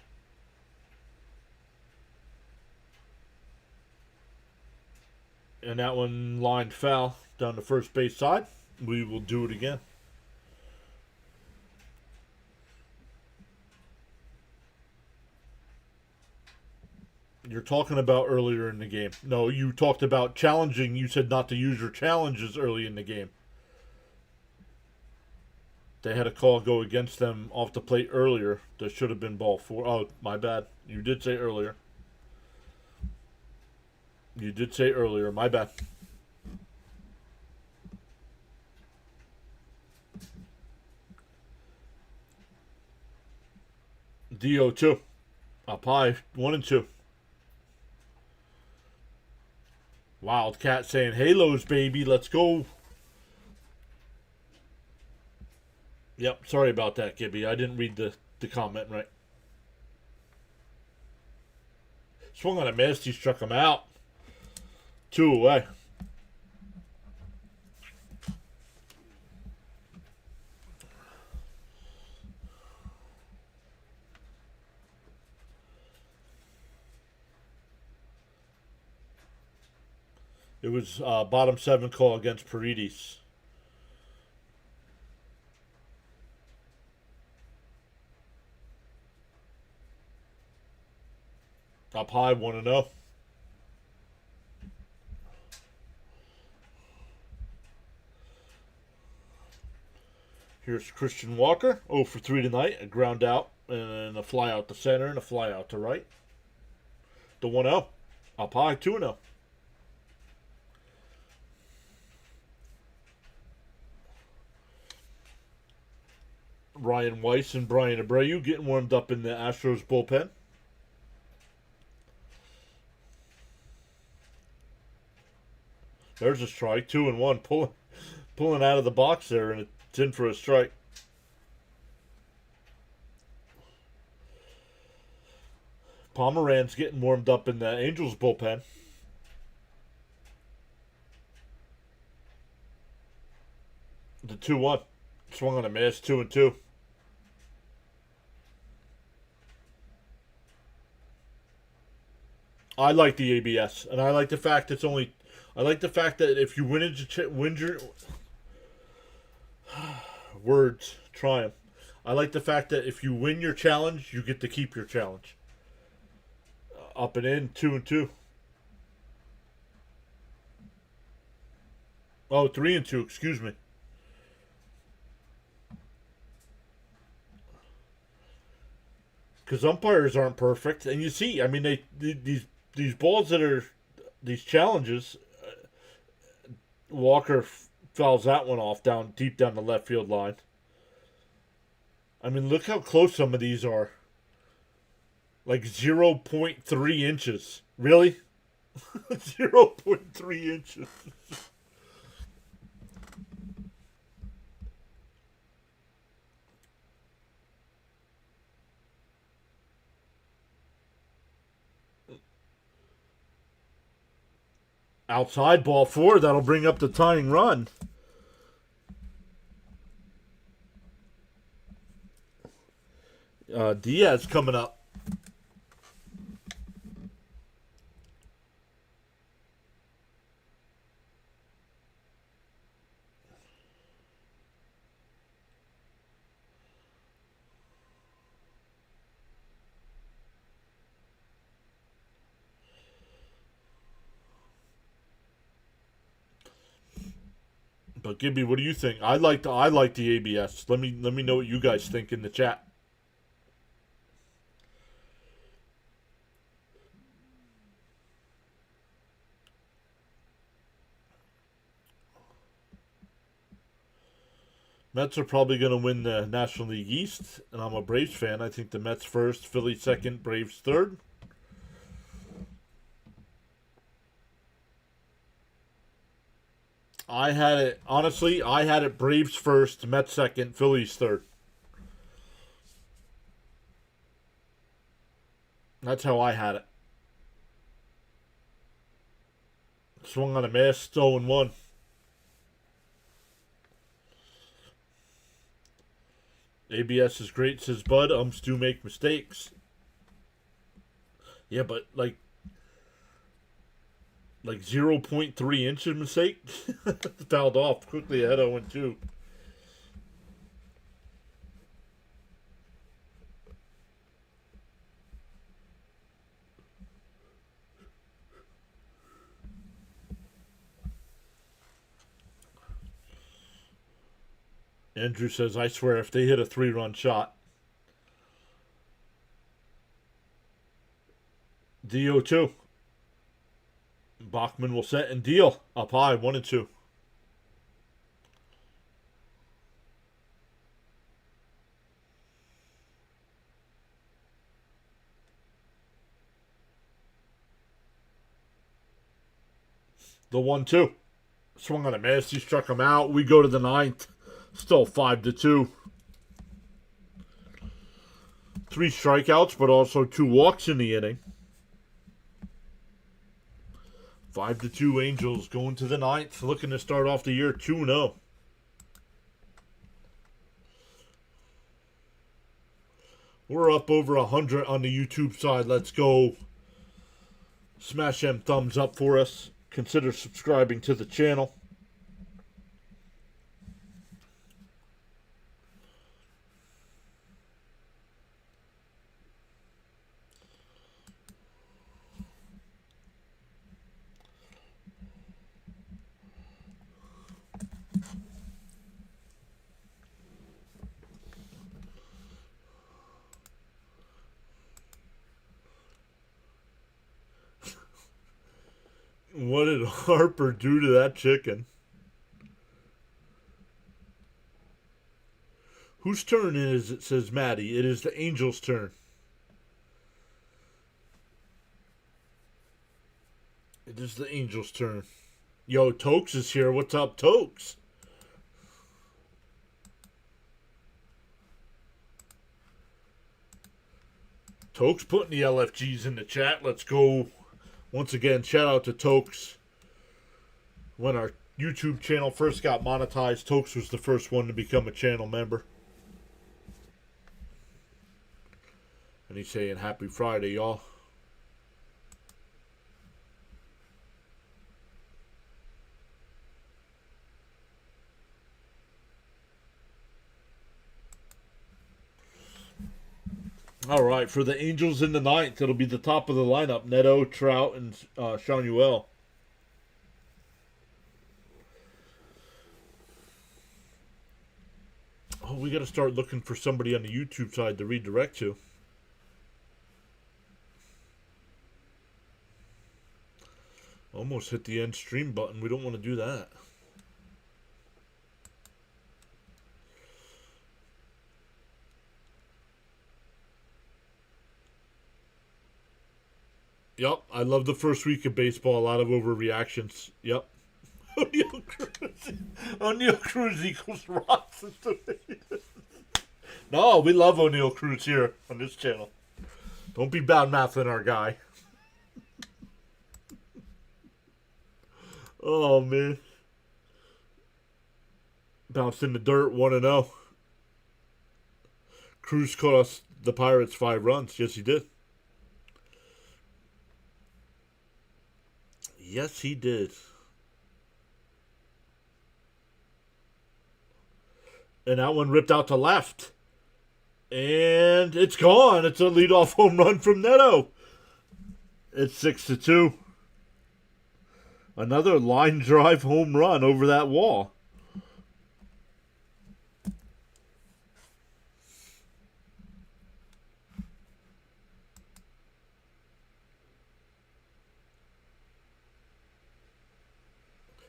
And that one lined foul down the first base side. We will do it again. You're talking about earlier in the game. No, you talked about challenging. You said not to use your challenges early in the game. They had a call go against them off the plate earlier. There should have been ball 4. Oh, my bad. You did say earlier. You did say earlier. My bad. DO2. Up high. 1-2. Wildcat saying, Halos, baby. Let's go. Yep, sorry about that, Gibby. I didn't read the comment right. Swung on a miss. He struck him out. 2 away. It was bottom 7 call against Paredes. Up high, 1-0. Here's Christian Walker, 0 for 3 tonight. A ground out and a fly out to center and a fly out to right. The 1-0. Up high, 2-0. Ryan Weiss and Brian Abreu getting warmed up in the Astros bullpen. There's a strike, 2-1, pulling out of the box there, and it's in for a strike. Pomeranz getting warmed up in the Angels bullpen. The 2-1. Swung on a miss, 2-2. I like the ABS, and I like the fact it's only. I like the fact that if you win your words, try 'em. I like the fact that if you win your challenge, you get to keep your challenge. Up and in, 2-2. Oh, 3-2. Excuse me. Because umpires aren't perfect, and you see, I mean, these balls that are these challenges. Walker fouls that one off down deep down the left field line. I mean, look how close some of these are. Like 0.3 inches. Really? 0.3 inches. Outside ball 4. That'll bring up the tying run. Diaz coming up. But Gibby, what do you think? I like the ABS. Let me know what you guys think in the chat. Mets are probably going to win the National League East, and I'm a Braves fan. I think the Mets first, Philly second, Braves third. I had it Braves first, Mets second, Phillies third. That's how I had it. Swung on a miss, 0-1. ABS is great, says Bud. Umps do make mistakes. Yeah, but like 0.3 inches mistake. Fouled off quickly ahead 0-2. Andrew says, I swear, if they hit a 3-run shot. DO2. Bachman will set and deal. Up high, 1-2. The 1-2. Swung on a miss. He struck him out. We go to the 9th. Still 5-2. 3 strikeouts, but also 2 walks in the inning. 5-2 Angels going to the 9th, looking to start off the year 2-0. We're up over 100 on the YouTube side. Let's go. Smash them thumbs up for us. Consider subscribing to the channel. What did Harper do to that chicken? Whose turn is it, says Maddie. It is the Angels' turn. It is the Angels' turn. Yo, Tokes is here. What's up, Tokes? Tokes putting the LFGs in the chat. Let's go. Once again, shout out to Tokes. When our YouTube channel first got monetized, Tokes was the first one to become a channel member. And he's saying happy Friday, y'all. All right, for the Angels in the ninth, it'll be the top of the lineup: Neto, Trout, and Shanuel. Oh, we got to start looking for somebody on the YouTube side to redirect to. Almost hit the end stream button. We don't want to do that. Yep, I love the first week of baseball. A lot of overreactions. Yep. O'Neal Cruz equals rocks. No, we love O'Neal Cruz here on this channel. Don't be bad mouthing our guy. Oh man. Bounced in the dirt, 1-0. Cruz cost the Pirates 5 runs. Yes, he did. Yes, he did. And that one ripped out to left. And it's gone. It's a leadoff home run from Neto. It's 6-2. Another line drive home run over that wall.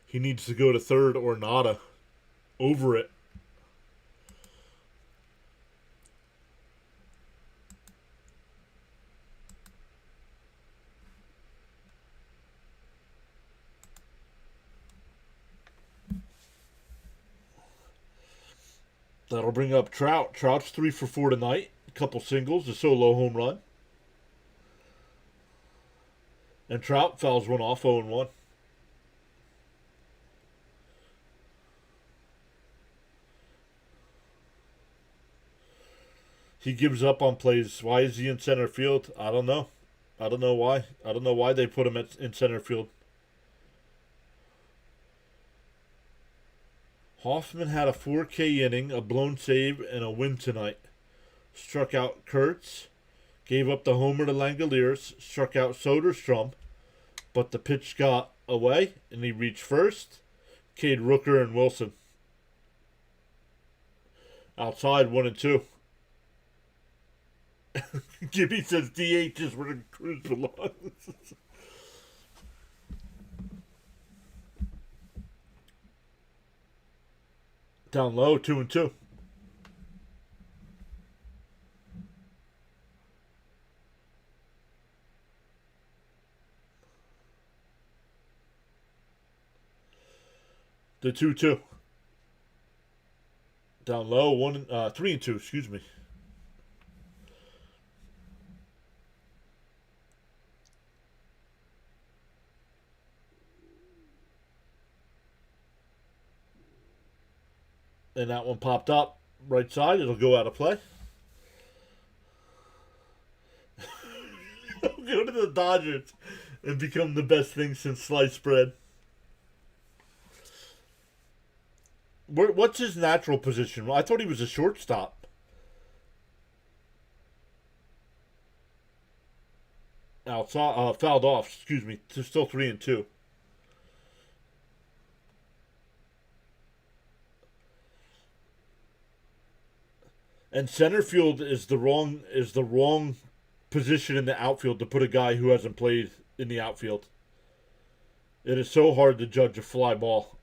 He needs to go to third or nada. Over it. That'll bring up Trout. Trout's 3 for 4 tonight. A couple singles, a solo home run. And Trout fouls one off 0-1. He gives up on plays. Why is he in center field? I don't know. I don't know why. I don't know why they put him in center field. Hoffman had a 4K inning, a blown save, and a win tonight. Struck out Kurtz, gave up the homer to Langoliers, struck out Soderstrom, but the pitch got away, and he reached first. Cade Rooker and Wilson. Outside 1-2. Gibby says DH is where Cruz belongs. Down low, 2-2. The 2-2. Down low, 3-2. Excuse me. And that one popped up right side. It'll go out of play. Go to the Dodgers and become the best thing since sliced bread. What's his natural position? I thought he was a shortstop. Outside, fouled off. Excuse me. Still 3-2. And center field is the wrong position in the outfield to put a guy who hasn't played in the outfield. It is so hard to judge a fly ball.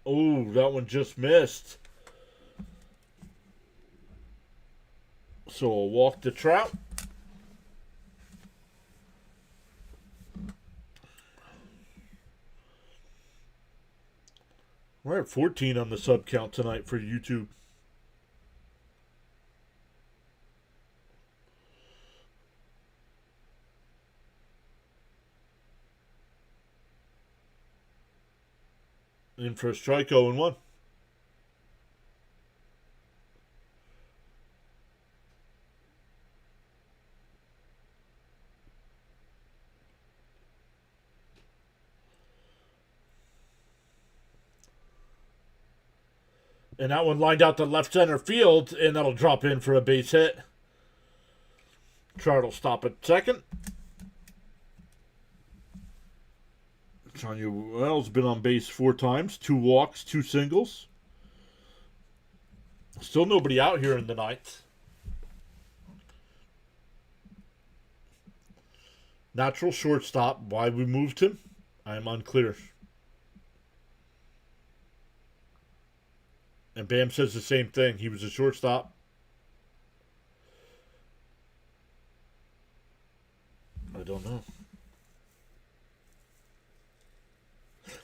Oh, that one just missed. So a walk to Trout. We're at 14 on the sub count tonight for YouTube. In for a strike, 0-1. And that one lined out to left center field, and that'll drop in for a base hit. Trout will stop at second. Tanya Wells been on base 4 times, 2 walks, 2 singles. Still nobody out here in the ninth. Natural shortstop. Why we moved him, I am unclear. And Bam says the same thing. He was a shortstop. I don't know.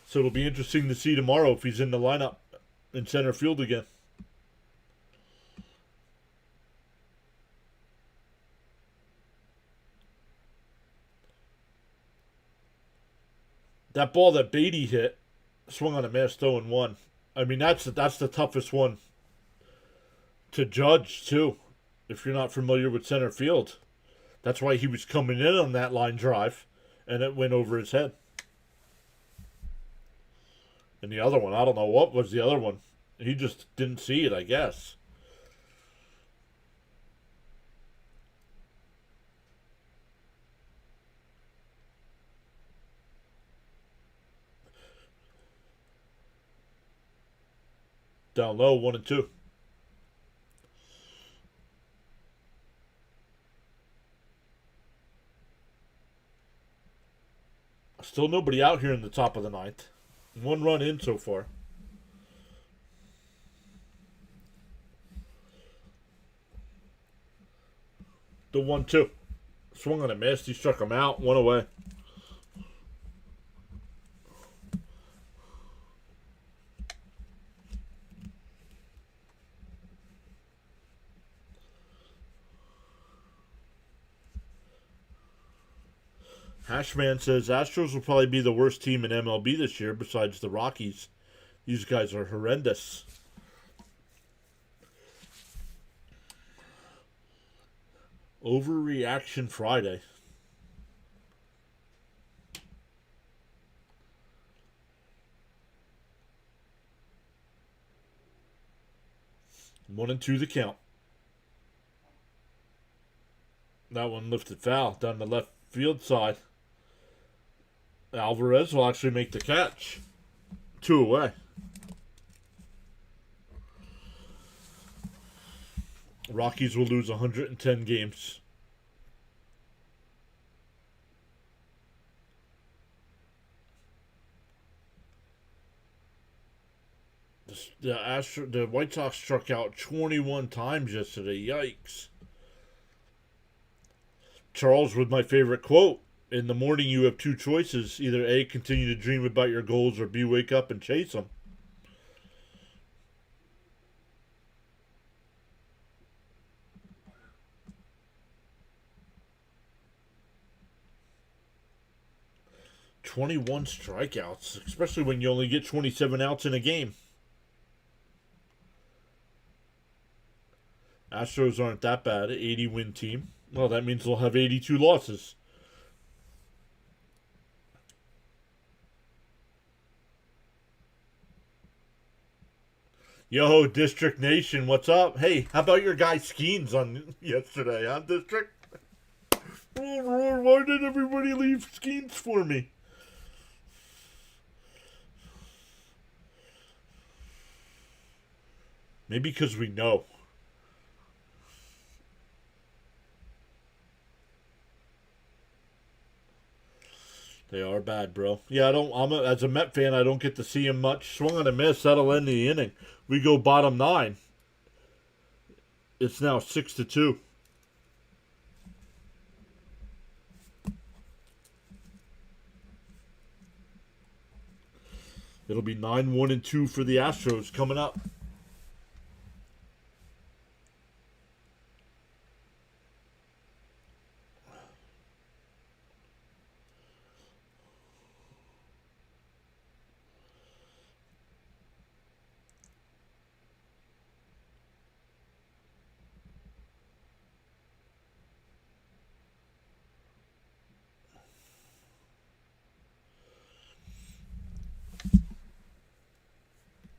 So it'll be interesting to see tomorrow if he's in the lineup in center field again. That ball that Beatty hit swung on a missed 0-1. I mean, that's the toughest one to judge, too, if you're not familiar with center field. That's why he was coming in on that line drive, and it went over his head. And the other one, I don't know what was the other one. He just didn't see it, I guess. Down low, 1-2. Still nobody out here in the top of the ninth. 1 run in so far. The 1-2. Swung on a miss. He struck him out. 1 away. Hashman says Astros will probably be the worst team in MLB this year besides the Rockies. These guys are horrendous. Overreaction Friday. One and two the count. That one lifted foul down the left field side. Alvarez will actually make the catch. 2 away. Rockies will lose 110 games. The White Sox struck out 21 times yesterday. Yikes. Charles with my favorite quote. In the morning you have 2 choices. Either A, continue to dream about your goals, or B, wake up and chase them. "21 strikeouts, especially when you only get 27 outs in a game." Astros aren't that bad. 80-win team. Well, that means they'll have 82 losses. Yo, District Nation, what's up? Hey, how about your guy Skeens on yesterday, huh, District? Why did everybody leave Skeens for me? Maybe because we know. They are bad, bro. Yeah, as a Met fan, I don't get to see him much. Swung on a miss, that'll end the inning. We go bottom 9. It's now 6-2. It'll be 9-1-2 for the Astros coming up.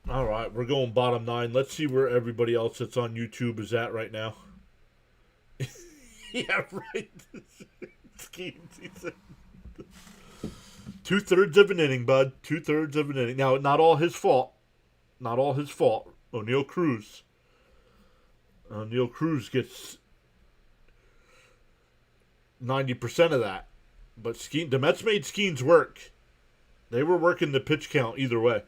All right, right, we're going bottom 9. Let's see where everybody else that's on YouTube is at right now. Yeah, right. Schemes, he said. 2/3 of an inning, bud. 2/3 of an inning. Now, not all his fault. Not all his fault. O'Neal Cruz. O'Neal Cruz gets 90% of that. But the Mets made Skeens work. They were working the pitch count either way.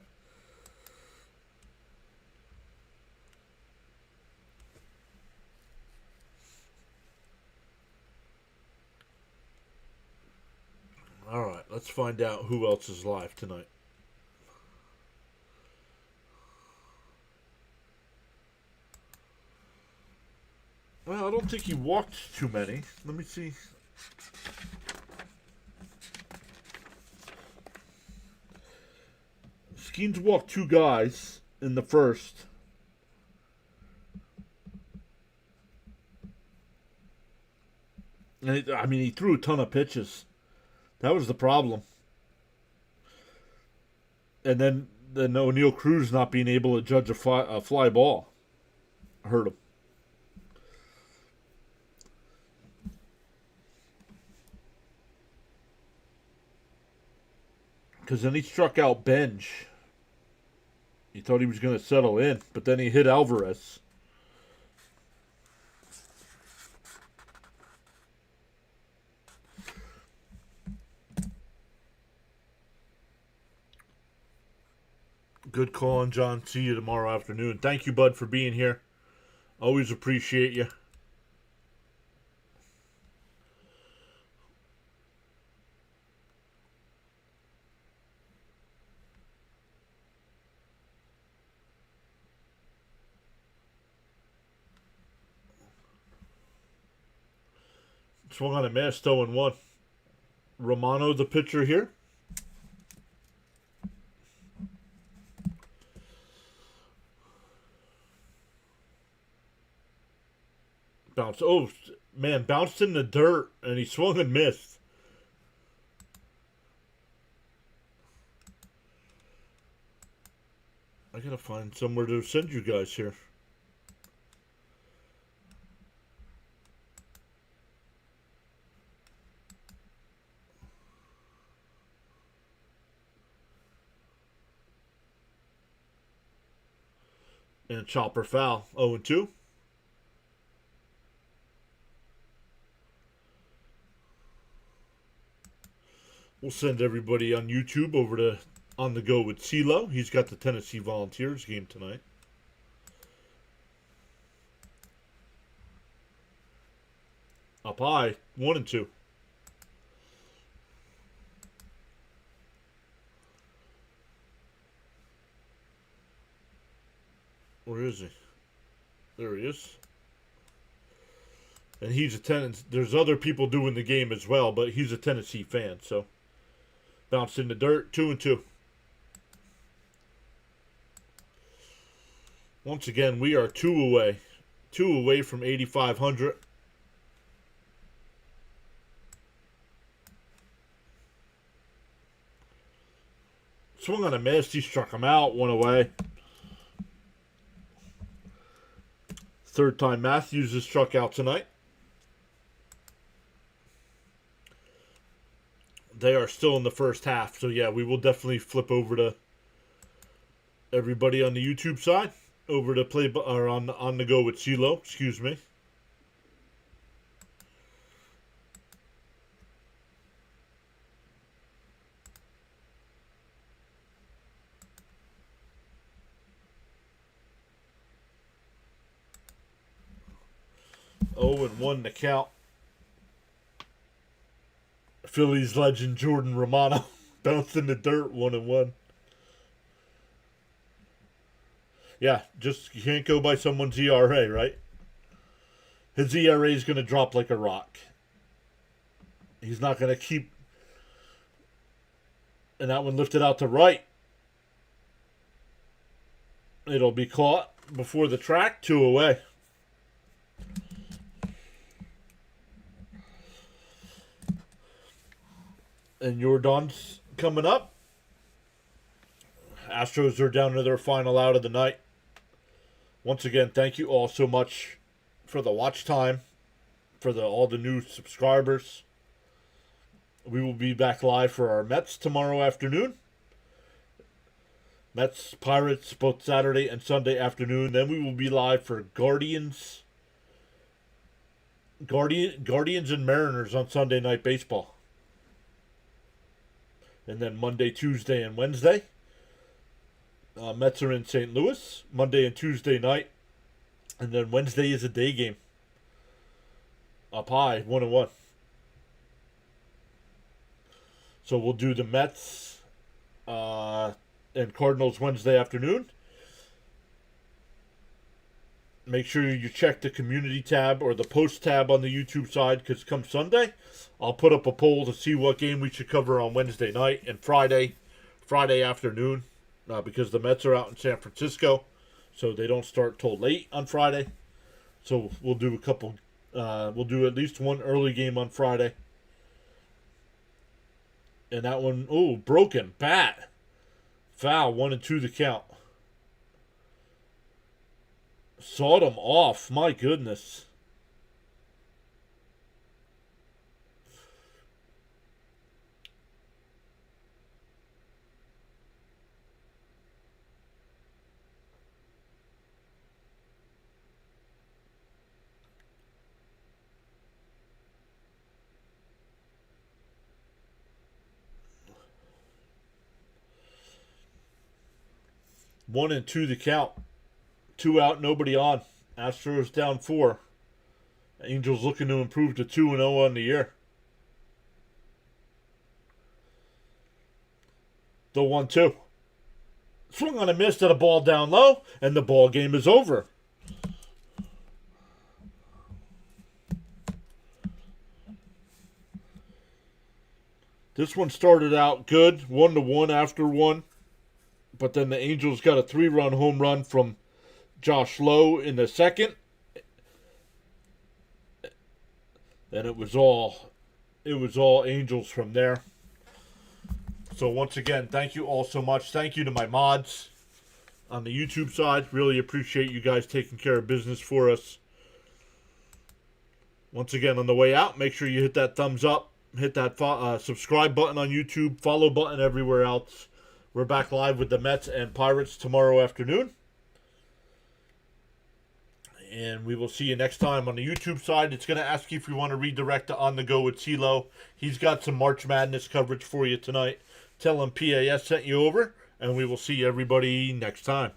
All right, let's find out who else is live tonight. Well, I don't think he walked too many. Let me see. Skeens walked 2 guys in the first. And he threw a ton of pitches. That was the problem. And then O'Neal Cruz not being able to judge a fly ball hurt him. Because then he struck out Benj. He thought he was going to settle in, but then he hit Alvarez. Good call on John. See you tomorrow afternoon. Thank you, bud, for being here. Always appreciate you. Swung on a miss, 0-1. Romano, the pitcher here. Bounce. Oh, man, bounced in the dirt, and he swung and missed. I gotta find somewhere to send you guys here. And chopper foul. 0-2. We'll send everybody on YouTube over to On the Go with CeeLo. He's got the Tennessee Volunteers game tonight. Up high, 1-2. Where is he? There he is. And he's a Tennessee. There's other people doing the game as well, but he's a Tennessee fan, so. Bounced in the dirt, 2-2. Once again, we are 2 away. 2 away from 8,500. Swung on a miss. He struck him out. 1 away. Third time Matthews is struck out tonight. They are still in the first half. So, yeah, we will definitely flip over to everybody on the YouTube side. Over to play or on the go with CeeLo. Excuse me. Oh, and 1 to count. Phillies legend Jordan Romano bounced in the dirt, 1-1. Yeah, just you can't go by someone's ERA, right? His ERA is going to drop like a rock. He's not going to keep. And that one lifted out to right. It'll be caught before the track, 2 away. And Jordan's coming up. Astros are down to their final out of the night. Once again, thank you all so much for the watch time, for all the new subscribers. We will be back live for our Mets tomorrow afternoon. Mets, Pirates, both Saturday and Sunday afternoon. Then we will be live for Guardians and Mariners on Sunday Night Baseball. And then Monday, Tuesday, and Wednesday, Mets are in St. Louis, Monday and Tuesday night. And then Wednesday is a day game. Up high, 1-1. So we'll do the Mets and Cardinals Wednesday afternoon. Make sure you check the community tab or the post tab on the YouTube side, because come Sunday, I'll put up a poll to see what game we should cover on Wednesday night and Friday afternoon, because the Mets are out in San Francisco, so they don't start till late on Friday. So we'll do we'll do at least one early game on Friday. And that one, broken bat. Foul, 1-2 the count. Sawed him off, my goodness. One and two the count. 2 out, nobody on. Astros down 4. Angels looking to improve to 2-0 on the year. The 1-2. Swung on a miss to the ball down low, and the ball game is over. This one started out good, 1-1 after 1. But then the Angels got a 3-run home run from Josh Lowe in the second. And it was all Angels from there. So once again, thank you all so much. Thank you to my mods on the YouTube side. Really appreciate you guys taking care of business for us. Once again, on the way out, make sure you hit that thumbs up. Hit that subscribe button on YouTube. Follow button everywhere else. We're back live with the Mets and Pirates tomorrow afternoon. And we will see you next time on the YouTube side. It's going to ask you if you want to redirect to On The Go with CeeLo. He's got some March Madness coverage for you tonight. Tell him PAS sent you over, and we will see everybody next time.